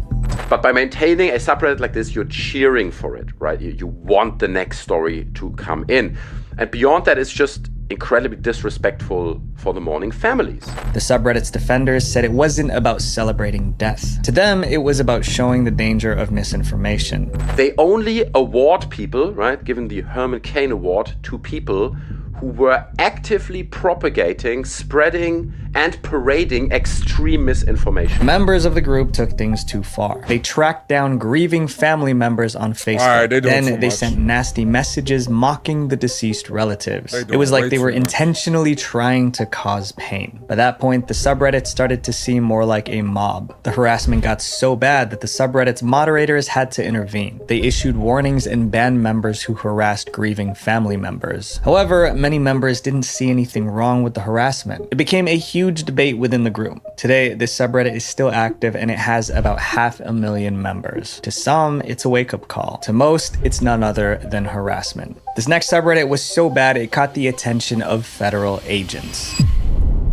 But by maintaining a subreddit like this, you're cheering for it, right? You want the next story to come in. And beyond that, it's just incredibly disrespectful for the mourning families. The subreddit's defenders said it wasn't about celebrating death. To them, it was about showing the danger of misinformation. They only award people, right, given the Herman Cain Award, to people who were actively propagating, spreading, and parading extreme misinformation. Members of the group took things too far. They tracked down grieving family members on Facebook. Then they sent nasty messages mocking the deceased relatives. It was like they were intentionally trying to cause pain. By that point, the subreddit started to seem more like a mob. The harassment got so bad that the subreddit's moderators had to intervene. They issued warnings and banned members who harassed grieving family members. However, many members didn't see anything wrong with the harassment. It became a huge debate within the group. Today, this subreddit is still active and it has about 500,000 members. To some, it's a wake-up call. To most, it's none other than harassment. This next subreddit was so bad it caught the attention of federal agents.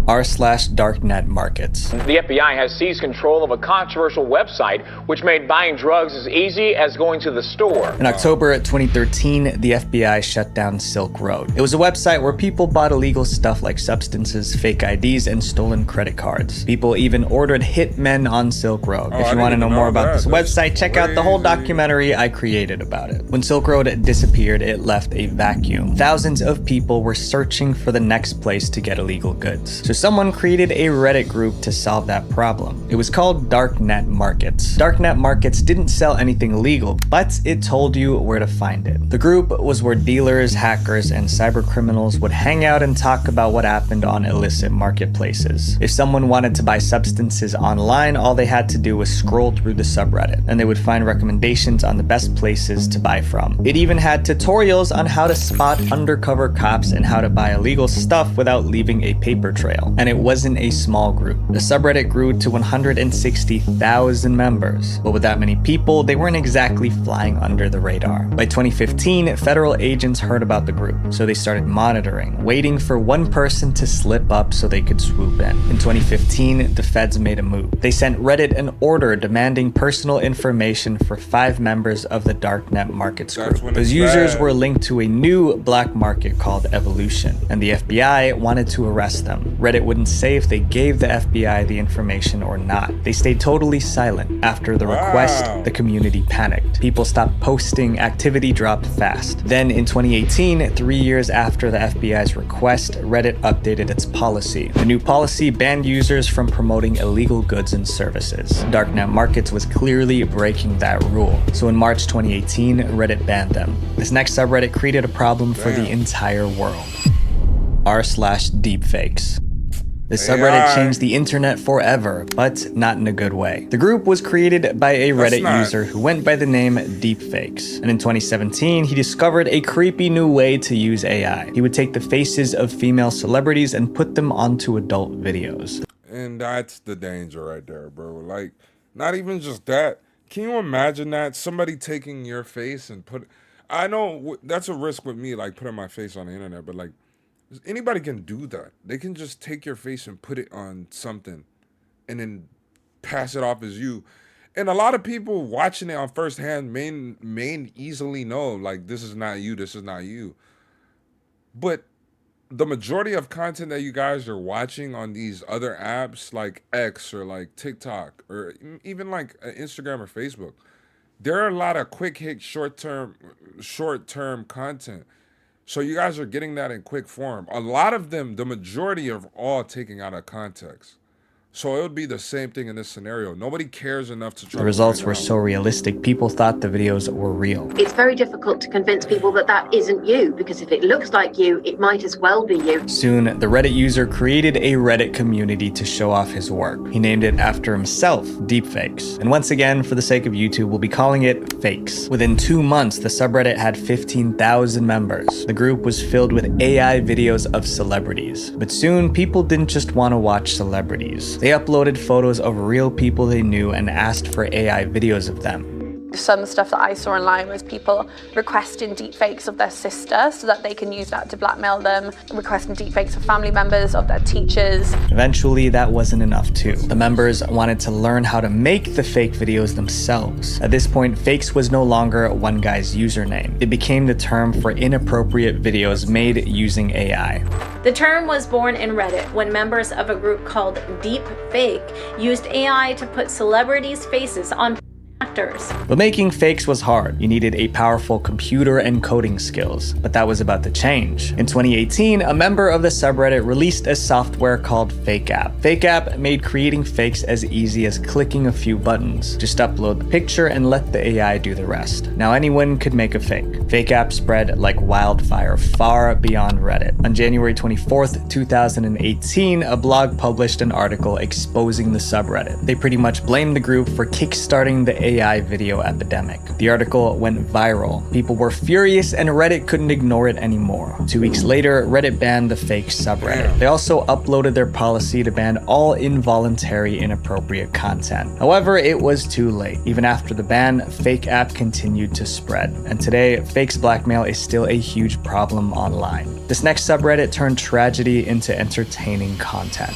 r/Darknet Markets. The FBI has seized control of a controversial website which made buying drugs as easy as going to the store. In October 2013, the FBI shut down Silk Road. It was a website where people bought illegal stuff like substances, fake IDs, and stolen credit cards. People even ordered hitmen on Silk Road. If you want to know more about this website, check out the whole documentary I created about it. When Silk Road disappeared, it left a vacuum. Thousands of people were searching for the next place to get illegal goods. So someone created a Reddit group to solve that problem. It was called Darknet Markets. Darknet Markets didn't sell anything legal, but it told you where to find it. The group was where dealers, hackers, and cyber criminals would hang out and talk about what happened on illicit marketplaces. If someone wanted to buy substances online, all they had to do was scroll through the subreddit, and they would find recommendations on the best places to buy from. It even had tutorials on how to spot undercover cops and how to buy illegal stuff without leaving a paper trail. real, and it wasn't a small group. The subreddit grew to 160,000 members, but with that many people, they weren't exactly flying under the radar. By 2015, federal agents heard about the group, so they started monitoring, waiting for one person to slip up so they could swoop in. In 2015, the feds made a move. They sent Reddit an order demanding personal information for 5 members of the darknet markets group. Those users were linked to a new black market called Evolution, and the FBI wanted to arrest them. Reddit wouldn't say if they gave the FBI the information or not. They stayed totally silent. After the request, the community panicked. People stopped posting, activity dropped fast. Then in 2018, 3 years after the FBI's request, Reddit updated its policy. The new policy banned users from promoting illegal goods and services. Darknet Markets was clearly breaking that rule. So in March 2018, Reddit banned them. This next subreddit created a problem for the entire world. r/deepfakes. This subreddit changed the internet forever, but not in a good way. The group was created by a Reddit user who went by the name Deepfakes. And in 2017, he discovered a creepy new way to use AI. He would take the faces of female celebrities and put them onto adult videos. And that's the danger right there, bro. Like, not even just that. Can you imagine that? Somebody taking your face and I know that's a risk with me, like putting my face on the internet, but like, anybody can do that. They can just take your face and put it on something and then pass it off as you. And a lot of people watching it on firsthand may easily know, like, this is not you, this is not you. But the majority of content that you guys are watching on these other apps like X or like TikTok or even like Instagram or Facebook, there are a lot of quick hit short-term content. So you guys are getting that in quick form. A lot of them, the majority are all taking out of context. So it would be the same thing in this scenario. Nobody cares enough to try. The results were so realistic, people thought the videos were real. It's very difficult to convince people that that isn't you, because if it looks like you, it might as well be you. Soon, the Reddit user created a Reddit community to show off his work. He named it after himself, Deepfakes. And once again, for the sake of YouTube, we'll be calling it Fakes. Within 2 months, the subreddit had 15,000 members. The group was filled with AI videos of celebrities. But soon, people didn't just want to watch celebrities. They uploaded photos of real people they knew and asked for AI videos of them. Some stuff that I saw online was people requesting deepfakes of their sister so that they can use that to blackmail them, requesting deepfakes of family members, of their teachers. Eventually, that wasn't enough too. The members wanted to learn how to make the fake videos themselves. At this point, fakes was no longer one guy's username. It became the term for inappropriate videos made using AI. The term was born in Reddit when members of a group called Deepfake used AI to put celebrities' faces on actors. But making fakes was hard. You needed a powerful computer and coding skills, but that was about to change. In 2018, a member of the subreddit released a software called FakeApp. FakeApp made creating fakes as easy as clicking a few buttons. Just upload the picture and let the AI do the rest. Now anyone could make a fake. FakeApp spread like wildfire far beyond Reddit. On January 24th, 2018, a blog published an article exposing the subreddit. They pretty much blamed the group for kickstarting the AI video epidemic. The article went viral. People were furious and Reddit couldn't ignore it anymore. 2 weeks later, Reddit banned the fake subreddit. They also uploaded their policy to ban all involuntary inappropriate content. However, it was too late. Even after the ban, FakeApp continued to spread. And today, fakes blackmail is still a huge problem online. This next subreddit turned tragedy into entertaining content.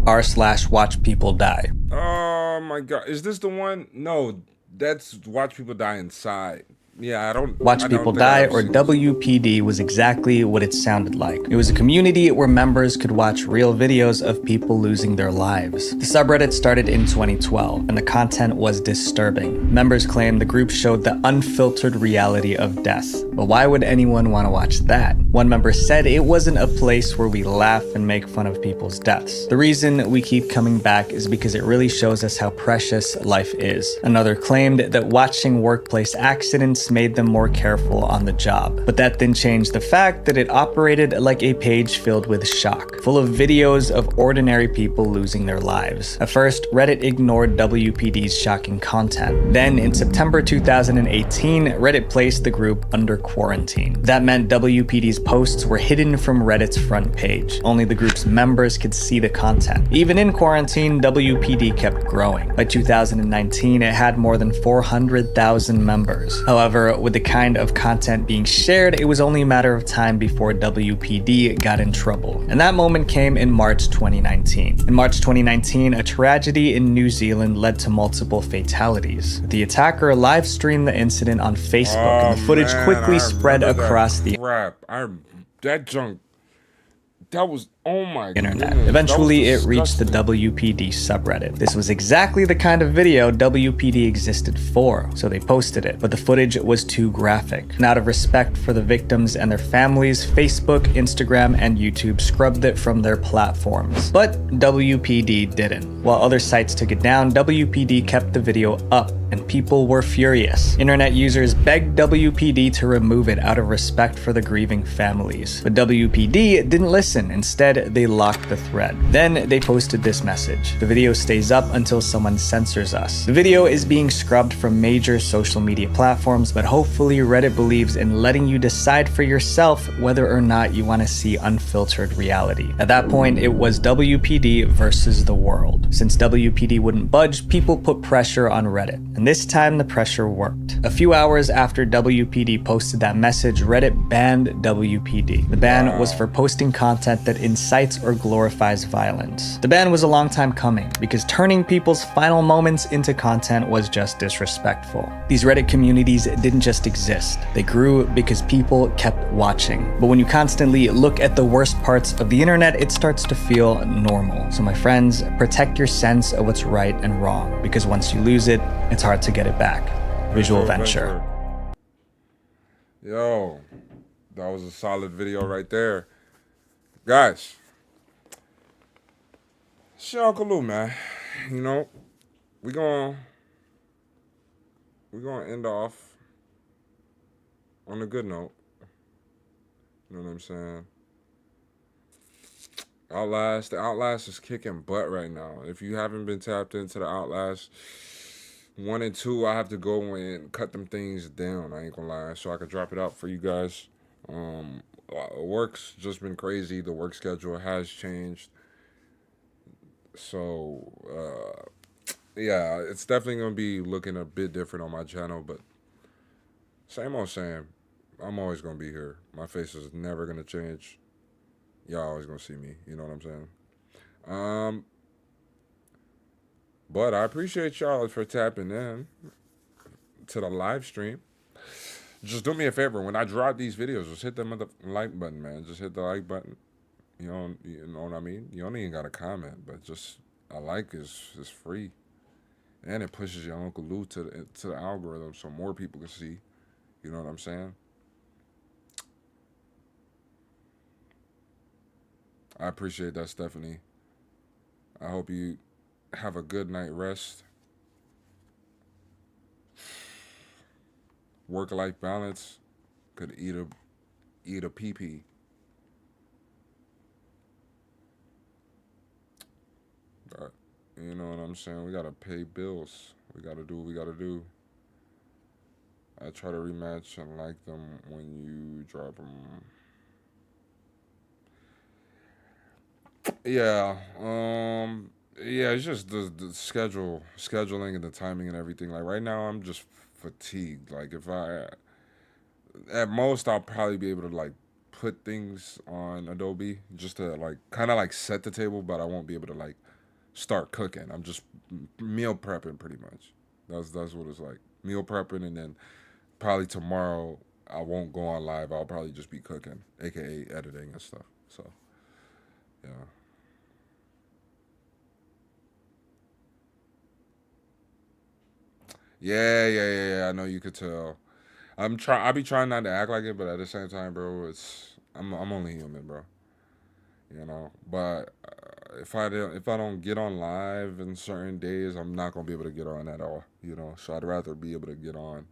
r/watch people die. Oh my god, is this the one? No, that's Watch People Die Inside. Yeah, Watch People Die, or WPD, was exactly what it sounded like. It was a community where members could watch real videos of people losing their lives. The subreddit started in 2012, and the content was disturbing. Members claimed the group showed the unfiltered reality of death. But why would anyone want to watch that? One member said it wasn't a place where we laugh and make fun of people's deaths. The reason we keep coming back is because it really shows us how precious life is. Another claimed that watching workplace accidents just made them more careful on the job. But that didn't change the fact that it operated like a page filled with shock, full of videos of ordinary people losing their lives. At first, Reddit ignored WPD's shocking content. Then, in September 2018, Reddit placed the group under quarantine. That meant WPD's posts were hidden from Reddit's front page. Only the group's members could see the content. Even in quarantine, WPD kept growing. By 2019, it had more than 400,000 members. However, with the kind of content being shared, it was only a matter of time before WPD got in trouble. And that moment came in March 2019. In March 2019, a tragedy in New Zealand led to multiple fatalities. The attacker live streamed the incident on Facebook, and the footage quickly spread across the that junk. That was, oh my internet. goodness. Eventually, it reached the WPD subreddit. This was exactly the kind of video WPD existed for, so they posted it. But the footage was too graphic. And out of respect for the victims and their families, Facebook, Instagram, and YouTube scrubbed it from their platforms. But WPD didn't. While other sites took it down, WPD kept the video up, and people were furious. Internet users begged WPD to remove it out of respect for the grieving families. But WPD didn't listen. Instead, they locked the thread. Then they posted this message: "The video stays up until someone censors us." The video is being scrubbed from major social media platforms, but hopefully Reddit believes in letting you decide for yourself whether or not you want to see unfiltered reality. At that point, it was WPD versus the world. Since WPD wouldn't budge, people put pressure on Reddit. And this time, the pressure worked. A few hours after WPD posted that message, Reddit banned WPD. The ban was for posting content that incites or glorifies violence. The ban was a long time coming, because turning people's final moments into content was just disrespectful. These Reddit communities didn't just exist. They grew because people kept watching. But when you constantly look at the worst parts of the internet, it starts to feel normal. So my friends, protect your sense of what's right and wrong, because once you lose it, it's hard to get it back. Visual Venture. Yo, that was a solid video right there. Guys, it's your Uncle Lou, man. You know, we're gonna end off on a good note. You know what I'm saying? The Outlast is kicking butt right now. If you haven't been tapped into the Outlast 1 and 2, I have to go and cut them things down. I ain't gonna lie, so I could drop it out for you guys. Work's just been crazy. The work schedule has changed. So, yeah, it's definitely going to be looking a bit different on my channel, but same old same. I'm always going to be here. My face is never going to change. Y'all always going to see me. You know what I'm saying? But I appreciate y'all for tapping in to the live stream. Just do me a favor. When I drop these videos, just hit the like button, man. Just hit the like button. You know what I mean? You don't even got to comment, but just a like is free. And it pushes your Uncle Lou to the algorithm so more people can see. You know what I'm saying? I appreciate that, Stephanie. I hope you have a good night rest. Work-life balance. Could eat a pee-pee. But you know what I'm saying? We gotta pay bills. We gotta do what we gotta do. I try to rematch and like them when you drop them. Yeah. Yeah, it's just the scheduling and the timing and everything. Like right now, I'm just fatigued. Like if at most, I'll probably be able to like put things on Adobe just to like kind of like set the table, but I won't be able to like start cooking. I'm just meal prepping pretty much. That's what it's like. Meal prepping, and then probably tomorrow I won't go on live. I'll probably just be cooking, aka editing and stuff. So, yeah. Yeah. I know you could tell. I be trying not to act like it, but at the same time, bro, I'm only human, bro. You know, but if I don't get on live in certain days, I'm not gonna be able to get on at all. You know, so I'd rather be able to get on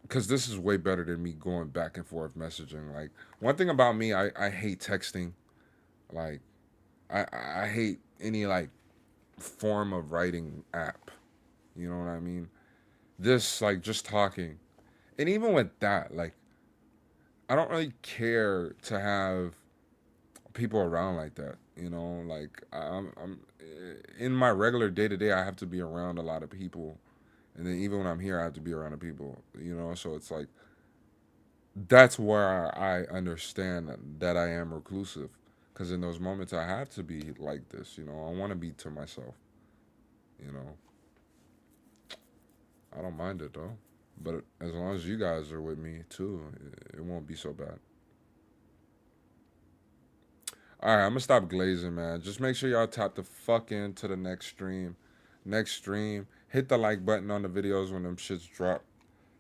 because this is way better than me going back and forth messaging. Like, one thing about me, I hate texting. Like, I hate any like form of writing app. You know what I mean? This, like, just talking. And even with that, like, I don't really care to have people around like that. You know, like, I'm in my regular day to day, I have to be around a lot of people. And then even when I'm here, I have to be around the people, you know? So it's like, that's where I understand that I am reclusive. Because in those moments, I have to be like this, you know? I want to be to myself, you know? I don't mind it, though. But as long as you guys are with me, too, it won't be so bad. All right, I'm going to stop glazing, man. Just make sure y'all tap the fuck into the next stream. Next stream. Hit the like button on the videos when them shits drop.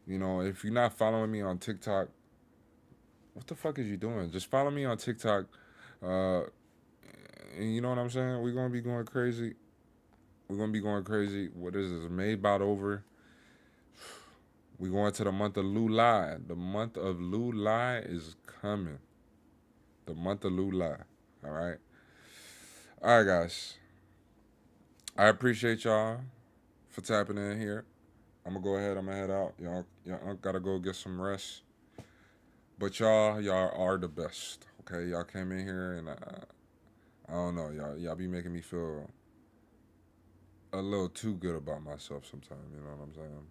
You know, if you're not following me on TikTok, what the fuck is you doing? Just follow me on TikTok. And you know what I'm saying? We're going to be going crazy. We're going to be going crazy. What is this? May about over. We're going to the month of LowtoneLu. The month of LowtoneLu is coming. The month of LowtoneLu. All right? All right, guys. I appreciate y'all for tapping in here. I'm going to go ahead. I'm going to head out. Y'all got to go get some rest. But y'all are the best. Okay? Y'all came in here and I don't know. Y'all be making me feel a little too good about myself sometimes. You know what I'm saying?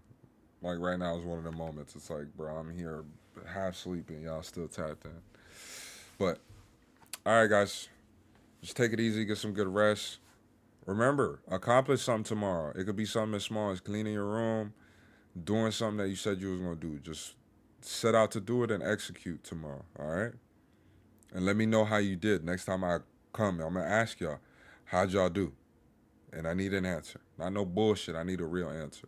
Like right now is one of the moments. It's like, bro, I'm here half sleeping. Y'all still tapped in. But, all right, guys. Just take it easy. Get some good rest. Remember, accomplish something tomorrow. It could be something as small as cleaning your room, doing something that you said you was going to do. Just set out to do it and execute tomorrow, all right? And let me know how you did. Next time I come, I'm going to ask y'all, how'd y'all do? And I need an answer. Not no bullshit. I need a real answer.